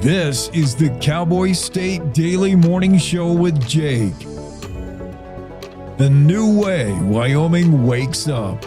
This is the Cowboy State Daily Morning Show with Jake. The new way Wyoming wakes up.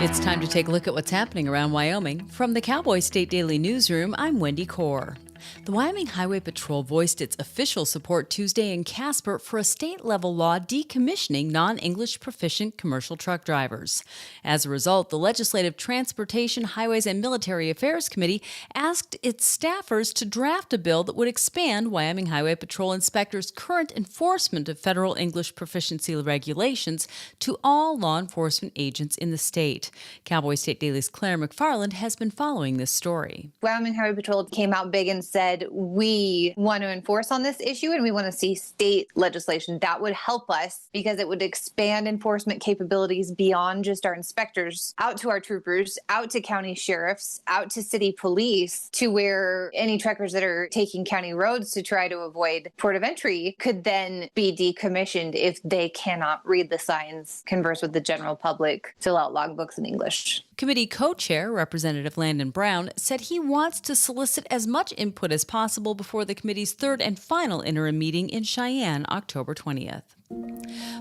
It's time to take a look at what's happening around Wyoming. From the Cowboy State Daily Newsroom, I'm Wendy Kaur. The Wyoming Highway Patrol voiced its official support Tuesday in Casper for a state-level law decommissioning non-English proficient commercial truck drivers. As a result, the Legislative Transportation, Highways, and Military Affairs Committee asked its staffers to draft a bill that would expand Wyoming Highway Patrol inspectors' current enforcement of federal English proficiency regulations to all law enforcement agents in the state. Cowboy State Daily's Claire McFarland has been following this story. Wyoming Highway Patrol came out big and said, we want to enforce on this issue and we want to see state legislation that would help us because it would expand enforcement capabilities beyond just our inspectors out to our troopers, out to county sheriffs, out to city police, to where any truckers that are taking county roads to try to avoid port of entry could then be decommissioned if they cannot read the signs, converse with the general public, fill out logbooks in English. Committee co-chair, Representative Landon Brown, said he wants to solicit as much input as possible before the committee's third and final interim meeting in Cheyenne, October 20th.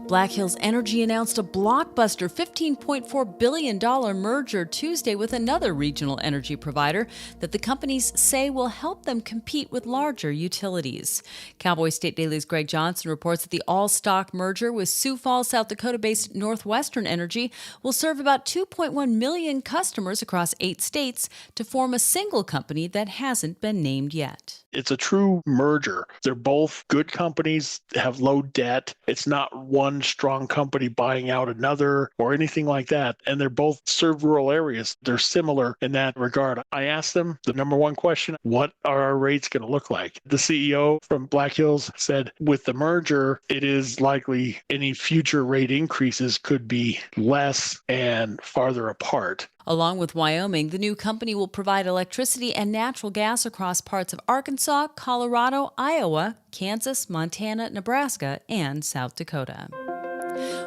Black Hills Energy announced a blockbuster $15.4 billion merger Tuesday with another regional energy provider that the companies say will help them compete with larger utilities. Cowboy State Daily's Greg Johnson reports that the all-stock merger with Sioux Falls, South Dakota-based Northwestern Energy will serve about 2.1 million customers across 8 states to form a single company that hasn't been named yet. It's a true merger. They're both good companies, have low debt. It's not one strong company buying out another or anything like that. And they're both serve rural areas. They're similar in that regard. I asked them the number one question, what are our rates going to look like? The CEO from Black Hills said, with the merger, it is likely any future rate increases could be less and farther apart. Along with Wyoming, the new company will provide electricity and natural gas across parts of Arkansas, Colorado, Iowa, Kansas, Montana, Nebraska, and South Dakota.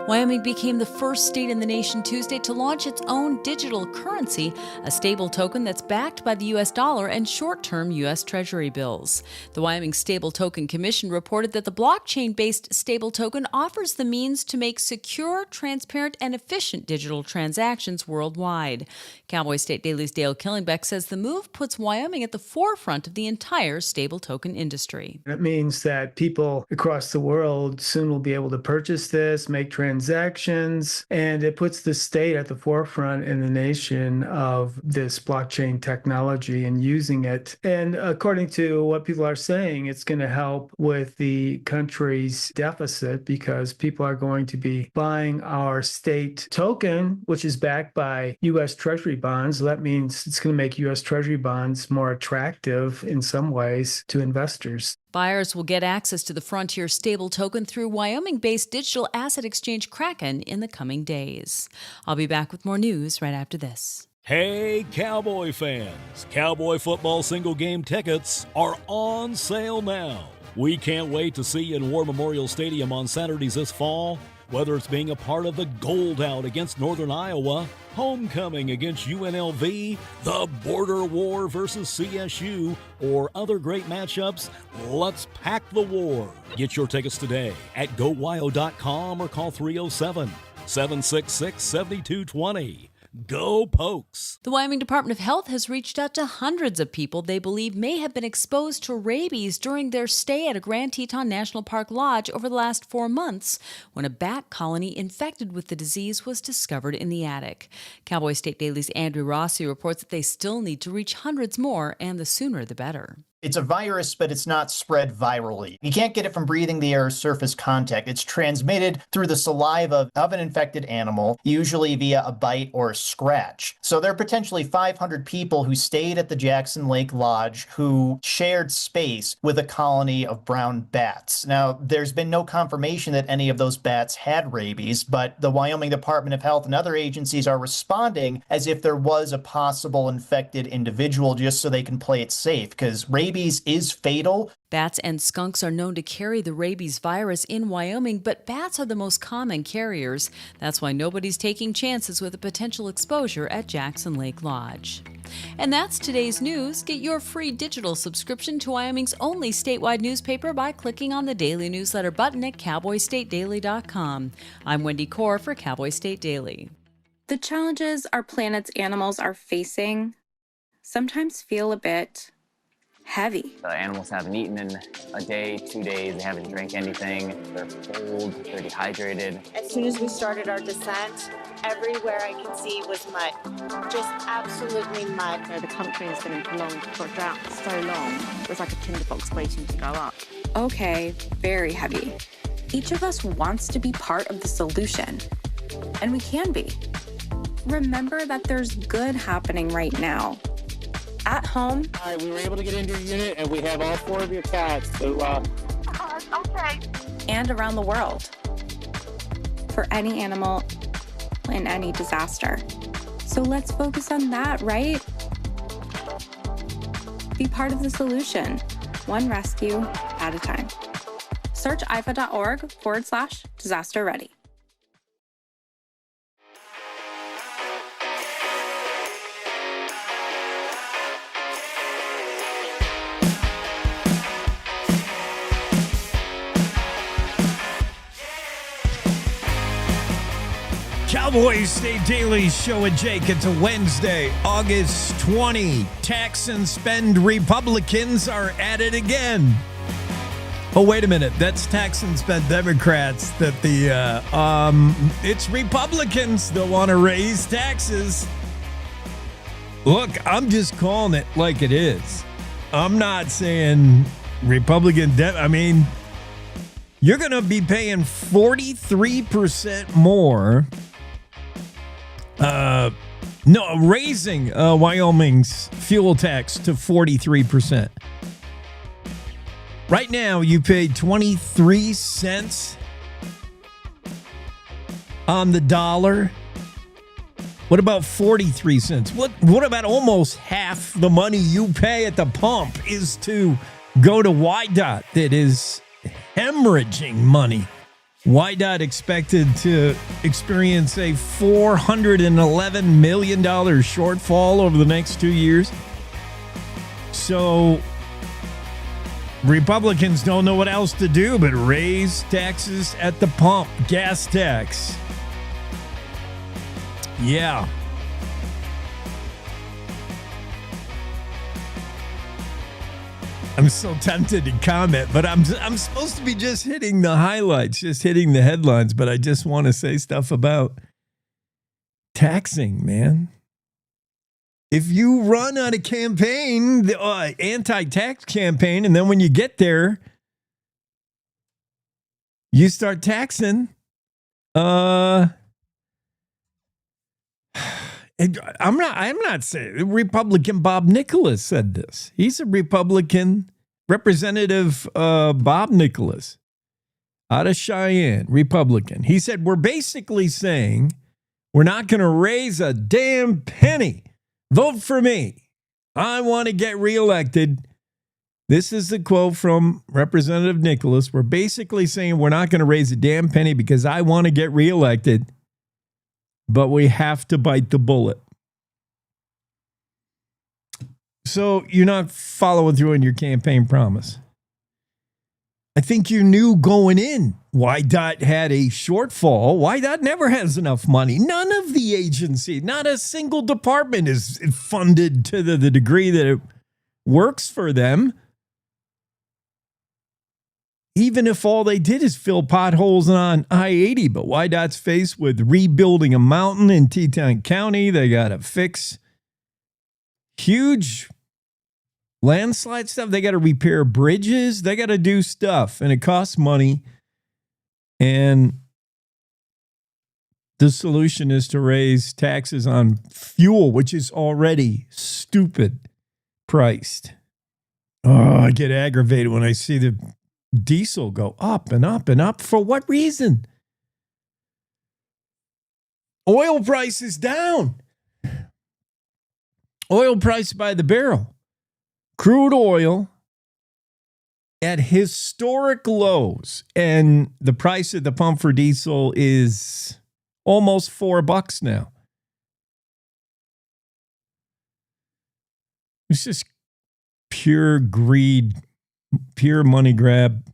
Wyoming became the first state in the nation Tuesday to launch its own digital currency, a stable token that's backed by the U.S. dollar and short-term U.S. Treasury bills. The Wyoming Stable Token Commission reported that the blockchain-based stable token offers the means to make secure, transparent, and efficient digital transactions worldwide. Cowboy State Daily's Dale Killingbeck says the move puts Wyoming at the forefront of the entire stable token industry. It means that people across the world soon will be able to purchase this, make transactions, and it puts the state at the forefront in the nation of this blockchain technology and using it. And according to what people are saying, it's going to help with the country's deficit because people are going to be buying our state token, which is backed by U.S. Treasury bonds. That means it's going to make U.S. Treasury bonds more attractive in some ways to investors. Buyers will get access to the Frontier stable token through Wyoming-based digital asset exchange Kraken in the coming days. I'll be back with more news right after this. Hey, Cowboy fans! Cowboy football single game tickets are on sale now. We can't wait to see you in War Memorial Stadium on Saturdays this fall. Whether it's being a part of the Gold Out against Northern Iowa, Homecoming against UNLV, the Border War versus CSU, or other great matchups, let's pack the war. Get your tickets today at GoWyo.com or call 307-766-7220. Go Pokes! The Wyoming Department of Health has reached out to hundreds of people they believe may have been exposed to rabies during their stay at a Grand Teton National Park lodge over the last 4 months when a bat colony infected with the disease was discovered in the attic. Cowboy State Daily's Andrew Rossi reports that they still need to reach hundreds more, and the sooner the better. It's a virus, but it's not spread virally. You can't get it from breathing the air or surface contact. It's transmitted through the saliva of an infected animal, usually via a bite or a scratch. So there are potentially 500 people who stayed at the Jackson Lake Lodge who shared space with a colony of brown bats. Now, there's been no confirmation that any of those bats had rabies, but the Wyoming Department of Health and other agencies are responding as if there was a possible infected individual just so they can play it safe, because rabies rabies is fatal. Bats and skunks are known to carry the rabies virus in Wyoming, but bats are the most common carriers. That's why nobody's taking chances with a potential exposure at Jackson Lake Lodge. And that's today's news. Get your free digital subscription to Wyoming's only statewide newspaper by clicking on the daily newsletter button at cowboystatedaily.com. I'm Wendy Core for Cowboy State Daily. The challenges our planet's animals are facing sometimes feel a bit heavy. The animals haven't eaten in a day, 2 days, they haven't drank anything, they're cold, they're dehydrated. As soon as we started our descent, everywhere I could see was mud, just absolutely mud. You know, the country has been in prolonged drought for so long, it was like a tinderbox waiting to go up. Okay, very heavy. Each of us wants to be part of the solution, and we can be. Remember that there's good happening right now. At home. All right, we were able to get into your unit, and we have all 4 of your cats. So, Okay. And around the world. For any animal in any disaster. So let's focus on that, right? Be part of the solution, one rescue at a time. Search ifa.org/disaster ready. Cowboy State Daily Show with Jake. It's a Wednesday, August 20. Tax and spend Republicans are at it again. Oh, wait a minute. That's tax and spend Democrats. It's Republicans that want to raise taxes. Look, I'm just calling it like it is. I'm not saying Republican you're going to be paying 43% more. Raising Wyoming's fuel tax to 43%. Right now, you pay 23 cents on the dollar. What about 43 cents? What about almost half the money you pay at the pump is to go to YDOT that is hemorrhaging money? YDOT expected to experience a $411 million shortfall over the next 2 years. So Republicans don't know what else to do but raise taxes at the pump. Gas tax. Yeah. I'm so tempted to comment, but I'm supposed to be just hitting the highlights, just hitting the headlines, but I just want to say stuff about taxing, man. If you run on a campaign, the anti-tax campaign, and then when you get there, you start taxing, I'm not saying Republican Bob Nicholas said this. He's a Republican representative, Bob Nicholas, out of Cheyenne, Republican. He said, we're basically saying we're not going to raise a damn penny. Vote for me. I want to get reelected. This is the quote from Representative Nicholas. We're basically saying we're not going to raise a damn penny because I want to get reelected. But we have to bite the bullet. So you're not following through on your campaign promise. I think you knew going in YDOT had a shortfall. YDOT never has enough money. None of the agency, not a single department is funded to the degree that it works for them. Even if all they did is fill potholes on I-80, but YDOT's faced with rebuilding a mountain in Teton County. They got to fix huge landslide stuff. They got to repair bridges. They got to do stuff, and it costs money. And the solution is to raise taxes on fuel, which is already stupid priced. Oh, I get aggravated when I see the diesel go up and up and up. For what reason? Oil price is down. Oil price by the barrel. Crude oil at historic lows, and the price at the pump for diesel is almost $4 now. It's just pure greed, pure money grab.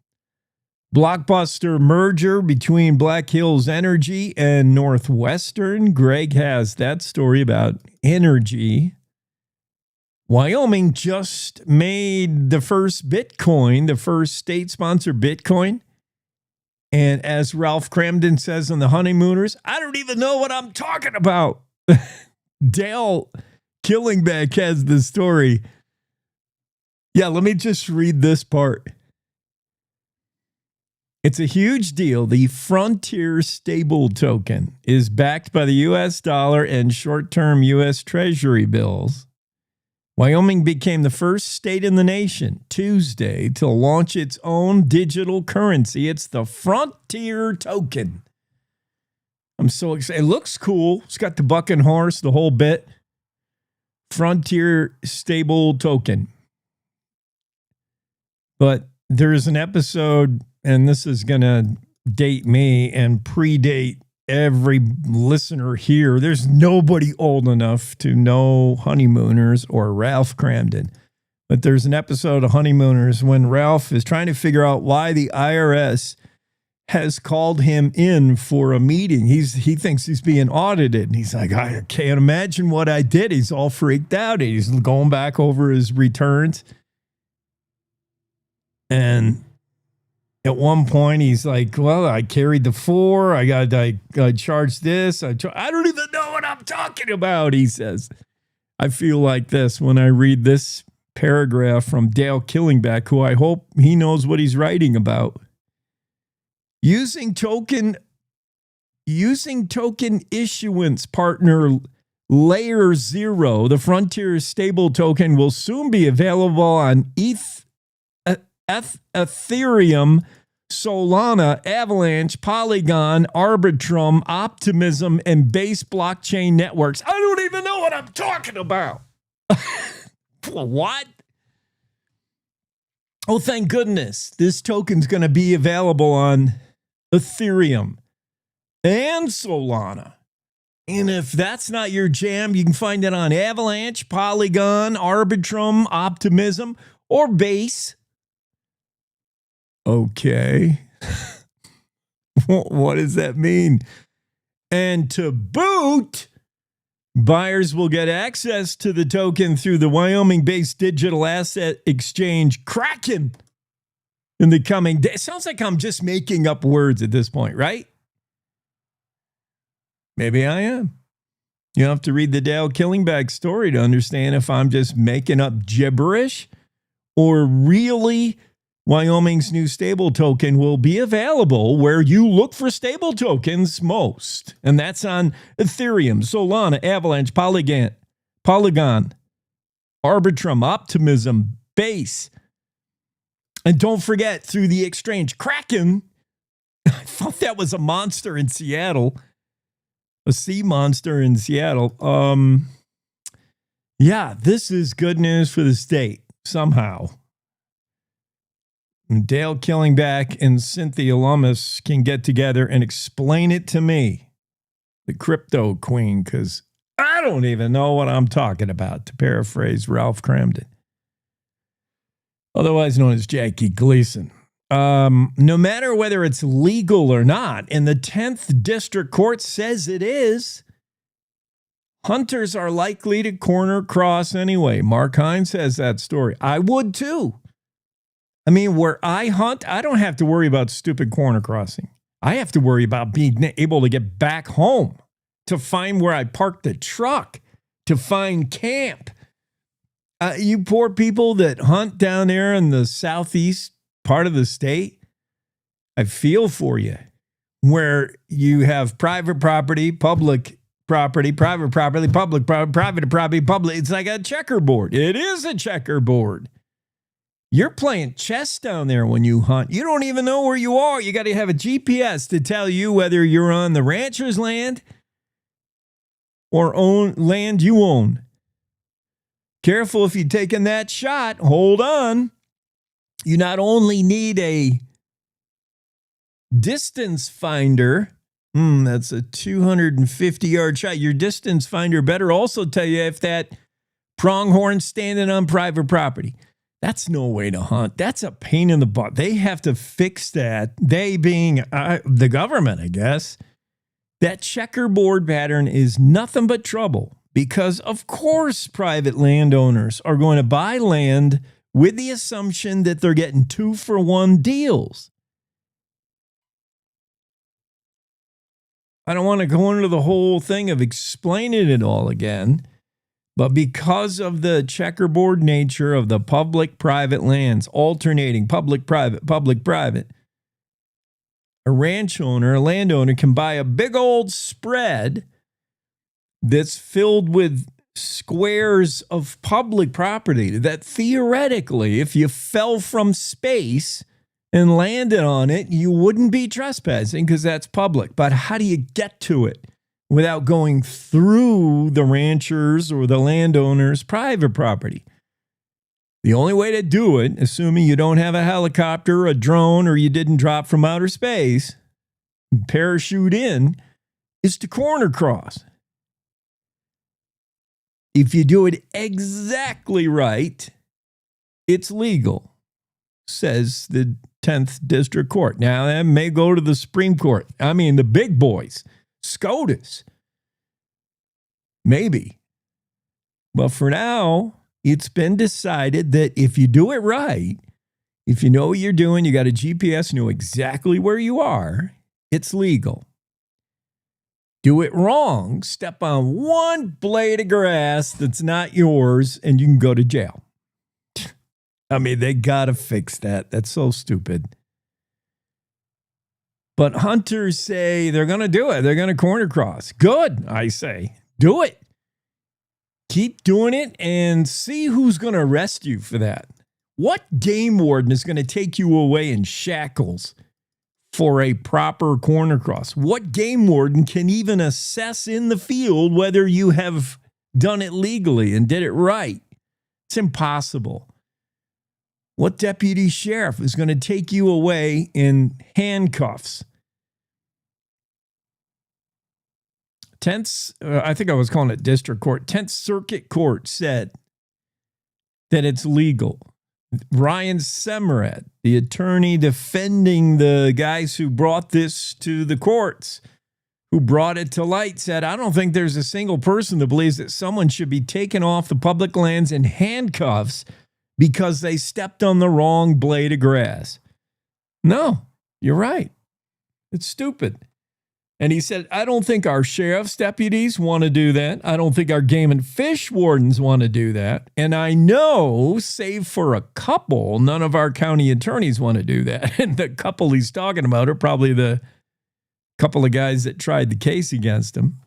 Blockbuster merger between Black Hills Energy and Northwestern. Greg has that story about energy. Wyoming just made the first Bitcoin, the first state-sponsored Bitcoin. And as Ralph Cramden says on The Honeymooners, I don't even know what I'm talking about. Dale Killingback has the story. Yeah, let me just read this part. It's a huge deal. The Frontier Stable Token is backed by the U.S. dollar and short-term U.S. Treasury bills. Wyoming became the first state in the nation Tuesday to launch its own digital currency. It's the Frontier Token. I'm so excited. It looks cool. It's got the buck and horse, the whole bit. Frontier Stable Token. But there's an episode, and this is going to date me and predate every listener here. There's nobody old enough to know Honeymooners or Ralph Cramden. But there's an episode of Honeymooners when Ralph is trying to figure out why the IRS has called him in for a meeting. He thinks he's being audited. And he's like, I can't imagine what I did. He's all freaked out. He's going back over his returns. And at one point, he's like, well, I carried the 4. I charged this. I don't even know what I'm talking about, he says. I feel like this when I read this paragraph from Dale Killingback, who I hope he knows what he's writing about. Using token issuance partner Layer 0, the Frontier Stable Token will soon be available on Ethereum, Solana, Avalanche, Polygon, Arbitrum, Optimism, and Base blockchain networks. I don't even know what I'm talking about. What? Oh, thank goodness. This token's going to be available on Ethereum and Solana. And if that's not your jam, you can find it on Avalanche, Polygon, Arbitrum, Optimism, or Base. Okay. What does that mean? And to boot, buyers will get access to the token through the Wyoming-based digital asset exchange Kraken in the coming days. It sounds like I'm just making up words at this point, right? Maybe I am. You have to read the Dale Killingback story to understand if I'm just making up gibberish or really Wyoming's new stable token will be available where you look for stable tokens most. And that's on Ethereum, Solana, Avalanche, Polygon, Arbitrum, Optimism, Base. And don't forget, through the exchange Kraken, I thought that was a monster in Seattle, a sea monster in Seattle. Yeah, this is good news for the state somehow. Dale Killingback and Cynthia Lummis can get together and explain it to me, the crypto queen, because I don't even know what I'm talking about, to paraphrase Ralph Cramden, otherwise known as Jackie Gleason. No matter whether it's legal or not, and the 10th District Court says it is, hunters are likely to corner cross anyway. Mark Hines has that story. I would too. I mean, where I hunt, I don't have to worry about stupid corner crossing. I have to worry about being able to get back home, to find where I parked the truck, to find camp. You poor people that hunt down there in the southeast part of the state, I feel for you. Where you have private property, public property, private property, public property, private property, public. It's like a checkerboard. It is a checkerboard. You're playing chess down there when you hunt. You don't even know where you are. You got to have a GPS to tell you whether you're on the rancher's land or own land you own. Careful if you're taking that shot. Hold on. You not only need a distance finder, that's a 250-yard shot. Your distance finder better also tell you if that pronghorn's standing on private property. That's no way to hunt. That's a pain in the butt. They have to fix that. They being the government, I guess. That checkerboard pattern is nothing but trouble because, of course, private landowners are going to buy land with the assumption that they're getting 2-for-1 deals. I don't want to go into the whole thing of explaining it all again, but because of the checkerboard nature of the public-private lands, alternating public-private, a ranch owner, a landowner can buy a big old spread that's filled with squares of public property that theoretically, if you fell from space and landed on it, you wouldn't be trespassing because that's public. But how do you get to it without going through the ranchers or the landowner's private property? The only way to do it, assuming you don't have a helicopter, a drone, or you didn't drop from outer space, parachute in, is to corner cross. If you do it exactly right, it's legal, says the 10th District Court. Now, that may go to the Supreme Court. I mean, the big boys, SCOTUS, maybe. But for now, it's been decided that if you do it right, if you know what you're doing, you got a GPS, know exactly where you are, it's legal. Do it wrong, step on one blade of grass that's not yours, and you can go to jail. I mean, they got to fix that. That's so stupid. But hunters say they're going to do it. They're going to corner cross. Good, I say. Do it. Keep doing it and see who's going to arrest you for that. What game warden is going to take you away in shackles for a proper corner cross? What game warden can even assess in the field whether you have done it legally and did it right? It's impossible. What deputy sheriff is going to take you away in handcuffs? I think I was calling it district court. 10th Circuit Court said that it's legal. Ryan Semerad, the attorney defending the guys who brought this to the courts, who brought it to light, said, I don't think there's a single person that believes that someone should be taken off the public lands in handcuffs because they stepped on the wrong blade of grass. No, you're right. It's stupid. And he said, I don't think our sheriff's deputies want to do that. I don't think our game and fish wardens want to do that. And I know, save for a couple, none of our county attorneys want to do that. And the couple he's talking about are probably the couple of guys that tried the case against him.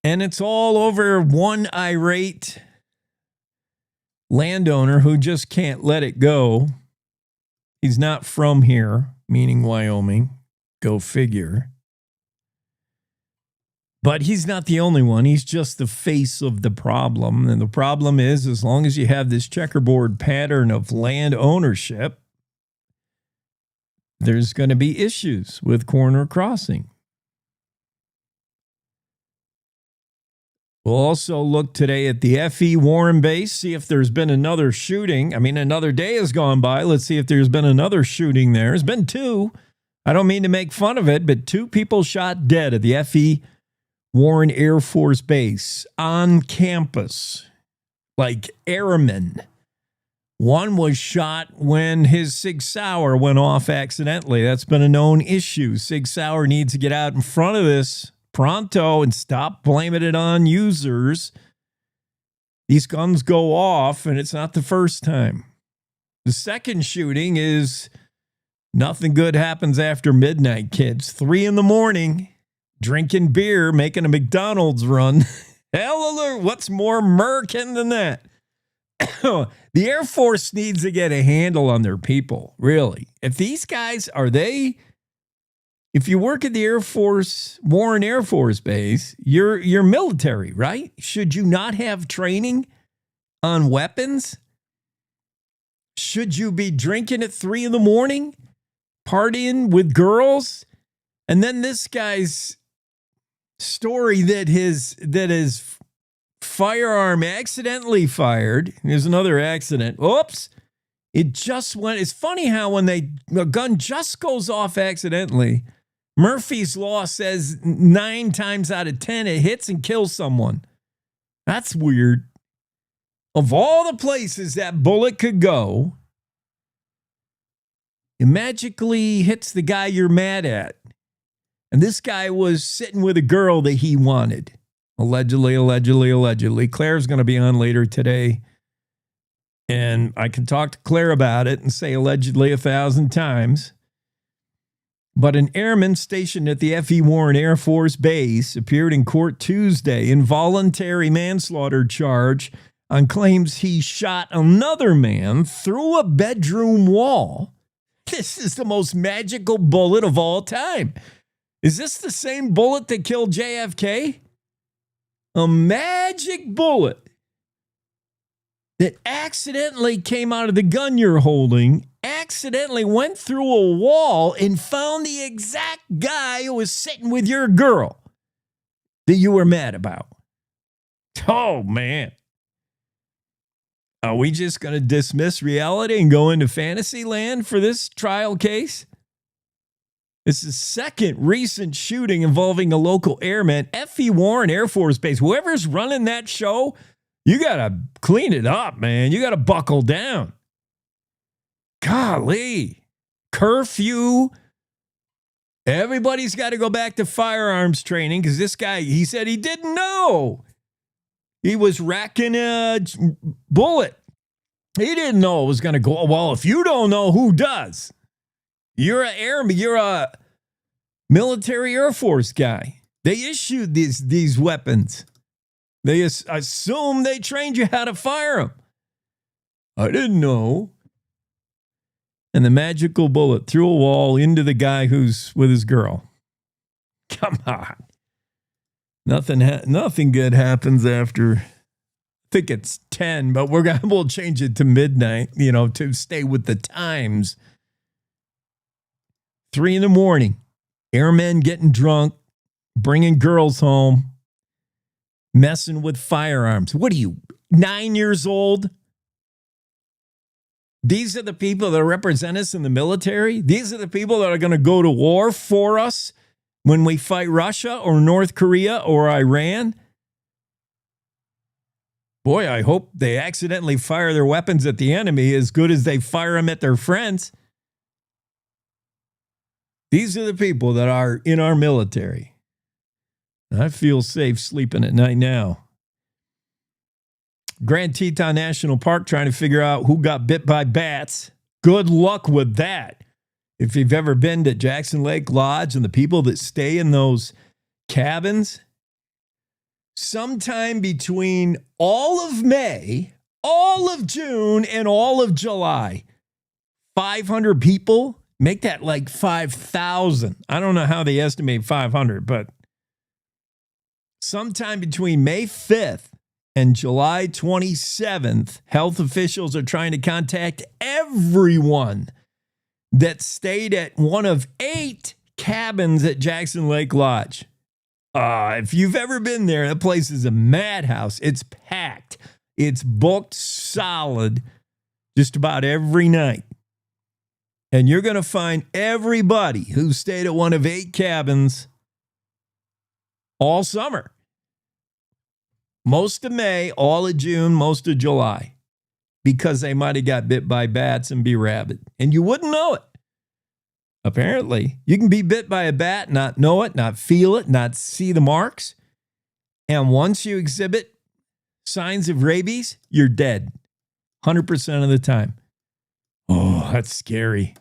And it's all over one irate landowner who just can't let it go. He's not from here, meaning Wyoming. Go figure. But he's not the only one. He's just the face of the problem. And the problem is, as long as you have this checkerboard pattern of land ownership, there's going to be issues with corner crossing. We'll also look today at the FE Warren base, see if there's been another shooting. I mean, another day has gone by. Let's see if there's been another shooting there. There's been 2. I don't mean to make fun of it, but 2 people shot dead at the FE Warren Air Force Base on campus, like airmen. One was shot when his Sig Sauer went off accidentally. That's been a known issue. Sig Sauer needs to get out in front of this pronto and stop blaming it on users. These guns go off, and it's not the first time. The second shooting is nothing good happens after midnight, kids. 3 a.m, drinking beer, making a McDonald's run. Hallelujah. What's more American than that? The Air Force needs to get a handle on their people, really. If these guys, if you work at the Air Force, Warren Air Force Base, you're military, right? Should you not have training on weapons? Should you be drinking at 3 a.m, partying with girls? And then this guy's story that his firearm accidentally fired. Here's another accident. Oops. It just went. It's funny how when a gun just goes off accidentally, Murphy's Law says 9 times out of 10 it hits and kills someone. That's weird. Of all the places that bullet could go, it magically hits the guy you're mad at. And this guy was sitting with a girl that he wanted. Allegedly. Claire's going to be on later today. And I can talk to Claire about it and say allegedly 1,000 times. But an airman stationed at the F.E. Warren Air Force Base appeared in court Tuesday in voluntary manslaughter charge on claims he shot another man through a bedroom wall. This is the most magical bullet of all time. Is this the same bullet that killed JFK? A magic bullet that accidentally came out of the gun you're holding, accidentally went through a wall and found the exact guy who was sitting with your girl that you were mad about. Oh, man. Are we just going to dismiss reality and go into fantasy land for this trial case? This is the second recent shooting involving a local airman, F.E. Warren Air Force Base. Whoever's running that show, you got to clean it up, man. You got to buckle down. Golly. Curfew. Everybody's got to go back to firearms training because this guy, he said he didn't know. He was racking a bullet. He didn't know it was going to go. Well, if you don't know, who does? You're an airman. You're a military Air Force guy. They issued these weapons. They assume they trained you how to fire them. I didn't know. And the magical bullet through a wall into the guy who's with his girl. Come on. Nothing good happens after, I think it's 10, but we'll change it to midnight, to stay with the times. 3 a.m, airmen getting drunk, bringing girls home, messing with firearms. What are you, 9 years old? These are the people that represent us in the military. These are the people that are going to go to war for us when we fight Russia or North Korea or Iran. Boy, I hope they accidentally fire their weapons at the enemy as good as they fire them at their friends. These are the people that are in our military. I feel safe sleeping at night now. Grand Teton National Park trying to figure out who got bit by bats. Good luck with that. If you've ever been to Jackson Lake Lodge and the people that stay in those cabins, sometime between all of May, all of June, and all of July, 500 people, make that like 5,000. I don't know how they estimate 500, but sometime between May 5th and July 27th, health officials are trying to contact everyone that stayed at one of 8 cabins at Jackson Lake Lodge. If you've ever been there, that place is a madhouse. It's packed. It's booked solid just about every night. And you're going to find everybody who stayed at one of 8 cabins all summer. Most of May, all of June, most of July, because they might have got bit by bats and be rabid. And you wouldn't know it. Apparently, you can be bit by a bat, not know it, not feel it, not see the marks. And once you exhibit signs of rabies, you're dead. 100% of the time. Oh, that's scary.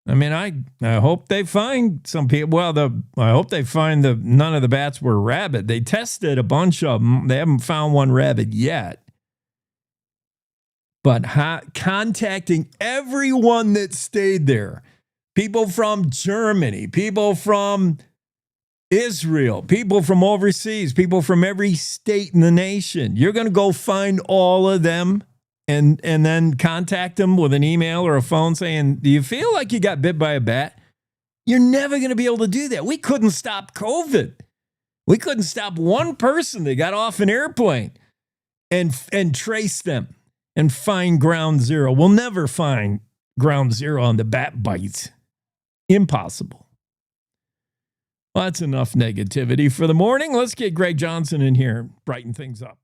I mean, I hope they find some people. Well, I hope they find none of the bats were rabid. They tested a bunch of them. They haven't found one rabid yet. But contacting everyone that stayed there, people from Germany, people from Israel, people from overseas, people from every state in the nation. You're going to go find all of them and then contact them with an email or a phone saying, do you feel like you got bit by a bat? You're never going to be able to do that. We couldn't stop COVID. We couldn't stop one person that got off an airplane and trace them and find ground zero. We'll never find ground zero on the bat bites. Impossible. Well, that's enough negativity for the morning. Let's get Greg Johnson in here, brighten things up.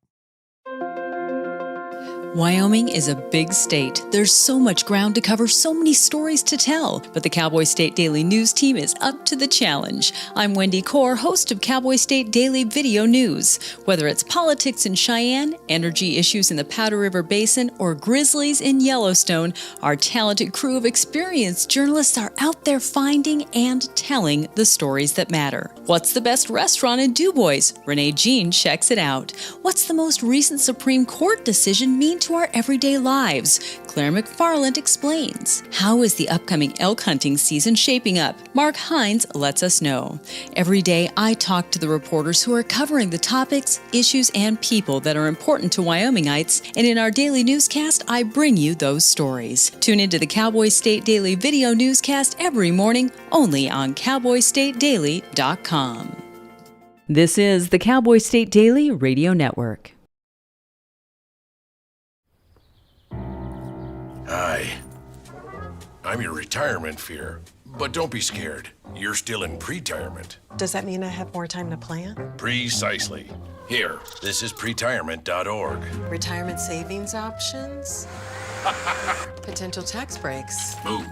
Wyoming is a big state. There's so much ground to cover, so many stories to tell. But the Cowboy State Daily News team is up to the challenge. I'm Wendy Core, host of Cowboy State Daily Video News. Whether it's politics in Cheyenne, energy issues in the Powder River Basin, or grizzlies in Yellowstone, our talented crew of experienced journalists are out there finding and telling the stories that matter. What's the best restaurant in DuBois? Renee Jean checks it out. What's the most recent Supreme Court decision mean to our everyday lives? Claire McFarland explains. How is the upcoming elk hunting season shaping up? Mark Hines lets us know. Every day, I talk to the reporters who are covering the topics, issues, and people that are important to Wyomingites, and in our daily newscast, I bring you those stories. Tune into the Cowboy State Daily Video Newscast every morning, only on CowboyStateDaily.com. This is the Cowboy State Daily Radio Network. Hi. I'm your retirement fear. But don't be scared. You're still in pre-retirement. Does that mean I have more time to plan? Precisely. Here, this is pretirement.org. Retirement savings options? Potential tax breaks? Move.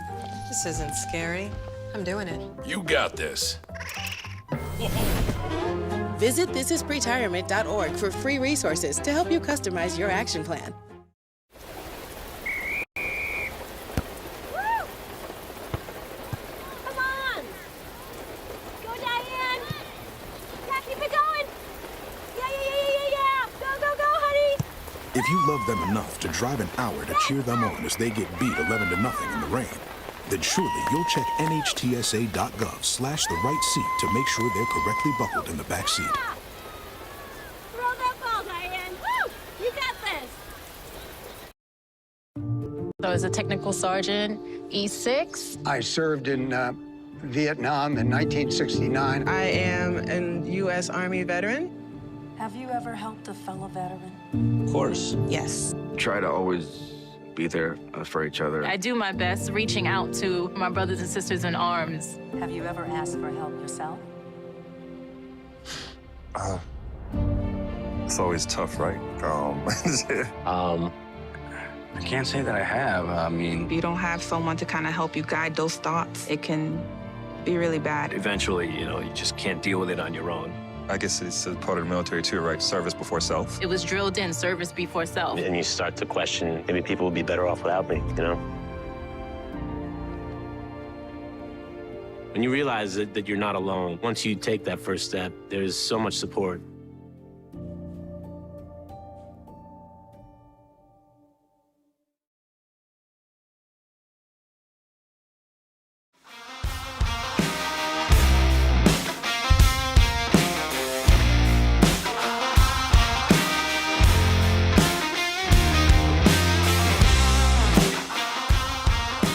This isn't scary. I'm doing it. You got this. Visit thisispretirement.org for free resources to help you customize your action plan. If you love them enough to drive an hour to cheer them on as they get beat 11-0 in the rain, then surely you'll check NHTSA.gov/the right seat to make sure they're correctly buckled in the back seat. Throw that ball, Diane. Woo! You got this. So as a technical sergeant, E6. I served in Vietnam in 1969. I am a U.S. Army veteran. Have you ever helped a fellow veteran? Of course. Yes. Try to always be there for each other. I do my best reaching out to my brothers and sisters in arms. Have you ever asked for help yourself? It's always tough, right? I can't say that I have. I mean, if you don't have someone to kind of help you guide those thoughts, it can be really bad. eventually, you just can't deal with it on your own. I guess it's a part of the military too, right? Service before self. It was drilled in, service before self. And you start to question, maybe people would be better off without me, When you realize that you're not alone, once you take that first step, there's so much support.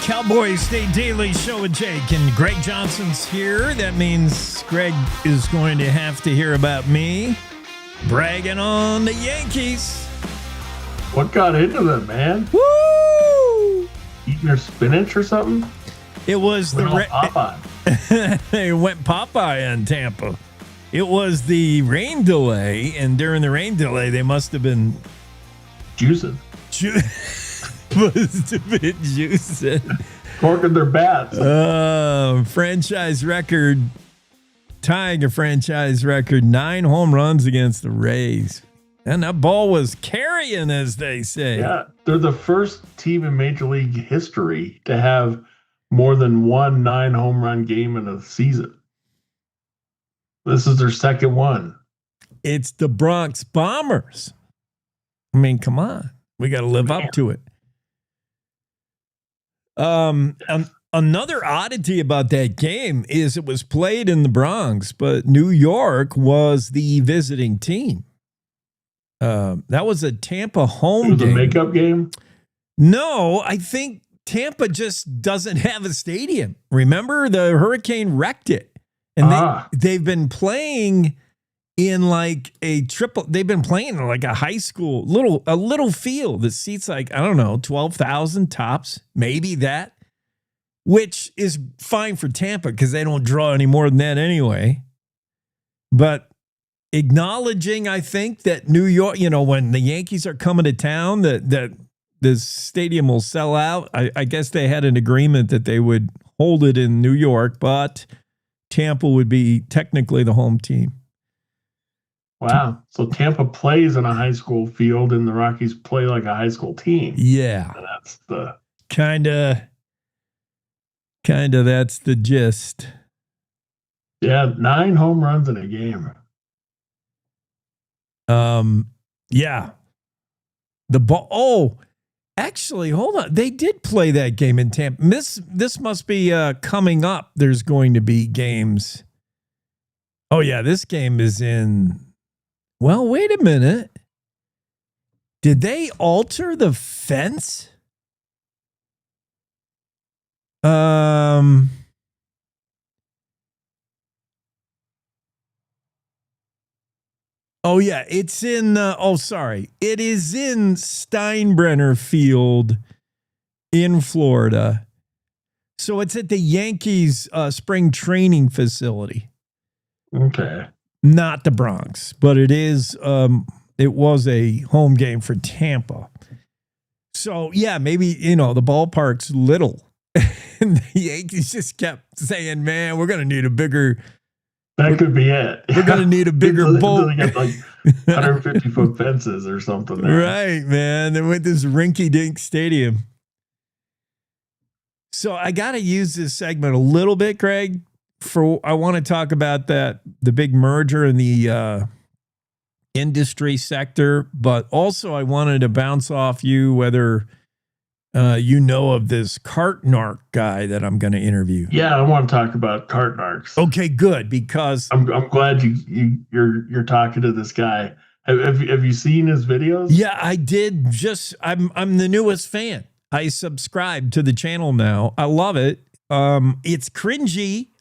Cowboy State Daily Show with Jake, and Greg Johnson's here. That means Greg is going to have to hear about me bragging on the Yankees. What got into them, man? Woo! Eating their spinach or something? It was Popeye. They went Popeye in Tampa. It was the rain delay, and during the rain delay, they must have been juicing. Must have been juicing. Corking their bats. Franchise record, tying a franchise record, 9 home runs against the Rays. And that ball was carrying, as they say. Yeah, they're the first team in Major League history to have more than one 9 home run game in a season. This is their second one. It's the Bronx Bombers. I mean, come on. We got to live up to it. Another oddity about that game is it was played in the Bronx, but New York was the visiting team. That was a Tampa home game. The makeup game? No, I think Tampa just doesn't have a stadium. Remember, the hurricane wrecked it. And they've been playing in like they've been playing in like a high school, a little field that seats like, I don't know, 12,000 tops, maybe that, which is fine for Tampa because they don't draw any more than that anyway. But acknowledging, I think, that New York, when the Yankees are coming to town, that the stadium will sell out. I guess they had an agreement that they would hold it in New York, but Tampa would be technically the home team. Wow. So Tampa plays in a high school field and the Rockies play like a high school team. Yeah. And that's the kind of that's the gist. Yeah, 9 home runs in a game. Yeah. The ball. Oh, actually, hold on. They did play that game in Tampa. This must be coming up. There's going to be games. Oh yeah, this game is in. Well, wait a minute. Did they alter the fence? Oh yeah, it's in it is in Steinbrenner Field in Florida. So it's at the Yankees spring training facility. Okay. Not the Bronx, but it is it was a home game for Tampa. So yeah, maybe the ballpark's little. And the Yankees just kept saying, man, we're going to need a bigger. That could be it. We're going to need a bigger boat. They got like 150-foot fences or something there. Right, man. They went this rinky-dink stadium. So I got to use this segment a little bit, Craig. I want to talk about the big merger in the industry sector, but also I wanted to bounce off you whether of this cart narc guy that I'm going to interview. Yeah, I want to talk about cart narcs. Okay, good, because I'm glad you're talking to this guy. Have you seen his videos? Yeah, I did. I'm the newest fan. I subscribe to the channel now. I love it. It's cringy.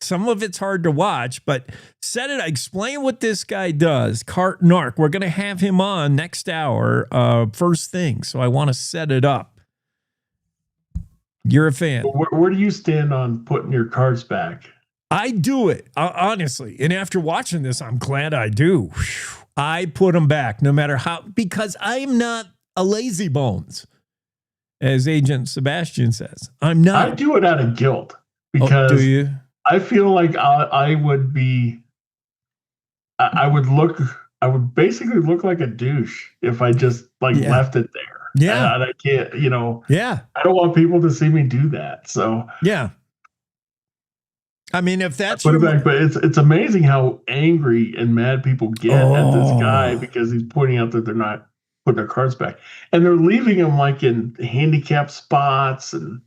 Some of it's hard to watch, but explain what this guy does. Cart narc. We're going to have him on next hour, first thing. So I want to set it up. You're a fan. Where do you stand on putting your carts back? I do it, honestly. And after watching this, I'm glad I do. I put them back no matter how, because I'm not a lazy bones, as Agent Sebastian says. I'm not. I do it out of guilt because do you? I feel like I would basically look like a douche if I just left it there. Yeah. And I can't, Yeah. I don't want people to see me do that. So yeah. I mean, if that's put it back, but it's amazing how angry and mad people get at this guy because he's pointing out that they're not putting their carts back. And they're leaving them like in handicapped spots and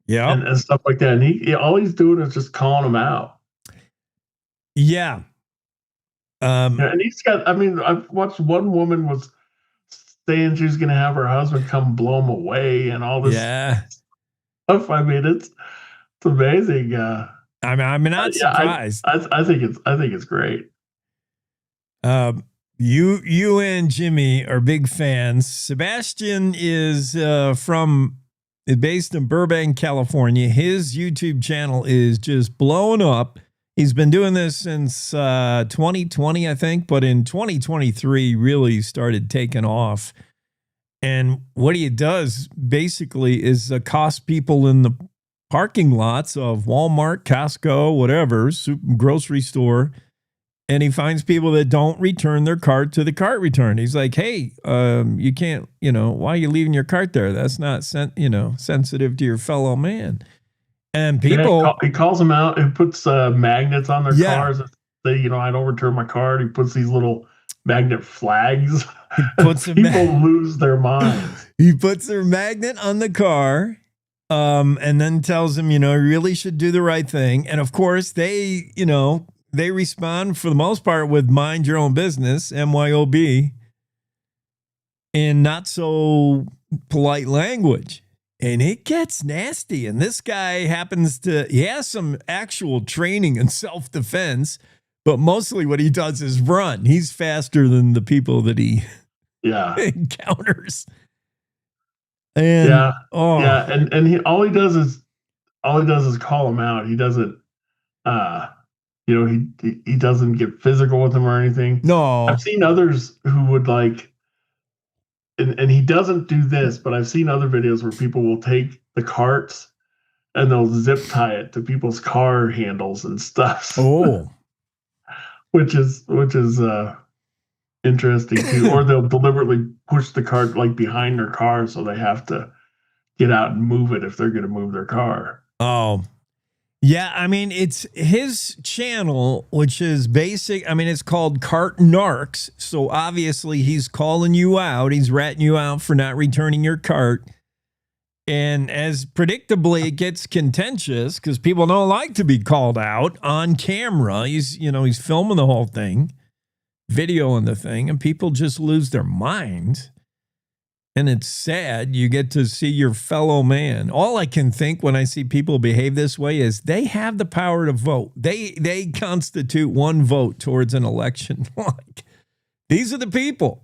and stuff like that. And all he's doing is just calling them out. Yeah. And he's got, I've watched one woman was saying she's going to have her husband come blow him away and all this stuff. I mean, it's amazing. I'm not surprised. I think it's great. You and Jimmy are big fans. Sebastian is based in Burbank, California. His YouTube channel is just blowing up. He's been doing this since 2020, I think, but in 2023 really started taking off. And what he does basically is accost people in the parking lots of Walmart, Costco, whatever, grocery store. And he finds people that don't return their cart to the cart return. He's like, hey, you can't, why are you leaving your cart there? That's not, sensitive to your fellow man. And people... he calls them out and puts magnets on their cars. They, I don't return my cart. He puts these little magnet flags. People lose their minds. He puts their magnet on the car and then tells them, you really should do the right thing. And of course, they respond for the most part with mind your own business, MYOB. in not so polite language. And it gets nasty. And this guy he has some actual training in self-defense, but mostly what he does is run. He's faster than the people that he encounters. And and all he does is call him out. He doesn't he doesn't get physical with him or anything. No. I've seen others who would like and he doesn't do this, but I've seen other videos where people will take the carts and they'll zip tie it to people's car handles and stuff. Oh. which is interesting too. Or they'll deliberately push the cart like behind their car so they have to get out and move it if they're going to move their car. Oh. Yeah, I mean, it's his channel, which is basic. I mean, it's called Cart Narcs. So obviously he's calling you out. He's ratting you out for not returning your cart. And as predictably, it gets contentious because people don't like to be called out on camera. He's filming the whole thing, videoing the thing, and people just lose their minds. And it's sad. You get to see your fellow man. All I can think when I see people behave this way is they have the power to vote. They constitute one vote towards an election. Like, these are the people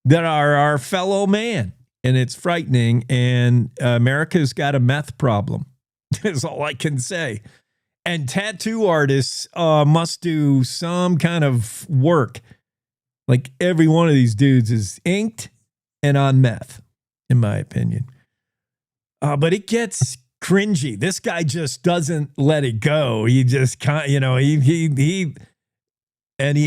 that are our fellow man. And it's frightening. And America's got a meth problem. That's all I can say. And tattoo artists must do some kind of work. Like every one of these dudes is inked and on meth, in my opinion. But it gets cringy. This guy just doesn't let it go. He just can't, he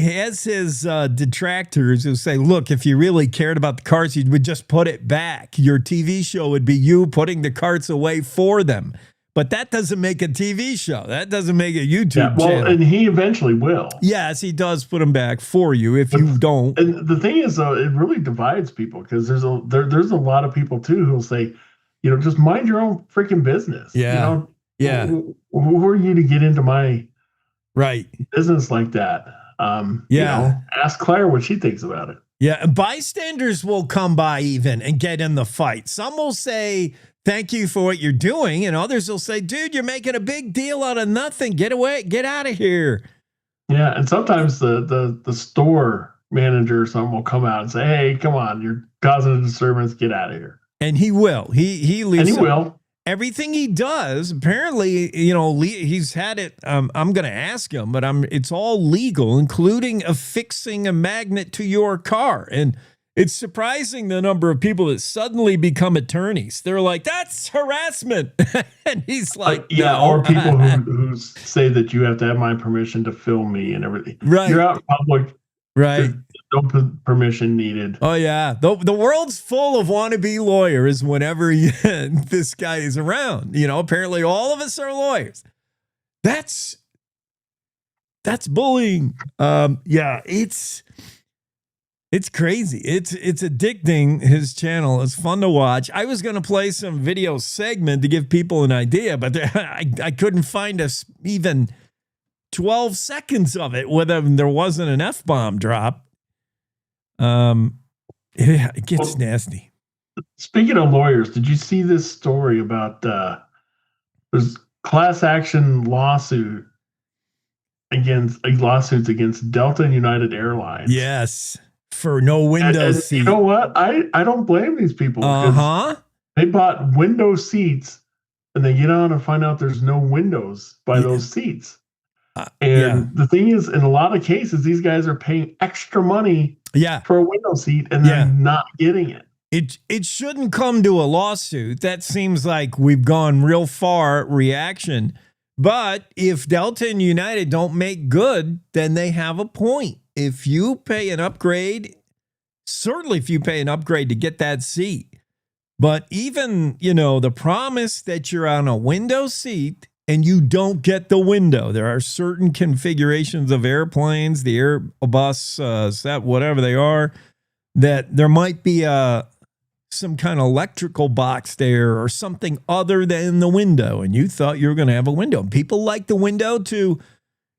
has his detractors who say, look, if you really cared about the carts, you would just put it back. Your TV show would be you putting the carts away for them. But that doesn't make a TV show. That doesn't make a YouTube channel. And he eventually will. Yes, he does put them back for you if you don't. And the thing is, though, it really divides people because there's a lot of people, too, who'll say, just mind your own freaking business. Yeah. Who are you to get into my business like that? Ask Claire what she thinks about it. Yeah, bystanders will come by even and get in the fight. Some will say, thank you for what you're doing. And others will say, dude, you're making a big deal out of nothing. Get away. Get out of here. Yeah. And sometimes the store manager or something will come out and say, hey, come on, you're causing a disturbance. Get out of here. And he will. He leaves. And he will. Everything he does, apparently, he's had it. I'm going to ask him, but it's all legal, including affixing a magnet to your car. And it's surprising the number of people that suddenly become attorneys. They're like, that's harassment. And he's like, or people who say that you have to have my permission to film me and everything. Right. You're out in public. Right. No permission needed. Oh, yeah. The world's full of wannabe lawyers whenever this guy is around. Apparently all of us are lawyers. That's bullying. It's crazy. It's addicting, his channel. It's fun to watch. I was going to play some video segment to give people an idea, but I couldn't find even 12 seconds of it whether there wasn't an F-bomb drop. It gets nasty. Speaking of lawyers, did you see this story about there's class action lawsuits against Delta and United Airlines? Yes, for no window seat. You know what? I don't blame these people. They bought window seats and they get on and find out there's no windows by those seats. The thing is, in a lot of cases, these guys are paying extra money for a window seat and they're not getting it. It shouldn't come to a lawsuit. That seems like we've gone real far reaction. But if Delta and United don't make good, then they have a point. If you pay an upgrade, certainly if you pay an upgrade to get that seat, but even, the promise that you're on a window seat and you don't get the window. There are certain configurations of airplanes, the Airbus, set, whatever they are, that there might be some kind of electrical box there or something other than the window. And you thought you were going to have a window. And people like the window to,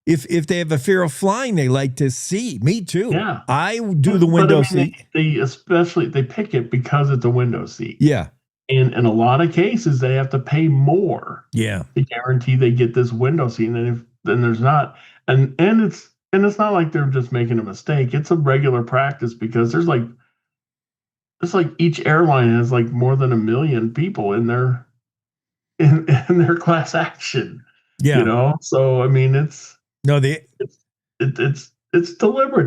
if they have a fear of flying, they like to see. Me too. Yeah. I do the window seat. They pick it because it's a window seat. Yeah. And in a lot of cases, they have to pay more. Yeah. To guarantee they get this window seat. And then there's not, and it's not like they're just making a mistake. It's a regular practice because it's like each airline has like more than 1 million people in their class action. Yeah. So I mean, it's deliberate.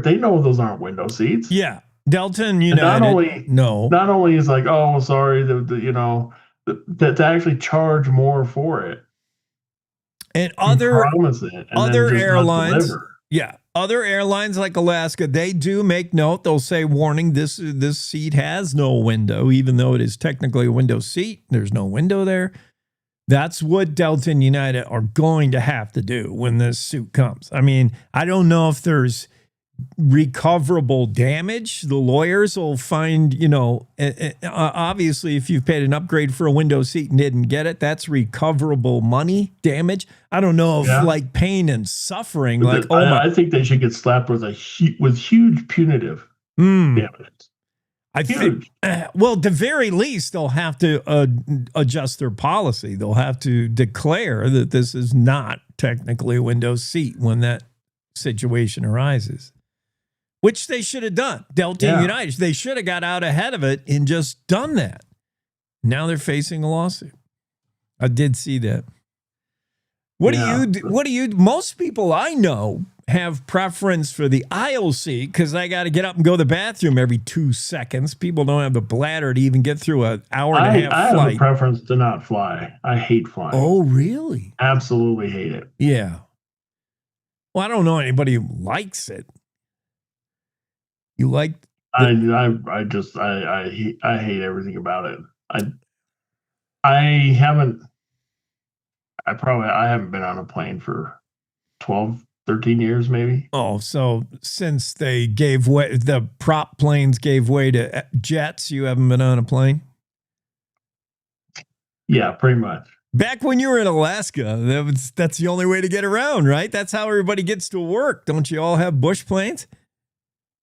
They know those aren't window seats. Yeah. Delta and United. Not only is like, oh, sorry, to actually charge more for it. And other airlines, other airlines like Alaska, they do make note. They'll say, warning, this seat has no window, even though it is technically a window seat. There's no window there. That's what Delta and United are going to have to do when this suit comes. I mean, I don't know if there's recoverable damage. The lawyers will find, obviously, if you've paid an upgrade for a window seat and didn't get it, that's recoverable money damage. I don't know if like pain and suffering, I think they should get slapped with huge punitive damage. I think, well, at the very least, they'll have to adjust their policy. They'll have to declare that this is not technically a window seat when that situation arises, which they should have done. Delta and United, they should have got out ahead of it and just done that. Now they're facing a lawsuit. I did see that. What do you, most people I know have preference for the aisle seat because I got to get up and go to the bathroom every 2 seconds. People don't have the bladder to even get through an hour and a half I flight. have a preference to not fly. I hate flying. Oh, really? Absolutely hate it. Yeah. Well, I don't know anybody who likes it. You like? I hate everything about it. I haven't been on a plane for 12, 13 years maybe. Oh, so since they gave way, the prop planes gave way to jets, you haven't been on a plane? Yeah, pretty much. Back when you were in Alaska, that's the only way to get around, right? That's how everybody gets to work. Don't you all have bush planes?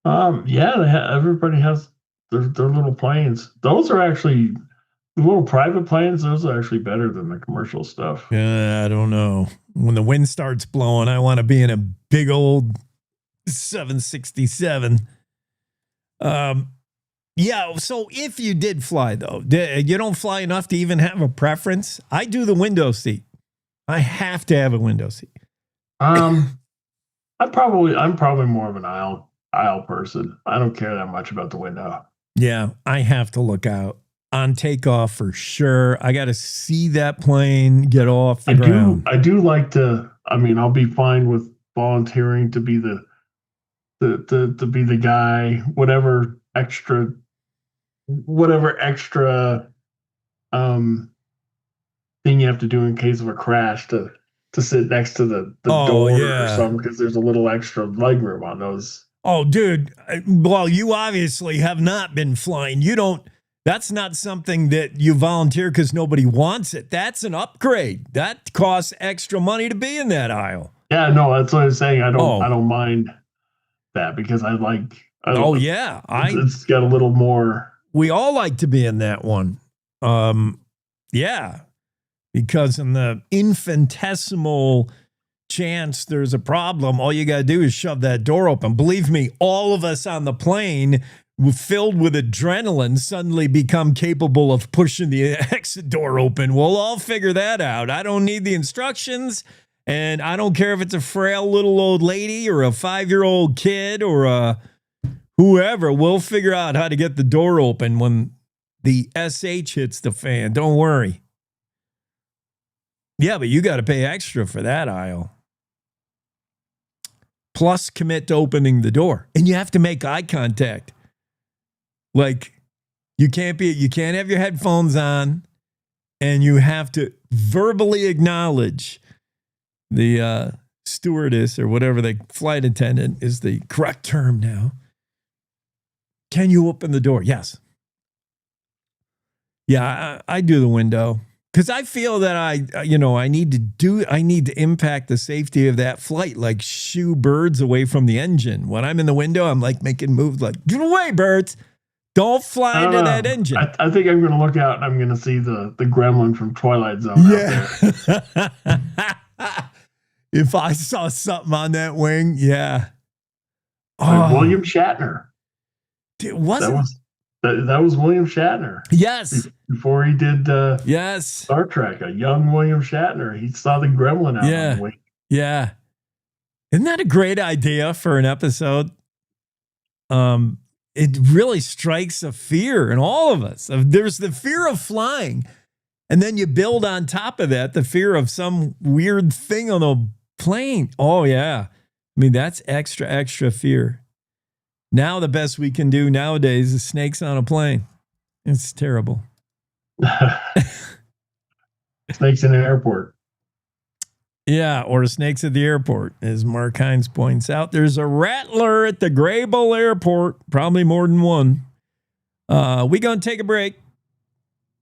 Yeah, everybody has their little planes. Those are actually the little private planes. Those are actually better than the commercial stuff. I don't know. When the wind starts blowing, I want to be in a big old 767. Yeah, so if you did fly, though, you don't fly enough to even have a preference. I do the window seat. I have to have a window seat. I'm probably more of an aisle person. I don't care that much about the window. Yeah, I have to look out on takeoff for sure. I got to see that plane get off the ground. I do like to. I mean, I'll be fine with volunteering to be the be the guy, whatever extra thing you have to do in case of a crash to sit next to the door or something, because there's a little extra leg room on those. Oh, dude. Well, you obviously have not been flying. That's not something that you volunteer because nobody wants it. That's an upgrade. That costs extra money to be in that aisle. Yeah, no, that's what I'm saying. I don't mind that because it's got a little more. We all like to be in that one. Yeah, because in the infinitesimal chance there's a problem, all you got to do is shove that door open. Believe me, all of us on the plane filled with adrenaline suddenly become capable of pushing the exit door open. We'll all figure that out. I don't need the instructions, and I don't care if it's a frail little old lady or a 5-year-old kid or whoever. We'll figure out how to get the door open when the SH hits the fan. Don't worry. Yeah, but you got to pay extra for that aisle. Plus commit to opening the door. And you have to make eye contact. Like, you can't have your headphones on, and you have to verbally acknowledge the stewardess or whatever, the flight attendant is the correct term now. Can you open the door? Yes. Yeah, I do the window. Because I feel that I need to impact the safety of that flight, like shoo birds away from the engine. When I'm in the window, I'm like making moves like, get away, birds. Don't fly into that engine. I think I'm going to look out and I'm going to see the gremlin from Twilight Zone out there. If I saw something on that wing, yeah. Like William Shatner. That was William Shatner. Yes. Before he did yes. Star Trek, a young William Shatner. He saw the gremlin out on the wing. Yeah. Isn't that a great idea for an episode? It really strikes a fear in all of us. There's the fear of flying. And then you build on top of that the fear of some weird thing on a plane. Oh, yeah. I mean, that's extra fear. Now the best we can do nowadays is snakes on a plane. It's terrible. Snakes in an airport. Yeah, or snakes at the airport, as Mark Hines points out. There's a rattler at the Grable Airport, probably more than one. We going to take a break.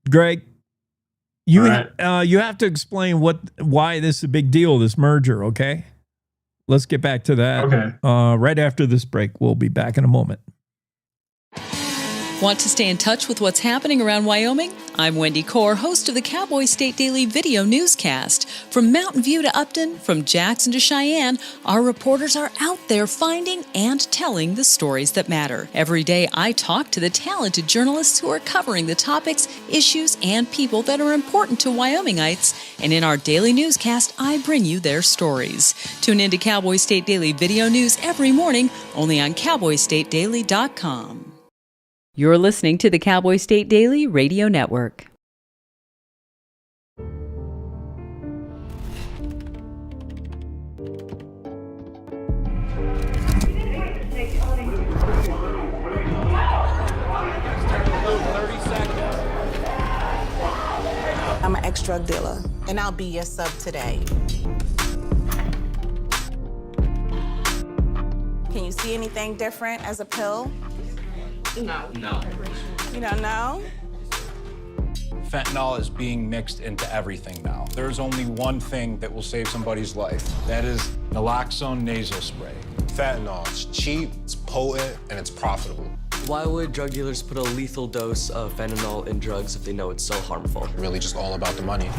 Greg, you have to explain why this is a big deal, this merger, okay? Let's get back to that. Okay. Right after this break, we'll be back in a moment. Want to stay in touch with what's happening around Wyoming? I'm Wendy Core, host of the Cowboy State Daily video newscast. From Mountain View to Upton, from Jackson to Cheyenne, our reporters are out there finding and telling the stories that matter. Every day, I talk to the talented journalists who are covering the topics, issues, and people that are important to Wyomingites. And in our daily newscast, I bring you their stories. Tune in to Cowboy State Daily video news every morning, only on CowboyStateDaily.com. You're listening to the Cowboy State Daily Radio Network. I'm an ex-drug dealer, and I'll be your sub today. Can you see anything different as a pill? No. You don't know? Fentanyl is being mixed into everything now. There's only one thing that will save somebody's life. That is naloxone nasal spray. Fentanyl, it's cheap, it's potent, and it's profitable. Why would drug dealers put a lethal dose of fentanyl in drugs if they know it's so harmful? Really just all about the money.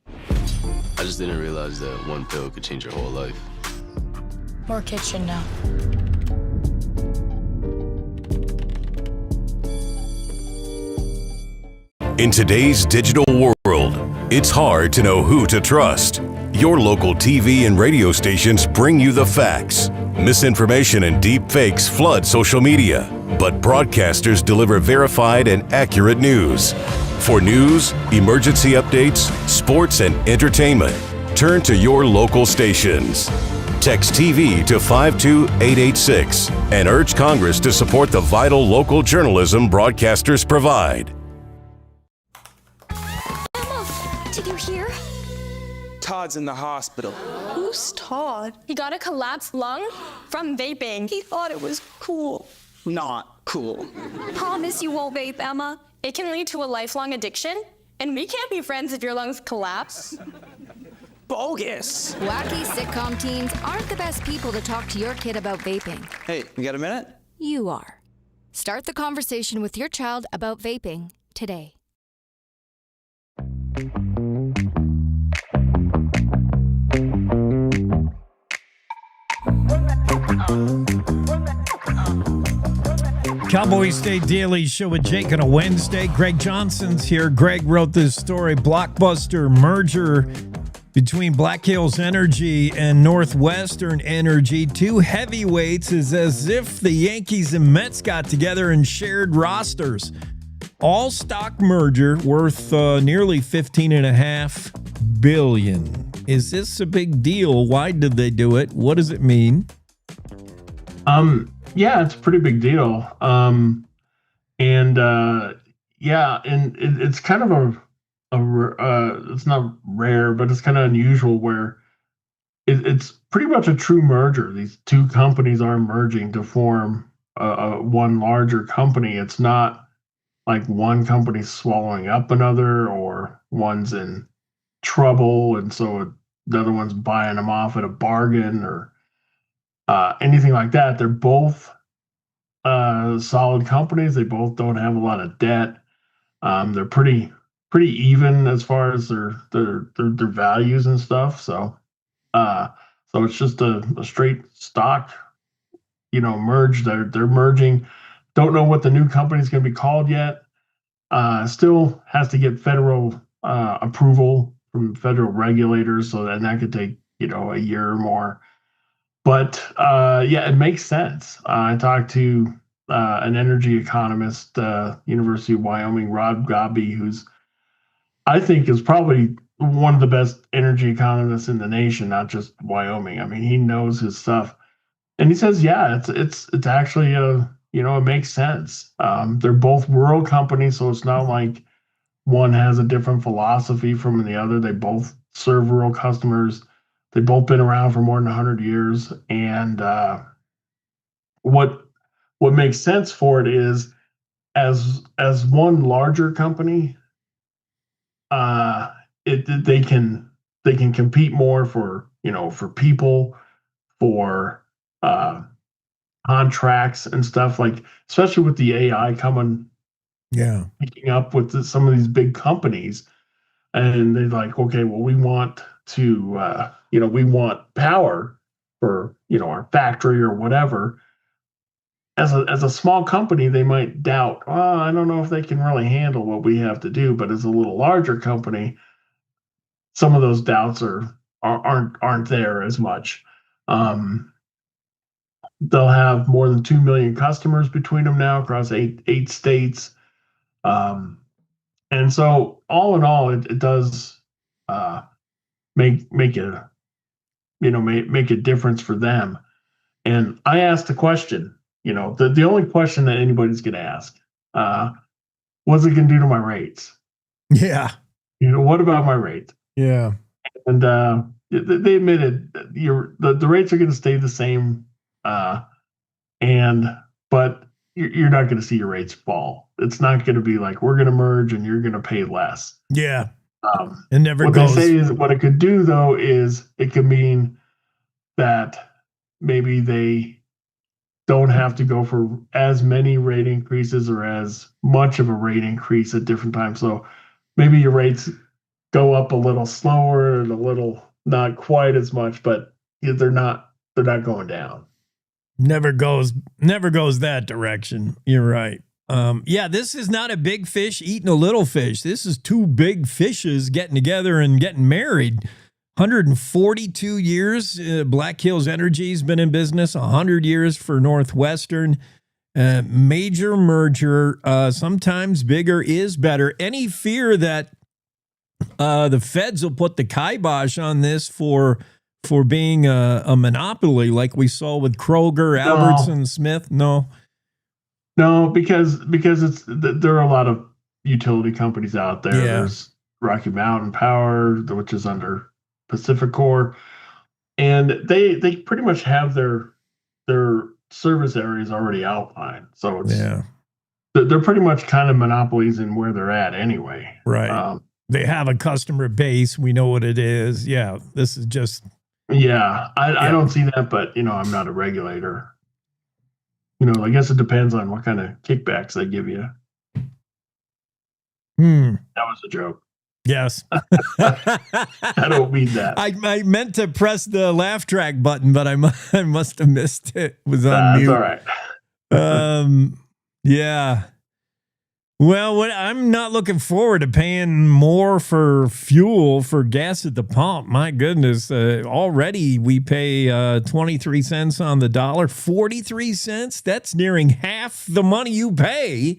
I just didn't realize that one pill could change your whole life. More kids should know. In today's digital world, it's hard to know who to trust. Your local TV and radio stations bring you the facts. Misinformation and deep fakes flood social media, but broadcasters deliver verified and accurate news. For news, emergency updates, sports, and entertainment, turn to your local stations. Text TV to 52886 and urge Congress to support the vital local journalism broadcasters provide. Did you hear? Todd's in the hospital. Who's Todd? He got a collapsed lung from vaping. He thought it was cool. Not cool. Promise you won't vape, Emma. It can lead to a lifelong addiction, and we can't be friends if your lungs collapse. Bogus. Wacky sitcom teens aren't the best people to talk to your kid about vaping. Hey, you got a minute? You are. Start the conversation with your child about vaping today. Cowboy State Daily Show with Jake on a Wednesday. Greg Johnson's here. Greg wrote this story, blockbuster merger between Black Hills Energy and Northwestern Energy. Two heavyweights is as if the Yankees and Mets got together and shared rosters. All stock merger worth nearly $15.5 billion. Is this a big deal? Why did they do it? What does it mean? Yeah, it's a pretty big deal. And it's kind of it's not rare, but it's kind of unusual where it's pretty much a true merger. These two companies are merging to form one larger company. It's not like one company's swallowing up another, or one's in trouble, and so the other one's buying them off at a bargain, or anything like that. They're both solid companies. They both don't have a lot of debt. They're pretty even as far as their values and stuff. So it's just a straight stock, merge. They're merging. Don't know what the new company is going to be called yet. Still has to get federal approval from federal regulators, so that could take a year or more. But yeah, it makes sense. I talked to an energy economist, University of Wyoming, Rob Gobby, who's I think is probably one of the best energy economists in the nation, not just Wyoming. I mean, he knows his stuff, and he says, yeah, it's actually it makes sense. They're both rural companies, so it's not like one has a different philosophy from the other. They both serve rural customers. They've both been around for more than 100 years, and what makes sense for it is as one larger company, uh, they can compete more for for people, for uh, contracts and stuff, like especially with the AI coming, picking up with some of these big companies, and they're like, okay, well, we want to we want power for our factory or whatever. As a small company, they might doubt, oh, I don't know if they can really handle what we have to do. But as a little larger company, some of those doubts aren't there as much. They'll have more than 2 million customers between them now across eight states. And so all in all, it does make a make a difference for them. And I asked the question, the only question that anybody's going to ask, what's it going to do to my rates? Yeah. What about my rates? Yeah. And they admitted the rates are going to stay the same, but you're not going to see your rates fall. It's not going to be like we're going to merge and you're going to pay less. Yeah. It never what goes. They say is what it could do though is it could mean that maybe they don't have to go for as many rate increases or as much of a rate increase at different times. So maybe your rates go up a little slower and a little not quite as much, but they're not going down. Never goes that direction. You're right. Yeah, this is not a big fish eating a little fish. This is two big fishes getting together and getting married. 142 years. Black Hills Energy's been in business. 100 years for Northwestern. Major merger. Sometimes bigger is better. Any fear that the feds will put the kibosh on this for being a monopoly like we saw with Kroger, Albertson, Smith? No, because there are a lot of utility companies out there. Yeah. There's Rocky Mountain Power, which is under PacifiCorp, and they pretty much have their service areas already outlined. So it's they're pretty much kind of monopolies in where they're at anyway. Right. They have a customer base. We know what it is. Yeah, this is just. Yeah, I don't see that, but I'm not a regulator. I guess it depends on what kind of kickbacks they give you. That was a joke. Yes. I don't mean that. I meant to press the laugh track button, but I must have missed it. It was on mute. That's all right. Yeah. Well, I'm not looking forward to paying more for fuel, for gas at the pump. My goodness. Already we pay 23 cents on the dollar. 43 cents? That's nearing half the money you pay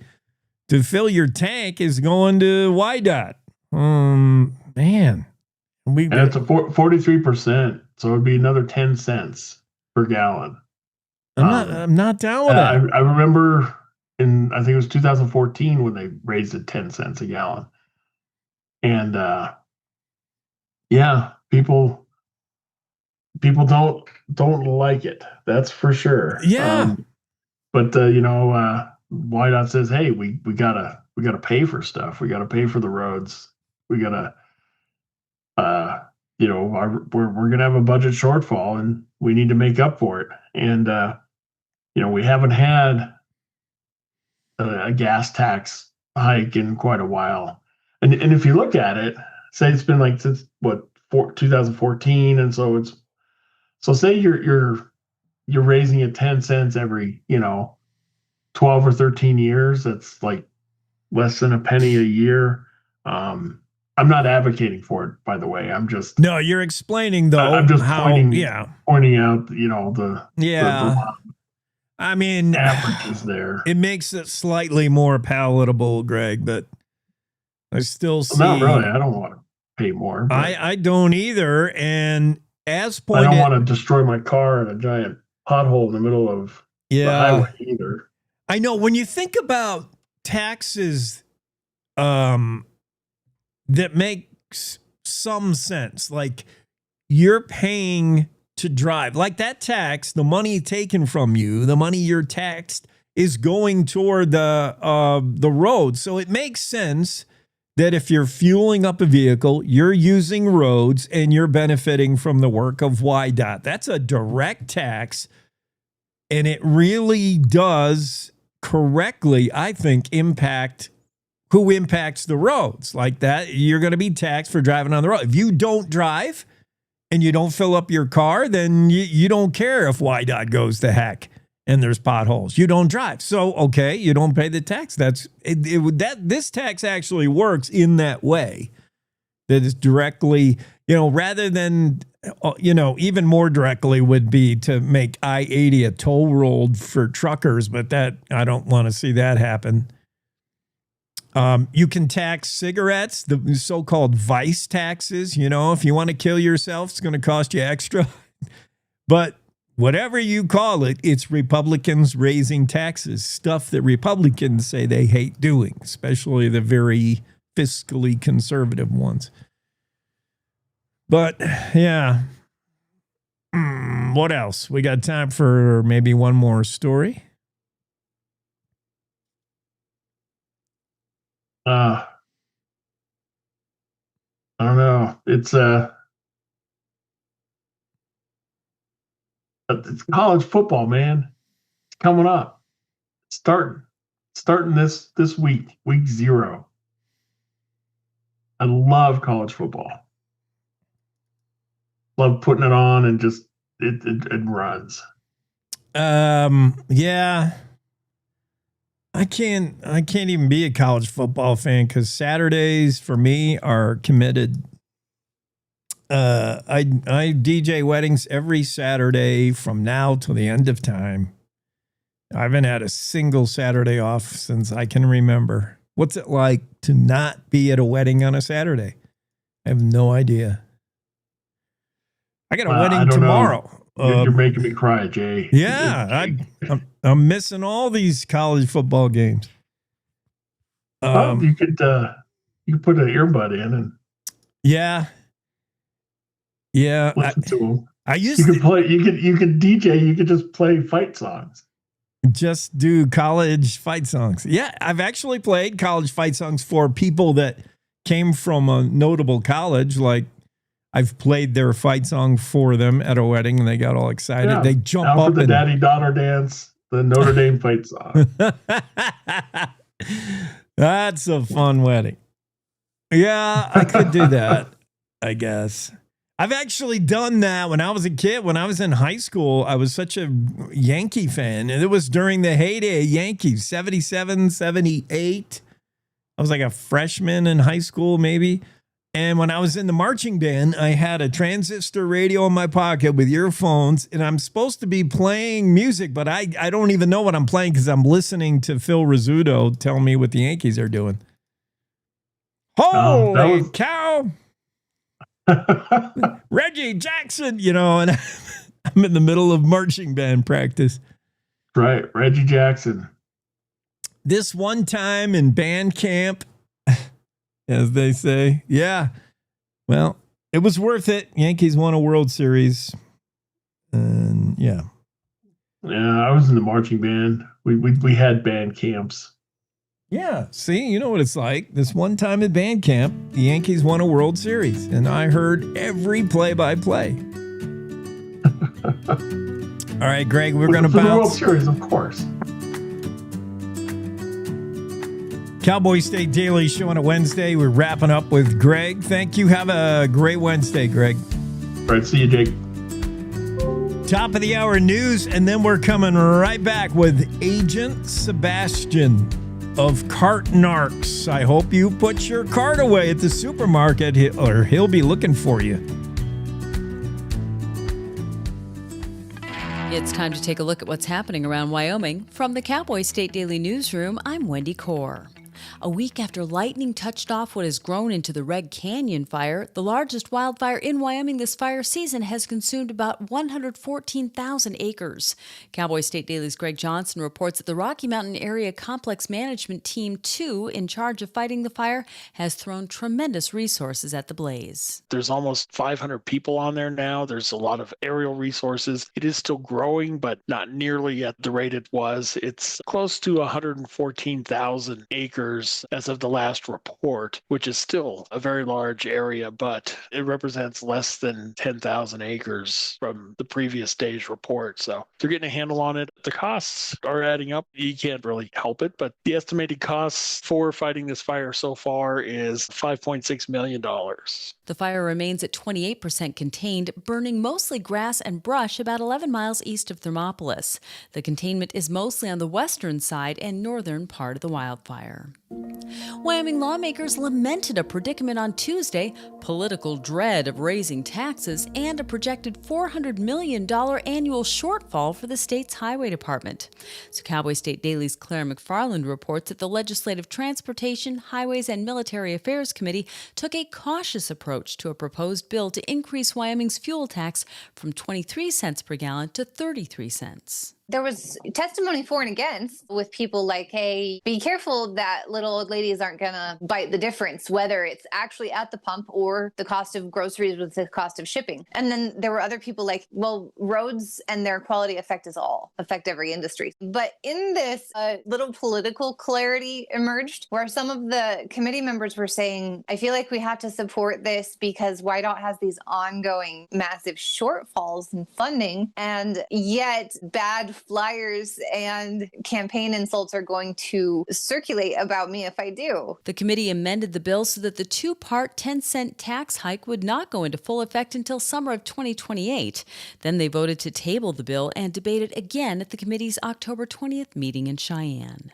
to fill your tank is going to YDOT. Man. And it's a 43%. So it'd be another 10 cents per gallon. I'm not down with that. I remember... I think it was 2014 when they raised it 10 cents a gallon. And yeah, people don't like it. That's for sure. Yeah. But YDOT says, hey, we gotta pay for stuff. We gotta pay for the roads. We gotta, we're gonna have a budget shortfall, and we need to make up for it. And we haven't had a gas tax hike in quite a while. And if you look at it, say it's been like since 2014, and so say you're raising it 10 cents every 12 or 13 years. That's like less than a penny a year. I'm not advocating for it, by the way. I'm just you're explaining though. I'm just how, pointing out the I mean, averages there. It makes it slightly more palatable, Greg, but I still see. Not really. I don't want to pay more. I don't either. And as pointed, I don't want to destroy my car in a giant pothole in the middle of the highway either. I know when you think about taxes, that makes some sense. Like you're paying to drive, like that tax, the money taken from you, the money you're taxed is going toward the road. So it makes sense that if you're fueling up a vehicle, you're using roads and you're benefiting from the work of YDOT. That's a direct tax. And it really does correctly, I think, impact who impacts the roads. Like that, you're going to be taxed for driving on the road. If you don't drive and you don't fill up your car, then you don't care if YDOT goes to heck and there's potholes. You don't drive. So, okay, you don't pay the tax. This tax actually works in that way. That is directly, rather than, even more directly would be to make I-80 a toll road for truckers, but that I don't want to see that happen. You can tax cigarettes, the so-called vice taxes. If you want to kill yourself, it's going to cost you extra. But whatever you call it, it's Republicans raising taxes, stuff that Republicans say they hate doing, especially the very fiscally conservative ones. But, yeah. What else? We got time for maybe one more story. I don't know. It's college football, man. It's coming up. Starting this week 0. I love college football. Love putting it on and just it runs. Yeah. I can't even be a college football fan because Saturdays for me are committed. I DJ weddings every Saturday from now till the end of time. I haven't had a single Saturday off since I can remember. What's it like to not be at a wedding on a Saturday? I have no idea. I got a wedding tomorrow. You're making me cry, Jay. Yeah, I'm missing all these college football games. You could put an earbud in and yeah. Listen to them. You could DJ. You could just play fight songs. Just do college fight songs. Yeah, I've actually played college fight songs for people that came from a notable college. Like I've played their fight song for them at a wedding, and they got all excited. Yeah. They jump Now up for the daddy-daughter dance, the Notre Dame fight song. That's a fun wedding. Yeah, I could do that, I guess. I've actually done that when I was a kid. When I was in high school, I was such a Yankee fan. And it was during the heyday of Yankees, 77, 78. I was like a freshman in high school, maybe. And when I was in the marching band, I had a transistor radio in my pocket with earphones. And I'm supposed to be playing music, but I don't even know what I'm playing because I'm listening to Phil Rizzuto tell me what the Yankees are doing. Holy cow! Reggie Jackson, and I'm in the middle of marching band practice. Right, Reggie Jackson. This one time in band camp, as they say, yeah. Well, it was worth it. Yankees won a World Series, and yeah. Yeah, I was in the marching band We had band camps. Yeah, see, you know what it's like. This one time at band camp, the Yankees won a World Series, and I heard every play-by-play. All right, Greg, we're going to bounce. For the World Series, of course. Cowboy State Daily Show on a Wednesday. We're wrapping up with Greg. Thank you. Have a great Wednesday, Greg. All right, see you, Jake. Top of the hour news, and then we're coming right back with Agent Sebastian of Cart Narcs. I hope you put your cart away at the supermarket, or he'll be looking for you. It's time to take a look at what's happening around Wyoming. From the Cowboy State Daily Newsroom, I'm Wendy Core. A week after lightning touched off what has grown into the Red Canyon fire, the largest wildfire in Wyoming this fire season has consumed about 114,000 acres. Cowboy State Daily's Greg Johnson reports that the Rocky Mountain Area Complex Management Team 2, in charge of fighting the fire, has thrown tremendous resources at the blaze. There's almost 500 people on there now. There's a lot of aerial resources. It is still growing, but not nearly at the rate it was. It's close to 114,000 acres as of the last report, which is still a very large area, but it represents less than 10,000 acres from the previous day's report. So they're getting a handle on it. The costs are adding up. You can't really help it, but the estimated costs for fighting this fire so far is $5.6 million. The fire remains at 28% contained, burning mostly grass and brush about 11 miles east of Thermopolis. The containment is mostly on the western side and northern part of the wildfire. Wyoming lawmakers lamented a predicament on Tuesday, political dread of raising taxes, and a projected $400 million annual shortfall for the state's highway department. So Cowboy State Daily's Claire McFarland reports that the Legislative Transportation, Highways, and Military Affairs Committee took a cautious approach to a proposed bill to increase Wyoming's fuel tax from 23 cents per gallon to 33 cents. There was testimony for and against, with people like, hey, be careful that little old ladies aren't going to bite the difference, whether it's actually at the pump or the cost of groceries with the cost of shipping. And then there were other people like, well, roads and their quality affect us all, affect every industry. But in this, little political clarity emerged where some of the committee members were saying, I feel like we have to support this because WYDOT has these ongoing massive shortfalls in funding, and yet bad flyers and campaign insults are going to circulate about me if I do. The committee amended the bill so that the two-part 10-cent tax hike would not go into full effect until summer of 2028. Then they voted to table the bill and debate it again at the committee's October 20th meeting in Cheyenne.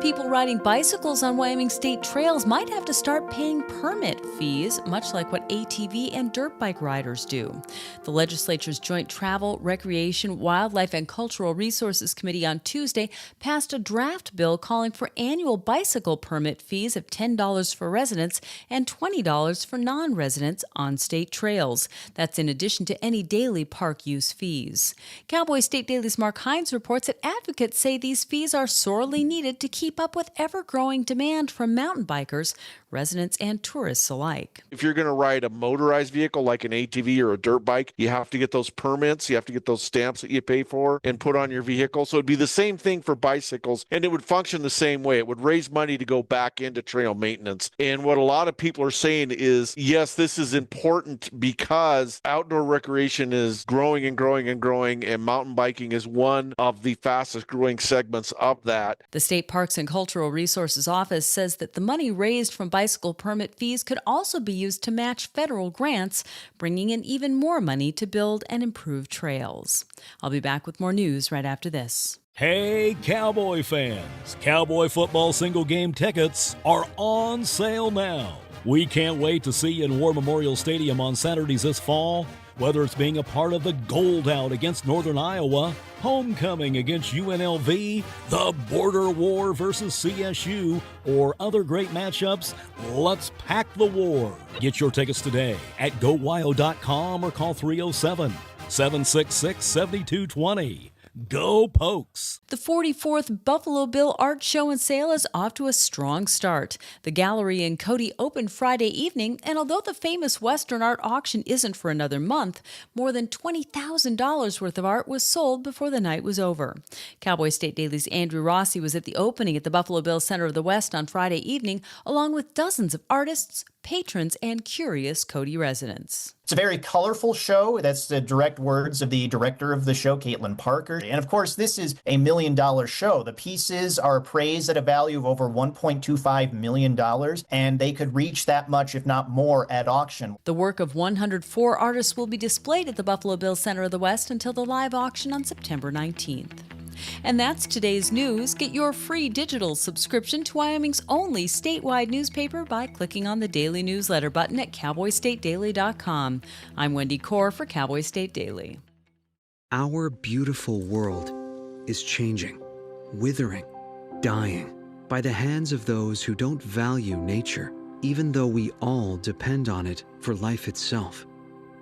People riding bicycles on Wyoming state trails might have to start paying permit fees, much like what ATV and dirt bike riders do. The legislature's Joint Travel, Recreation, Wildlife, and Cultural Resources Committee on Tuesday passed a draft bill calling for annual bicycle permit fees of $10 for residents and $20 for non-residents on state trails. That's in addition to any daily park use fees. Cowboy State Daily's Mark Hines reports that advocates say these fees are sorely needed to keep up with ever-growing demand from mountain bikers, residents, and tourists alike. If you're going to ride a motorized vehicle like an ATV or a dirt bike, you have to get those permits, you have to get those stamps that you pay for and put on your vehicle. So it'd be the same thing for bicycles, and it would function the same way. It would raise money to go back into trail maintenance. And what a lot of people are saying is, yes, this is important because outdoor recreation is growing and growing and growing, and mountain biking is one of the fastest growing segments of that. The State Parks and Cultural Resources Office says that the money raised from bicycle permit fees could also be used to match federal grants, bringing in even more money to build and improve trails. I'll be back with more news right after this. Hey, Cowboy fans! Cowboy football single game tickets are on sale now. We can't wait to see you in War Memorial Stadium on Saturdays this fall. Whether it's being a part of the Gold Out against Northern Iowa, Homecoming against UNLV, the Border War versus CSU, or other great matchups, let's pack the war. Get your tickets today at GoWyo.com or call 307-766-7220. Go Pokes! The 44th Buffalo Bill Art Show and Sale is off to a strong start. The gallery in Cody opened Friday evening, and although the famous Western art auction isn't for another month, more than $20,000 worth of art was sold before the night was over. Cowboy State Daily's Andrew Rossi was at the opening at the Buffalo Bill Center of the West on Friday evening, along with dozens of artists, patrons, and curious Cody residents. It's a very colorful show. That's the direct words of the director of the show, Caitlin Parker. And of course, this is a $1 million show. The pieces are appraised at a value of over $1.25 million, and they could reach that much, if not more, at auction. The work of 104 artists will be displayed at the Buffalo Bill Center of the West until the live auction on September 19th. And that's today's news. Get your free digital subscription to Wyoming's only statewide newspaper by clicking on the daily newsletter button at cowboystatedaily.com. I'm Wendy Core for Cowboy State Daily. Our beautiful world is changing, withering, dying by the hands of those who don't value nature, even though we all depend on it for life itself.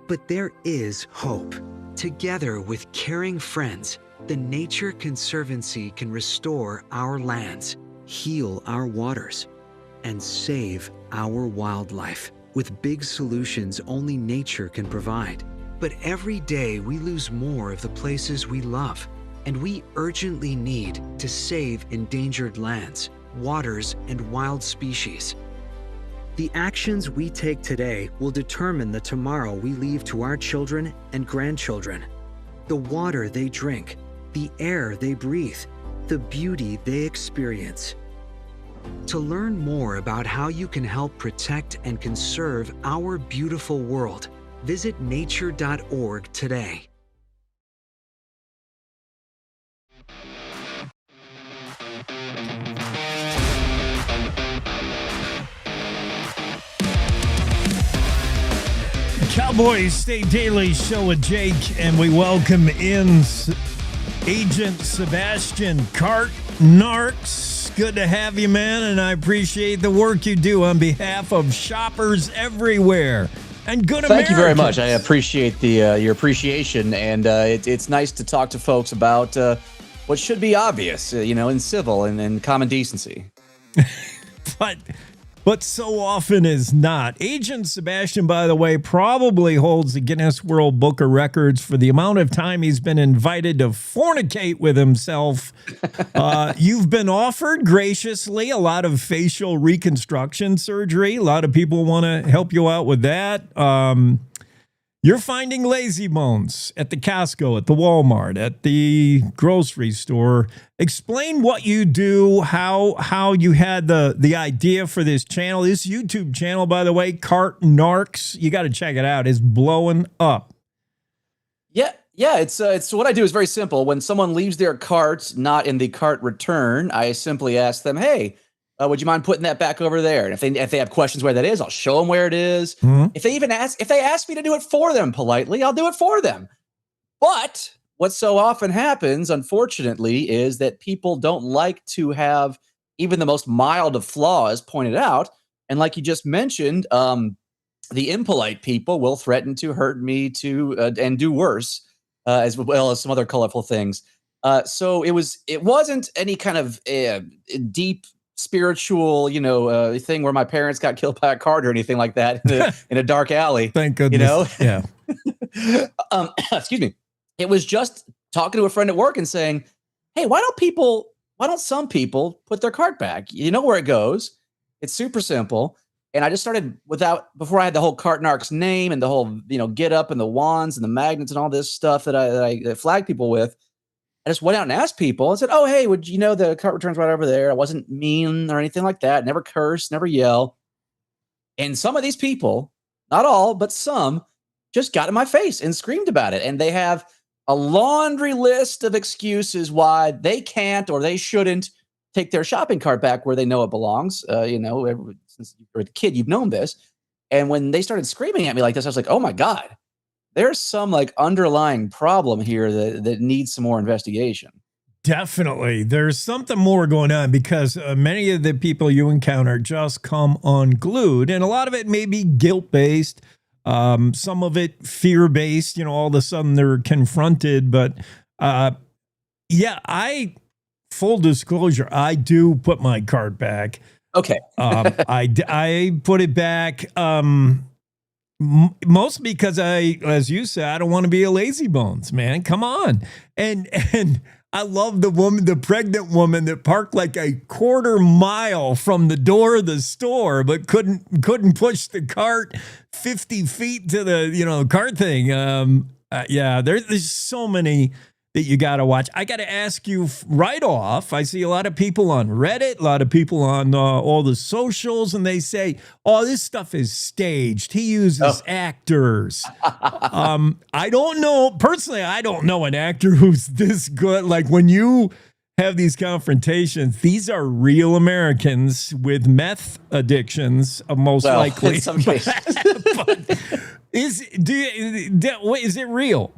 But there is hope. Together with caring friends, the Nature Conservancy can restore our lands, heal our waters, and save our wildlife with big solutions only nature can provide. But every day we lose more of the places we love, and we urgently need to save endangered lands, waters, and wild species. The actions we take today will determine the tomorrow we leave to our children and grandchildren. The water they drink, the air they breathe, the beauty they experience. To learn more about how you can help protect and conserve our beautiful world, visit nature.org today. Cowboy State Daily Show with Jake, and we welcome in Agent Sebastian Narks. Good to have you, man, and I appreciate the work you do on behalf of shoppers everywhere and good Americans. Thank you very much. I appreciate your appreciation, and it's nice to talk to folks about what should be obvious, in civil and in common decency. But so often is not. Agent Sebastian, by the way, probably holds the Guinness World Book of Records for the amount of time he's been invited to fornicate with himself. You've been offered graciously a lot of facial reconstruction surgery. A lot of people want to help you out with that. You're finding lazy bones at the Costco, at the Walmart, at the grocery store. Explain what you do, how you had the idea for this channel. This YouTube channel, by the way, Cart Narks, you got to check it out. It's blowing up. Yeah. It's what I do is very simple. When someone leaves their cart not in the cart return, I simply ask them, hey, would you mind putting that back over there? And if they have questions where that is, I'll show them where it is. Mm-hmm. If they ask me to do it for them politely, I'll do it for them. But what so often happens, unfortunately, is that people don't like to have even the most mild of flaws pointed out. And like you just mentioned, the impolite people will threaten to hurt me and do worse, as well as some other colorful things. So it wasn't any kind of deep spiritual, thing where my parents got killed by a cart or anything like that in a dark alley. Thank goodness. Yeah. Excuse me. It was just talking to a friend at work and saying, hey, why don't some people put their cart back? You know where it goes. It's super simple. And I just started before I had the whole Cart Narks name and the whole, get up and the wands and the magnets and all this stuff that I flag people with. I just went out and asked people and said, oh, hey, would you know the cart returns right over there? I wasn't mean or anything like that. Never curse, never yell. And some of these people, not all, but some, just got in my face and screamed about it. And they have a laundry list of excuses why they can't or they shouldn't take their shopping cart back where they know it belongs. Since you're a kid, you've known this. And when they started screaming at me like this, I was like, oh my God. There's some underlying problem here that needs some more investigation. Definitely. There's something more going on because many of the people you encounter just come unglued. And a lot of it may be guilt-based. Some of it fear-based. All of a sudden they're confronted. But Yeah, full disclosure, I do put my cart back. Okay. I put it back mostly because as you said, I don't want to be a lazy bones, man. Come on. And I love the pregnant woman that parked like a quarter mile from the door of the store, but couldn't push the cart 50 feet to the cart thing. Yeah, there's so many that you got to watch. I got to ask you right off. I see a lot of people on Reddit, a lot of people on all the socials, and they say, "Oh, this stuff is staged. He uses actors." I don't know personally. I don't know an actor who's this good. Like when you have these confrontations, these are real Americans with meth addictions, most likely. In some cases. Is it real?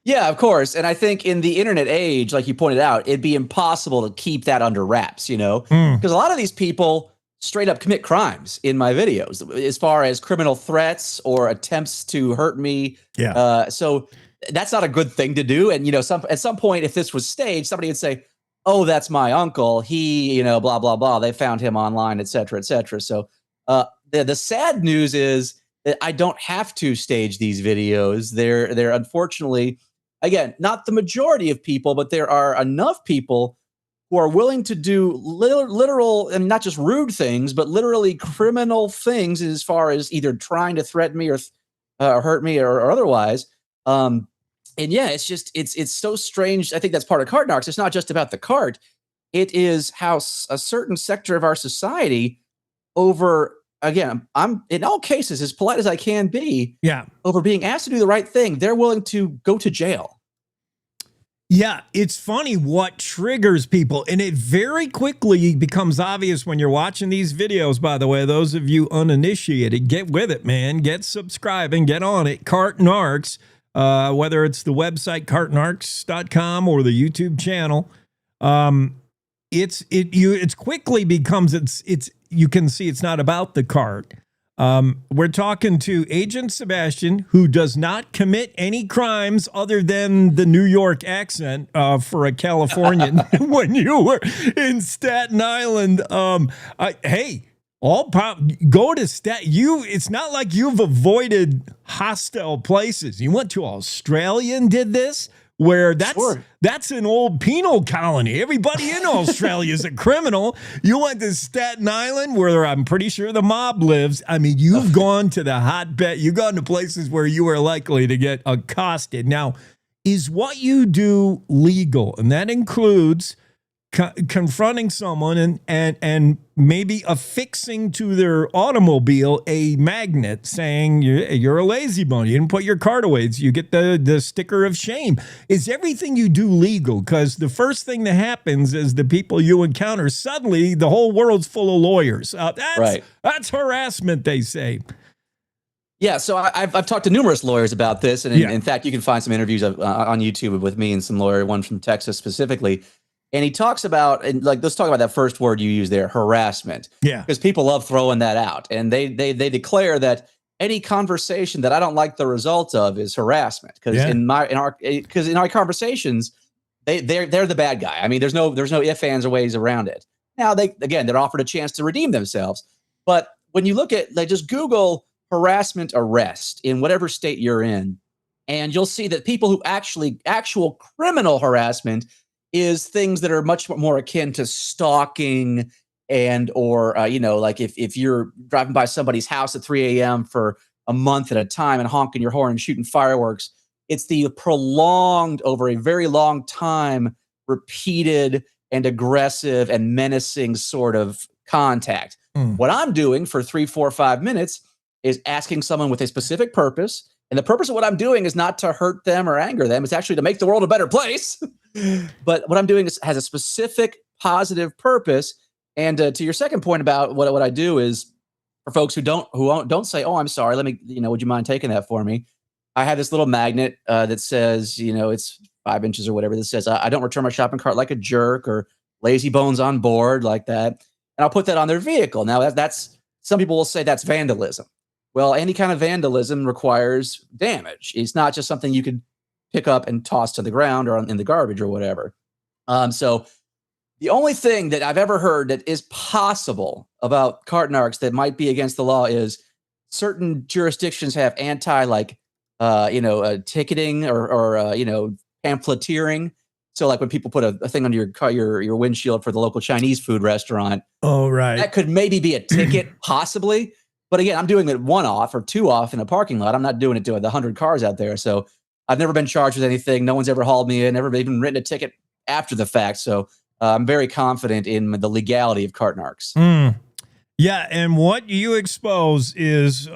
Yeah, of course. And I think in the internet age, like you pointed out, it'd be impossible to keep that under wraps, because a lot of these people straight up commit crimes in my videos as far as criminal threats or attempts to hurt me. Yeah. So that's not a good thing to do. And, at some point, if this was staged, somebody would say, oh, that's my uncle. He, blah, blah, blah. They found him online, et cetera, et cetera. So the sad news is that I don't have to stage these videos. They're unfortunately, again, not the majority of people, but there are enough people who are willing to do literal, and not just rude things, but literally criminal things as far as either trying to threaten me or hurt me or otherwise. And yeah, it's so strange. I think that's part of Cart Narcs. It's not just about the cart. It is how a certain sector of our society again, I'm in all cases as polite as I can be. Yeah. Over being asked to do the right thing, they're willing to go to jail. Yeah, it's funny what triggers people, and it very quickly becomes obvious when you're watching these videos. By the way, those of you uninitiated, get with it, man. Get subscribing, get on it. Cart Narcs, whether it's the website cartnarcs.com or the YouTube channel, it's quickly becomes it's you can see it's not about the cart. We're talking to Agent Sebastian, who does not commit any crimes other than the New York accent for a Californian when you were in Staten Island. Hey, go to Staten. It's not like you've avoided hostile places. You went to Australia and did this, where that's an old penal colony. Everybody in Australia is a criminal. You went to Staten Island, where I'm pretty sure the mob lives. I mean, you've gone to the hotbed. You've gone to places where you are likely to get accosted. Now, is what you do legal? And that includes confronting someone and maybe affixing to their automobile a magnet saying you're a lazy bone. You didn't put your cart away. You get the sticker of shame. Is everything you do legal? Because the first thing that happens is the people you encounter, suddenly the whole world's full of lawyers. That's harassment, they say. Yeah, so I've talked to numerous lawyers about this. And in fact, you can find some interviews on YouTube with me and some lawyer, one from Texas specifically. And he talks about, let's talk about that first word you use there, harassment. Yeah. Because people love throwing that out. And they declare that any conversation that I don't like the result of is harassment. Because in our conversations, they're the bad guy. I mean, there's no ifs, ands, or ways around it. Now they're offered a chance to redeem themselves. But when you look at, just Google harassment arrest in whatever state you're in, and you'll see that people who actual criminal harassment is things that are much more akin to stalking or if you're driving by somebody's house at 3 a.m. for a month at a time and honking your horn and shooting fireworks. It's the prolonged, over a very long time, repeated and aggressive and menacing sort of contact. What I'm doing for 3, 4, 5 minutes is asking someone with a specific purpose. And the purpose of what I'm doing is not to hurt them or anger them. It's actually to make the world a better place. But what I'm doing has a specific positive purpose. And to your second point about what I do is for folks who don't say, "Oh, I'm sorry. Let me, would you mind taking that for me?" I have this little magnet that says, it's 5 inches or whatever, that says, "I don't return my shopping cart like a jerk," or "lazy bones on board," like that. And I'll put that on their vehicle. Now that's some people will say that's vandalism. Well, any kind of vandalism requires damage. It's not just something you could pick up and toss to the ground or in the garbage or whatever. So the only thing that I've ever heard that is possible about cart narcs that might be against the law is certain jurisdictions have ticketing or pamphleteering. So like when people put a thing under your car, your windshield for the local Chinese food restaurant. Oh, right. That could maybe be a ticket, possibly. But again, I'm doing it one off or two off in a parking lot. I'm not doing it to the 100 cars out there. So I've never been charged with anything. No one's ever hauled me in, never even written a ticket after the fact. So I'm very confident in the legality of cart narcs. Yeah, and what you expose is,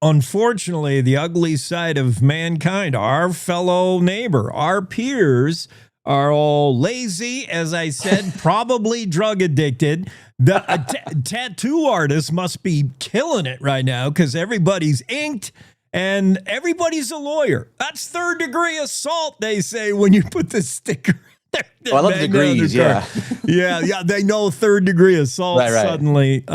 unfortunately, the ugly side of mankind. Our fellow neighbor, our peers are all lazy, as I said, probably drug addicted. The tattoo artist must be killing it right now because everybody's inked and everybody's a lawyer. That's third-degree assault, they say, when you put the sticker. I love the degrees, yeah. yeah, they know third-degree assault right. suddenly.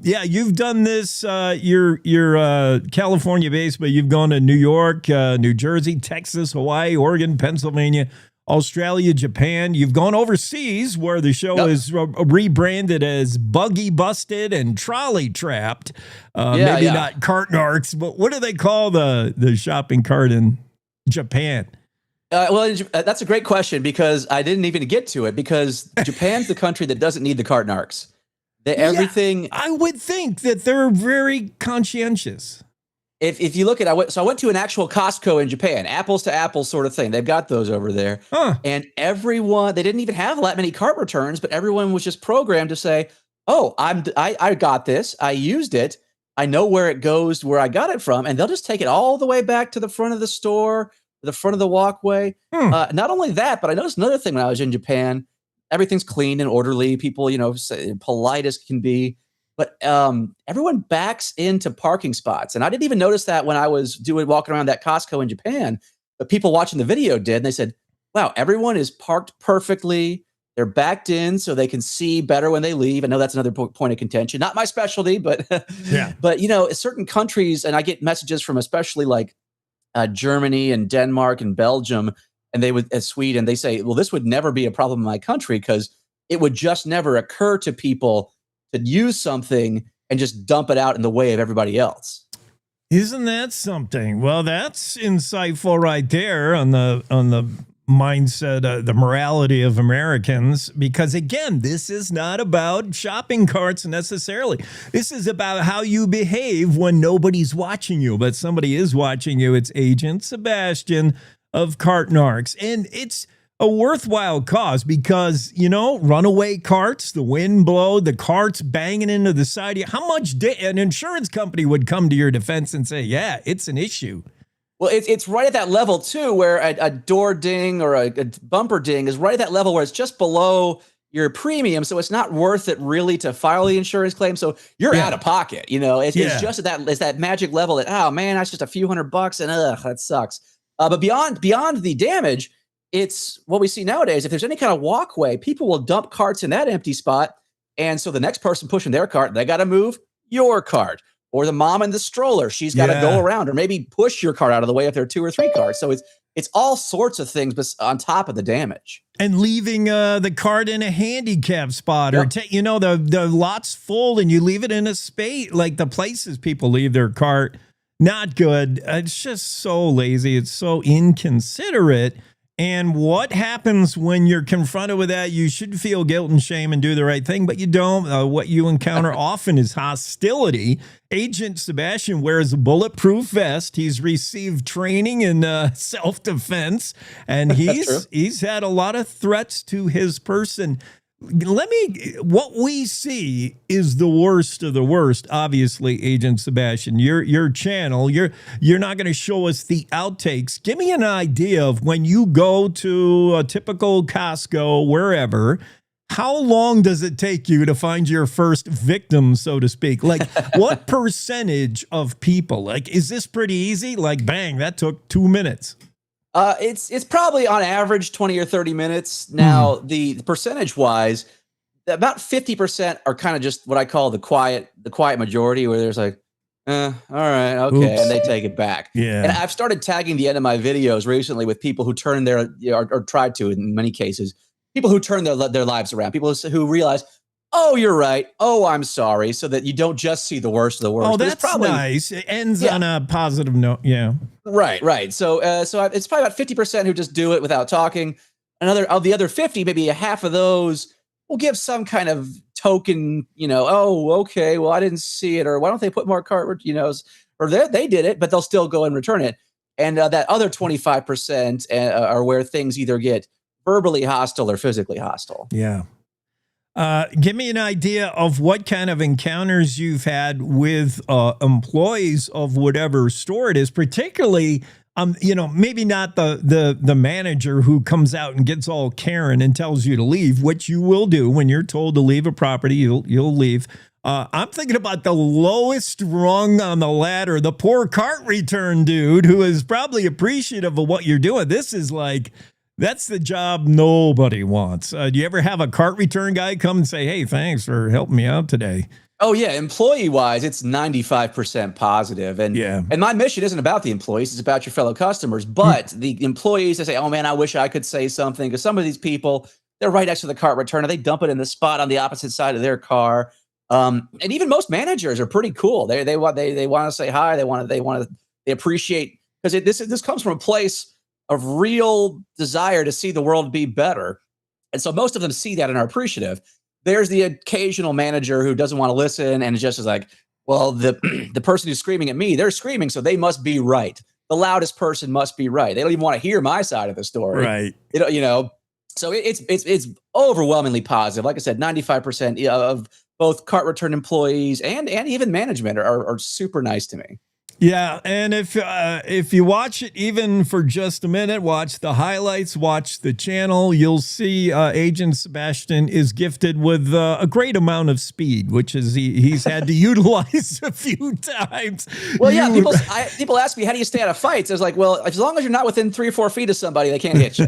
You've done this. You're California-based, but you've gone to New York, New Jersey, Texas, Hawaii, Oregon, Pennsylvania, Australia, Japan. You've gone overseas where the show is rebranded as Buggy Busted and Trolley Trapped. Not cart narcs, but what do they call the shopping cart in Japan? That's a great question because I didn't even get to it because Japan's the country that doesn't need the cart narcs. Everything. I would think that they're very conscientious. If you look at, I went to an actual Costco in Japan, apples to apples sort of thing. They've got those over there. And everyone, they didn't even have that many cart returns, but everyone was just programmed to say, oh, I got this. I used it. I know where it goes, where I got it from. And they'll just take it all the way back to the front of the store, the front of the walkway. Not only that, but I noticed another thing when I was in Japan. Everything's clean and orderly. People, polite as can be. But everyone backs into parking spots. And I didn't even notice that when I was walking around that Costco in Japan. But people watching the video did. And they said, wow, everyone is parked perfectly. They're backed in so they can see better when they leave. I know that's another point of contention. Not my specialty, but but certain countries, and I get messages from especially like Germany and Denmark and Belgium, and Sweden, they say, well, this would never be a problem in my country because it would just never occur to people to use something and just dump it out in the way of everybody else. Isn't that something? Well, that's insightful right there on the mindset, the morality of Americans, because again, this is not about shopping carts necessarily. This is about how you behave when nobody's watching you, but somebody is watching you. It's Agent Sebastian of Cart Narcs, and it's a worthwhile cause because, runaway carts, the wind blow, the carts banging into the side of you. How much an insurance company would come to your defense and say, yeah, it's an issue? Well, it's right at that level, too, where a door ding or a bumper ding is right at that level where it's just below your premium. So it's not worth it really to file the insurance claim. So you're out of pocket. It's just it's that magic level that, oh, man, that's just a few $100 and that sucks. But beyond the damage, it's what we see nowadays. If there's any kind of walkway, people will dump carts in that empty spot. And so the next person pushing their cart, they got to move your cart. Or the mom in the stroller, she's got to go around or maybe push your cart out of the way if there are 2 or 3 carts. So it's all sorts of things but on top of the damage. And leaving the cart in a handicap spot or, the lot's full and you leave it in a space, like the places people leave their cart. Not good. It's just so lazy. It's so inconsiderate. And what happens when you're confronted with that? You should feel guilt and shame and do the right thing, but you don't. What you encounter often is hostility. Agent Sebastian wears a bulletproof vest. He's received training in self-defense, and he's had a lot of threats to his person. What we see is the worst of the worst. Obviously, Agent Sebastian, your channel, you're not going to show us the outtakes. Give me an idea of when you go to a typical Costco, wherever, how long does it take you to find your first victim, so to speak? Like, what percentage of people? Like, is this pretty easy? Like, bang, that took 2 minutes. It's probably on average 20 or 30 minutes. Now, the percentage wise, about 50% are kind of just what I call the quiet majority, where there's like, all right, okay, Oops. and they take it back. Yeah. And I've started tagging the end of my videos recently with people who turn their or tried to in many cases. people who turn their lives around, people who realize, oh, you're right. Oh, I'm sorry. So that you don't just see the worst of the worst. Oh, that's nice. It ends on a positive note. Yeah. Right. So it's probably about 50% who just do it without talking. Of the other 50, maybe a half of those will give some kind of token, oh, okay, well, I didn't see it. Or why don't they put more cart, or they did it, but they'll still go and return it. And that other 25% are where things either get verbally hostile or physically hostile. Yeah. Give me an idea of what kind of encounters you've had with employees of whatever store it is, particularly, maybe not the manager who comes out and gets all Karen and tells you to leave, which you will do when you're told to leave a property, you'll leave. I'm thinking about the lowest rung on the ladder, the poor cart return dude who is probably appreciative of what you're doing. This is like, that's the job nobody wants. Do you ever have a cart return guy come and say, hey, thanks for helping me out today? Oh, yeah. Employee-wise, it's 95% positive. And my mission isn't about the employees. It's about your fellow customers. But the employees, they say, oh, man, I wish I could say something. Because some of these people, they're right next to the cart returner. They dump it in the spot on the opposite side of their car. And even most managers are pretty cool. They want to say hi. They appreciate, because this comes from a place of real desire to see the world be better. And so most of them see that and are appreciative. There's the occasional manager who doesn't want to listen and just is like, well, the person who's screaming at me, they're screaming, so they must be right. The loudest person must be right. They don't even want to hear my side of the story. Right. So it's overwhelmingly positive. Like I said, 95% of both cart return employees and even management are super nice to me. Yeah, and if you watch it even for just a minute, watch the highlights, watch the channel, you'll see Agent Sebastian is gifted with a great amount of speed, which is he's had to utilize a few times. Well, yeah, people ask me, how do you stay out of fights? I was like, well, as long as you're not within 3 or 4 feet of somebody, they can't hit you.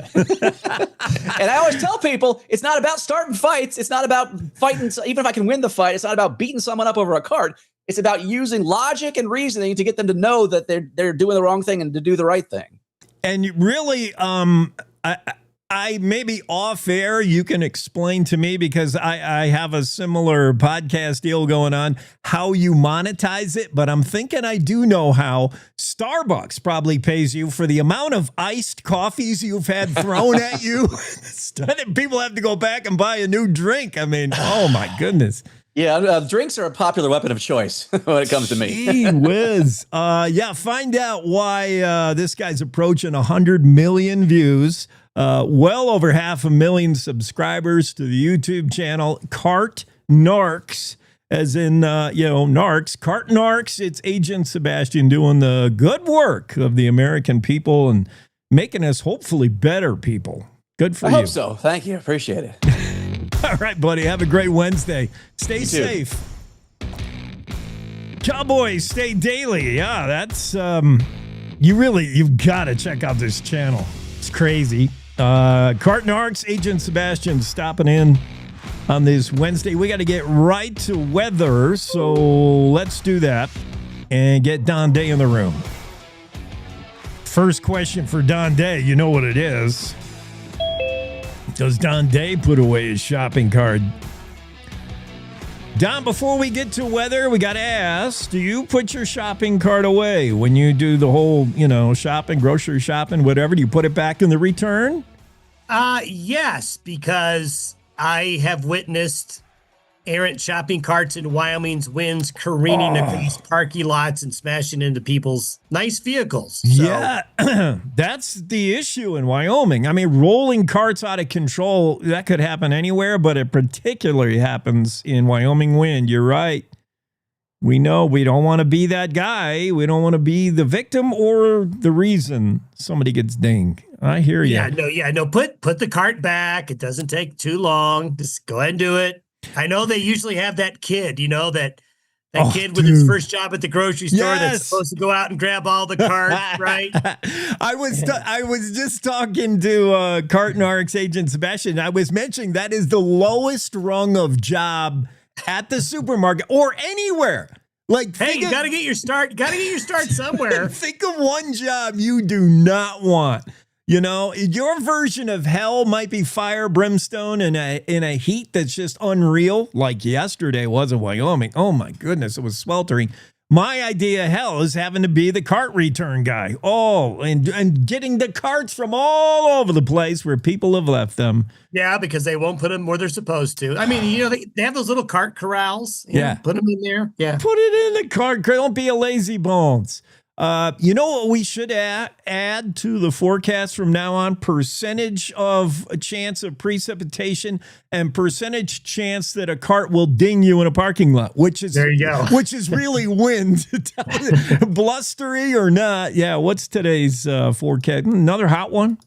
And I always tell people, it's not about starting fights. It's not about fighting. Even if I can win the fight, it's not about beating someone up over a cart. It's about using logic and reasoning to get them to know that they're doing the wrong thing and to do the right thing. And really, I maybe off air, you can explain to me, because I have a similar podcast deal going on, how you monetize it. But I'm thinking I do know how. Starbucks probably pays you for the amount of iced coffees you've had thrown at you. People have to go back and buy a new drink. I mean, oh my goodness. Yeah, drinks are a popular weapon of choice when it comes to me. Gee whiz. Find out why this guy's approaching 100 million views, well over 500,000 subscribers to the YouTube channel, Cart Narcs, as in, Narcs. Cart Narcs, it's Agent Sebastian doing the good work of the American people and making us hopefully better people. Good for you. I hope so. Thank you. Appreciate it. All right, buddy. Have a great Wednesday. Stay safe. Cowboy, stay daily. Yeah, that's you've got to check out this channel. It's crazy. Cart Narcs, Agent Sebastian stopping in on this Wednesday. We got to get right to weather, so let's do that and get Don Day in the room. First question for Don Day. You know what it is. Does Don Day put away his shopping cart? Don, before we get to weather, we got to ask, do you put your shopping cart away when you do the whole, shopping, grocery shopping, whatever? Do you put it back in the return? Yes, because I have witnessed errant shopping carts in Wyoming's winds careening across parking lots and smashing into people's nice vehicles. So. Yeah, that's the issue in Wyoming. I mean, rolling carts out of control, that could happen anywhere, but it particularly happens in Wyoming wind. You're right. We know we don't want to be that guy. We don't want to be the victim or the reason somebody gets dinged. I hear you. No. Put the cart back. It doesn't take too long. Just go ahead and do it. I know they usually have that kid, that kid with his first job at the grocery store that's supposed to go out and grab all the carts, right? I was just talking to Cart Narcs Agent Sebastian. I was mentioning that is the lowest rung of job at the supermarket or anywhere. Like, hey, you got to get your start. Got to get your start somewhere. Think of one job you do not want. You know, your version of hell might be fire, brimstone, in a heat that's just unreal, like yesterday was in Wyoming. Oh my goodness, it was sweltering. My idea of hell is having to be the cart return guy. Oh, and getting the carts from all over the place where people have left them. Yeah, because they won't put them where they're supposed to. I mean, you know, they have those little cart corrals. You know, put them in there. Yeah. Put it in the cart. Don't be a lazy bones. You know what we should add to the forecast from now on? Percentage of a chance of precipitation and percentage chance that a cart will ding you in a parking lot, which is there you go. Which is really wind, blustery or not. Yeah, what's today's forecast? Another hot one?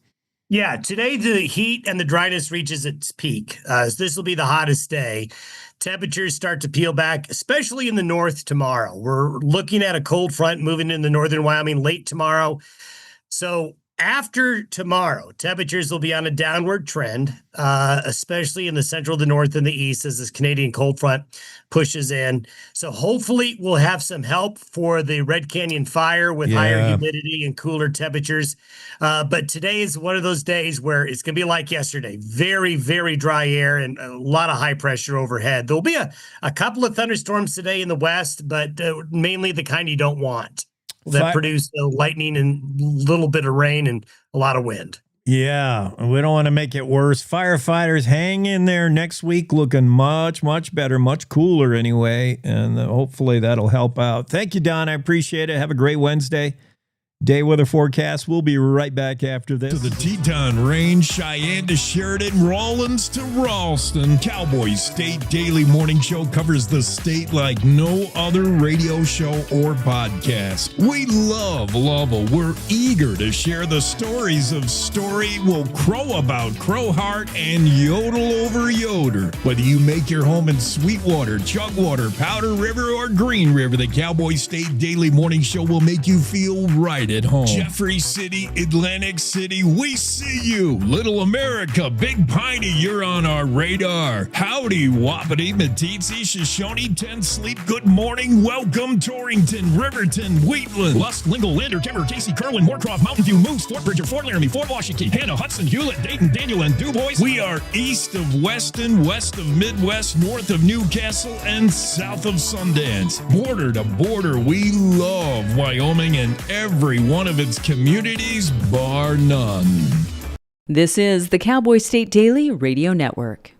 Yeah, today the heat and the dryness reaches its peak. So this will be the hottest day. Temperatures start to peel back, especially in the north tomorrow. We're looking at a cold front moving into northern Wyoming late tomorrow. So after tomorrow, temperatures will be on a downward trend, especially in the central, the north, and the east as this Canadian cold front pushes in. So hopefully we'll have some help for the Red Canyon fire with higher humidity and cooler temperatures. But today is one of those days where it's going to be like yesterday. Very, very dry air and a lot of high pressure overhead. There'll be a couple of thunderstorms today in the west, but mainly the kind you don't want. That produce lightning and a little bit of rain and a lot of wind. Yeah, we don't want to make it worse. Firefighters, hang in there next week, looking much, much better, much cooler anyway, and hopefully that'll help out. Thank you, Don. I appreciate it. Have a great Wednesday. Day weather forecast. We'll be right back after this. To the Teton Range, Cheyenne to Sheridan, Rawlins to Ralston, Cowboy State Daily Morning Show covers the state like no other radio show or podcast. We love Lovell. We're eager to share the stories of Story Will Crow About Crowheart and Yodel Over Yoder. Whether you make your home in Sweetwater, Chugwater, Powder River, or Green River, the Cowboy State Daily Morning Show will make you feel right at home. Jeffrey City, Atlantic City, we see you. Little America, Big Piney, you're on our radar. Howdy, Wapiti, Meeteetse, Shoshone, 10 Sleep, good morning. Welcome, Torrington, Riverton, Wheatland, Lusk, Lingle, Lander, Timber, Casey, Kerwin, Moorcroft, Mountain View, Moose, Fort Bridger, Fort Laramie, Fort Washington, Hannah, Hudson, Hewlett, Dayton, Daniel, and DuBois. We are east of Weston, west of Midwest, north of Newcastle, and south of Sundance. Border to border, we love Wyoming and every one of its communities, bar none. This is the Cowboy State Daily Radio Network.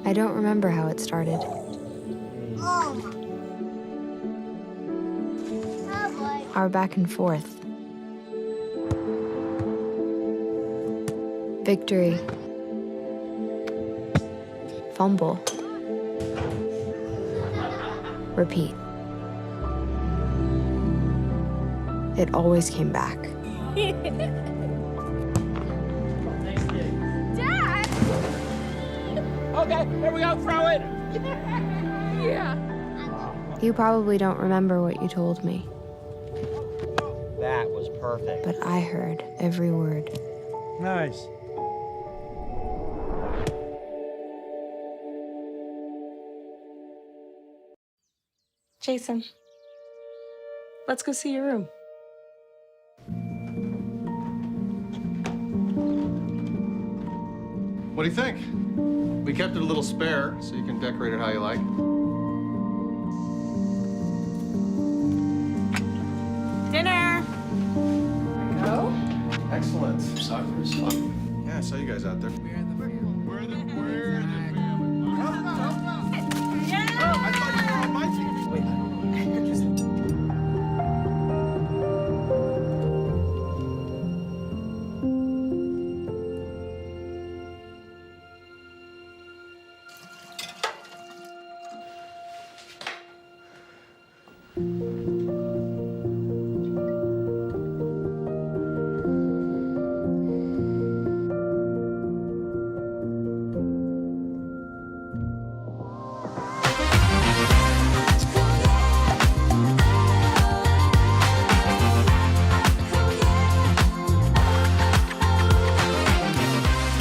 I don't remember how it started. Our back and forth. Victory. Fumble. Repeat. It always came back. Dad! Okay, here we go, throw it! Yeah. You probably don't remember what you told me, That was perfect. but I heard every word. Nice. Jason, let's go see your room. What do you think? We kept it a little spare, so you can decorate it how you like. Dinner! Go. Excellent. Soccer is fun. Yeah, I saw you guys out there.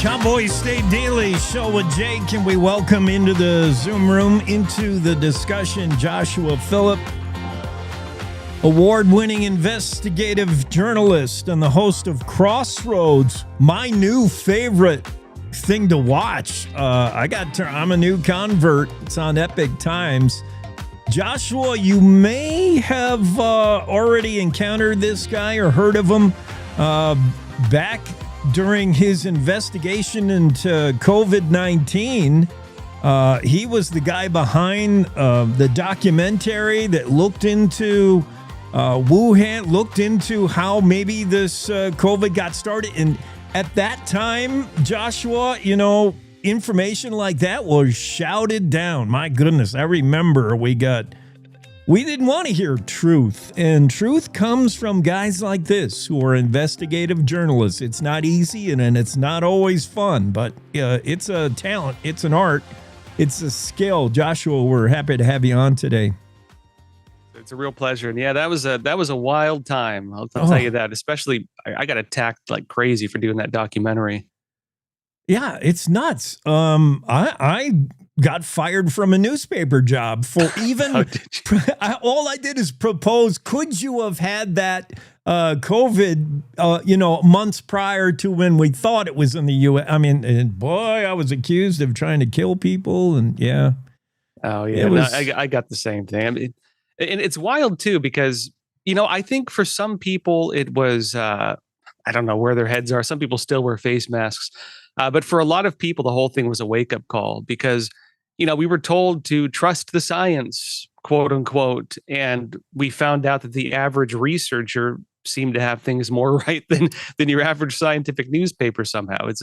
Cowboy State Daily Show with Jake, and we welcome into the Zoom room, into the discussion, Joshua Phillip, award-winning investigative journalist and the host of Crossroads, my new favorite thing to watch. I'm a new convert. It's on Epic Times. Joshua, you may have already encountered this guy or heard of him back during his investigation into COVID-19. He was the guy behind the documentary that looked into Wuhan, looked into how maybe this COVID got started. And at that time, Joshua, information like that was shouted down. My goodness, I remember we didn't want to hear truth. And truth comes from guys like this who are investigative journalists. It's not easy and it's not always fun, but it's a talent. It's an art. It's a skill. Joshua, we're happy to have you on today. It's a real pleasure. And yeah, that was a wild time. I'll tell you that, especially I got attacked like crazy for doing that documentary. Yeah, it's nuts. I got fired from a newspaper job for even all I did is propose, could you have had that COVID months prior to when we thought it was in the US? I mean, and boy, I was accused of trying to kill people, and yeah. Oh yeah, I got the same thing. I mean, and it's wild too, because I think for some people it was I don't know where their heads are. Some people still wear face masks. But for a lot of people, the whole thing was a wake-up call because, we were told to trust the science, quote unquote, and we found out that the average researcher seemed to have things more right than your average scientific newspaper somehow. It's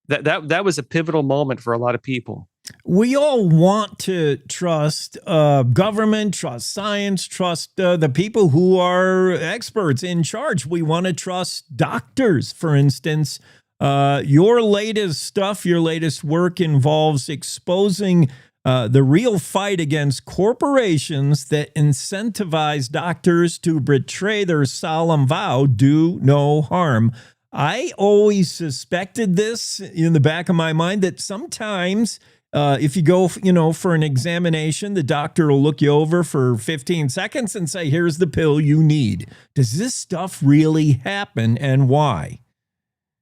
that was a pivotal moment for a lot of people. We all want to trust government, trust science, trust the people who are experts in charge. We want to trust doctors, for instance. Your latest stuff, your latest work involves exposing the real fight against corporations that incentivize doctors to betray their solemn vow, do no harm. I always suspected this in the back of my mind that sometimes if you go, for an examination, the doctor will look you over for 15 seconds and say, here's the pill you need. Does this stuff really happen, and why?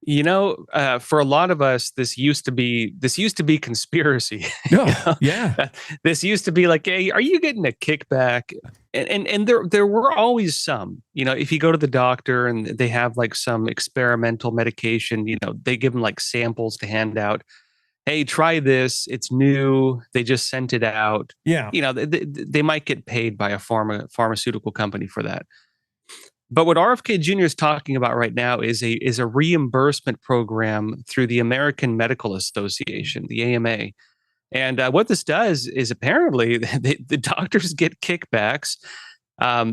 For a lot of us, this used to be conspiracy. Yeah. This used to be like, hey, are you getting a kickback? And there were always some. If you go to the doctor and they have like some experimental medication, they give them like samples to hand out. Hey, try this. It's new. They just sent it out. Yeah. They might get paid by a pharmaceutical company for that. But what RFK Jr. is talking about right now is a reimbursement program through the American Medical Association, the AMA. And what this does is apparently the doctors get kickbacks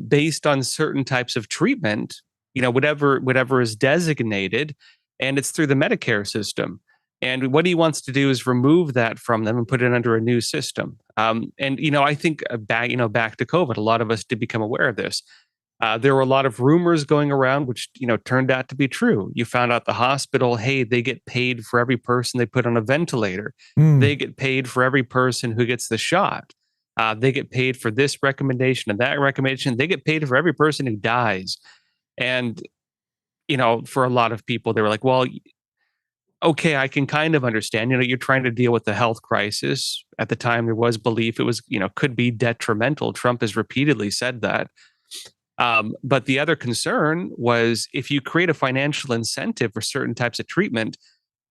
based on certain types of treatment, whatever is designated, and it's through the Medicare system. And what he wants to do is remove that from them and put it under a new system. I think back to COVID, a lot of us did become aware of this. There were a lot of rumors going around, which, turned out to be true. You found out the hospital, hey, they get paid for every person they put on a ventilator. They get paid for every person who gets the shot. They get paid for this recommendation and that recommendation. They get paid for every person who dies. And, for a lot of people, they were like, well, okay, I can kind of understand. You're trying to deal with the health crisis. At the time, there was belief it was, could be detrimental. Trump has repeatedly said that. But the other concern was if you create a financial incentive for certain types of treatment,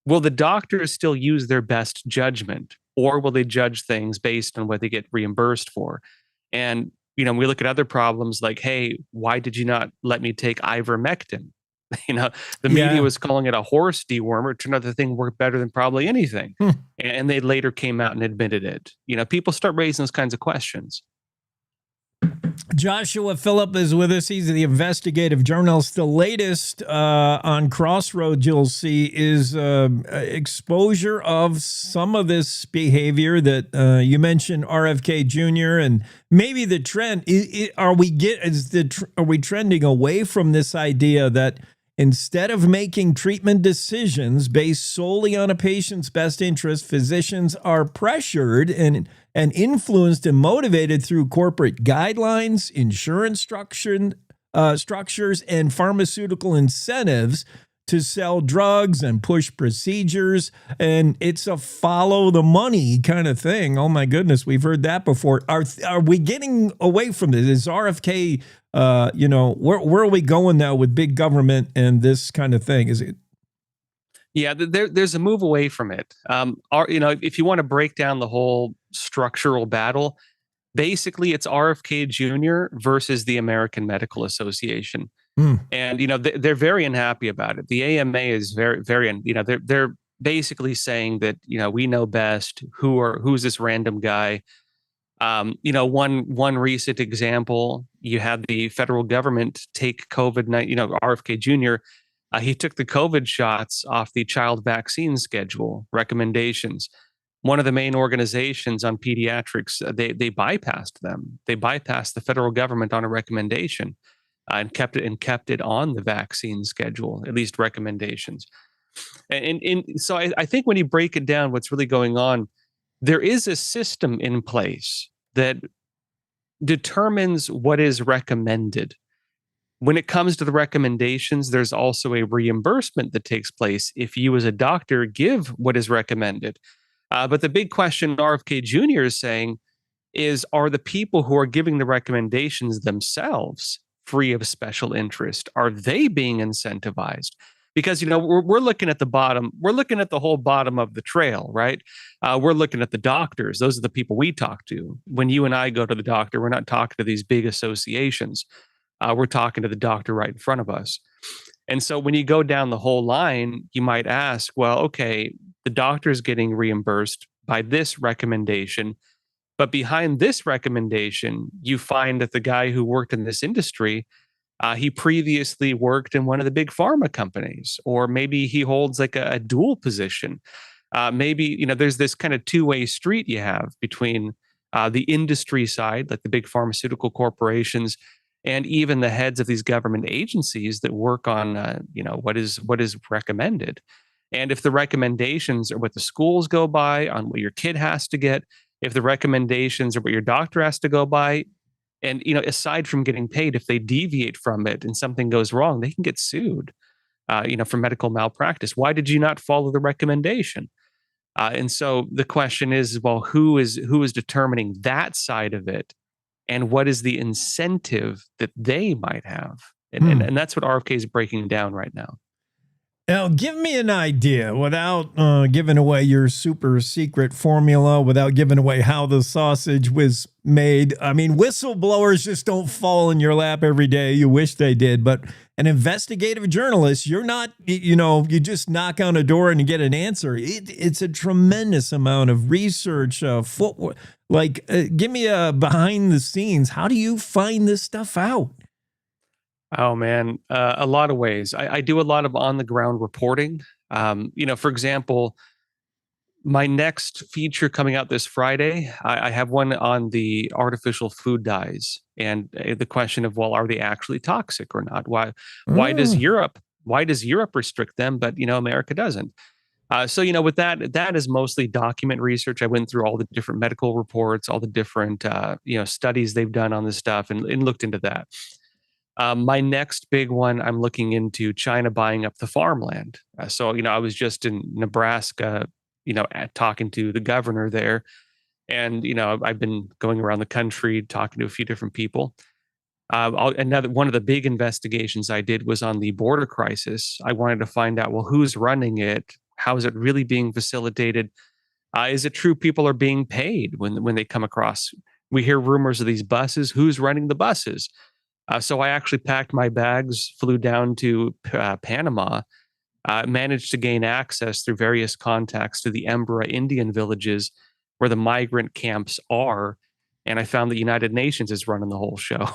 will the doctors still use their best judgment, or will they judge things based on what they get reimbursed for? And, we look at other problems like, hey, why did you not let me take ivermectin? The media was calling it a horse dewormer. It turned out the thing worked better than probably anything. And they later came out and admitted it. People start raising those kinds of questions. Joshua Phillip is with us. He's the investigative journalist. The latest on Crossroads, you'll see, is exposure of some of this behavior that you mentioned, RFK Jr. and maybe the trend. Are we trending away from this idea that Instead of making treatment decisions based solely on a patient's best interest, physicians are pressured and influenced and motivated through corporate guidelines, insurance structures, and pharmaceutical incentives to sell drugs and push procedures. And it's a follow the money kind of thing. Oh my goodness, we've heard that before. Are we getting away from this? Is RFK, where are we going now with big government and this kind of thing? Is it? Yeah, there's a move away from it. If you want to break down the whole structural battle, basically it's RFK Jr. versus the American Medical Association. And, they're very unhappy about it. The AMA is very, very, they're basically saying that, we know best. Who's this random guy? One recent example, you had the federal government take COVID-19, RFK Jr., he took the COVID shots off the child vaccine schedule recommendations. One of the main organizations on pediatrics, they bypassed them. They bypassed the federal government on a recommendation. And kept it on the vaccine schedule, at least recommendations. And so I think when you break it down, what's really going on, there is a system in place that determines what is recommended. When it comes to the recommendations, there's also a reimbursement that takes place if you as a doctor give what is recommended. But the big question RFK Jr. is saying is, are the people who are giving the recommendations themselves free of special interest? Are they being incentivized? Because, we're looking at the bottom. We're looking at the whole bottom of the trail, right? We're looking at the doctors. Those are the people we talk to. When you and I go to the doctor, we're not talking to these big associations. We're talking to the doctor right in front of us. And so when you go down the whole line, you might ask, well, okay, the doctor is getting reimbursed by this recommendation. But behind this recommendation, you find that the guy who worked in this industry, he previously worked in one of the big pharma companies, or maybe he holds like a dual position. Maybe, there's this kind of two-way street you have between the industry side, like the big pharmaceutical corporations, and even the heads of these government agencies that work on, what is recommended. And if the recommendations are what the schools go by on what your kid has to get, if the recommendations are what your doctor has to go by, and, aside from getting paid, if they deviate from it and something goes wrong, they can get sued, for medical malpractice. Why did you not follow the recommendation? And so the question is, well, who is determining that side of it? And what is the incentive that they might have? And that's what RFK is breaking down right now. Now, give me an idea without giving away your super secret formula, without giving away how the sausage was made. I mean, whistleblowers just don't fall in your lap every day. You wish they did. But an investigative journalist, you're not, you just knock on a door and you get an answer. It's a tremendous amount of research, footwork. Give me a behind the scenes. How do you find this stuff out? Oh man, a lot of ways. I do a lot of on the ground reporting. For example, my next feature coming out this Friday, I have one on the artificial food dyes and the question of, well, are they actually toxic or not? Why does Europe restrict them, but America doesn't? So with that is mostly document research. I went through all the different medical reports, all the different studies they've done on this stuff, and looked into that. My next big one, I'm looking into China buying up the farmland. So I was just in Nebraska, talking to the governor there, and I've been going around the country talking to a few different people. Another one of the big investigations I did was on the border crisis. I wanted to find out, well, who's running it? How is it really being facilitated? Is it true people are being paid when they come across? We hear rumors of these buses. Who's running the buses? So I actually packed my bags, flew down to Panama, managed to gain access through various contacts to the Embra Indian villages where the migrant camps are. And I found the United Nations is running the whole show,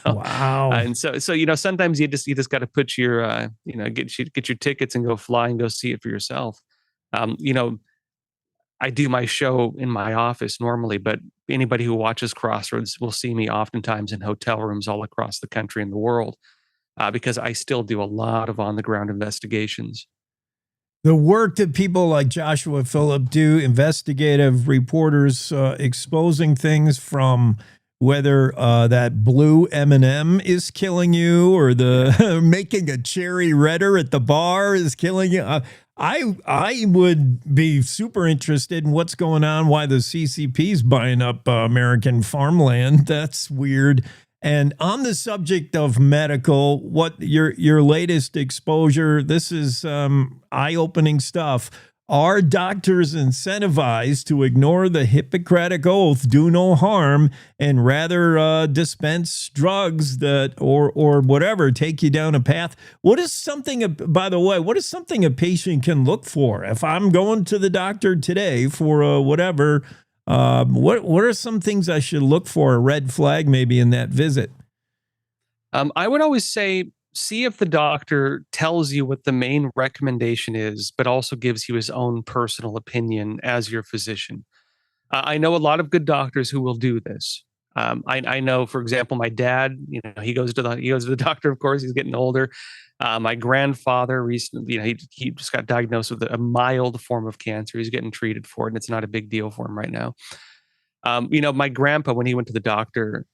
Wow. And so sometimes you just got to put your, get your tickets and go fly and go see it for yourself. I do my show in my office normally, but anybody who watches Crossroads will see me oftentimes in hotel rooms all across the country and the world. because I still do a lot of on-the-ground investigations. The work that people like Joshua Phillip do, investigative reporters exposing things from whether that blue M&M is killing you or the making a cherry redder at the bar is killing you. I would be super interested in what's going on, why the CCP is buying up American farmland. That's weird. And on the subject of medical, what your latest exposure, this is eye-opening stuff. Are doctors incentivized to ignore the Hippocratic Oath, do no harm, and rather dispense drugs that or whatever, take you down a path? What is something, by the way, what is something a patient can look for? If I'm going to the doctor today for whatever, what are some things I should look for, a red flag maybe in that visit? I would always say, see if the doctor tells you what the main recommendation is, but also gives you his own personal opinion as your physician. I know a lot of good doctors who will do this. I know, for example, my dad. He goes to the doctor. Of course, he's getting older. My grandfather recently, he just got diagnosed with a mild form of cancer. He's getting treated for it, and it's not a big deal for him right now. My grandpa, when he went to the doctor,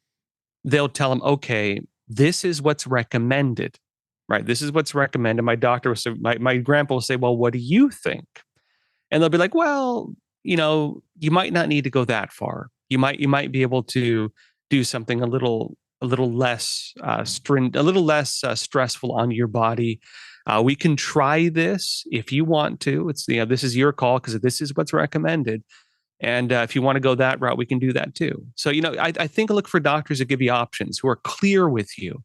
they'll tell him, okay, this is what's recommended, right? This is what's recommended. My doctor will say, my grandpa will say, well, what do you think? And they'll be like, well, you might not need to go that far. You might be able to do something a little less stressful on your body. We can try this if you want to. It's this is your call because this is what's recommended. And if you want to go that route, we can do that too. So, I think look for doctors that give you options, who are clear with you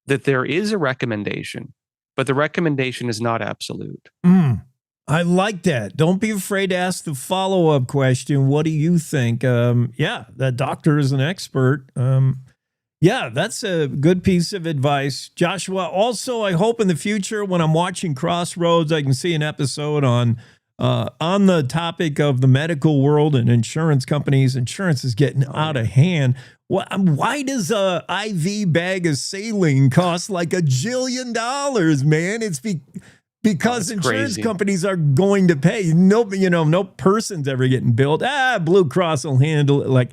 that there is a recommendation, but the recommendation is not absolute. I like that. Don't be afraid to ask the follow-up question. What do you think? That doctor is an expert. That's a good piece of advice. Joshua, also, I hope in the future when I'm watching Crossroads, I can see an episode on the topic of the medical world and insurance companies. Insurance is getting out of hand. Why does a IV bag of saline cost like $1 jillion, man? It's because insurance companies are going to pay. No person's ever getting billed. Blue Cross will handle it. Like,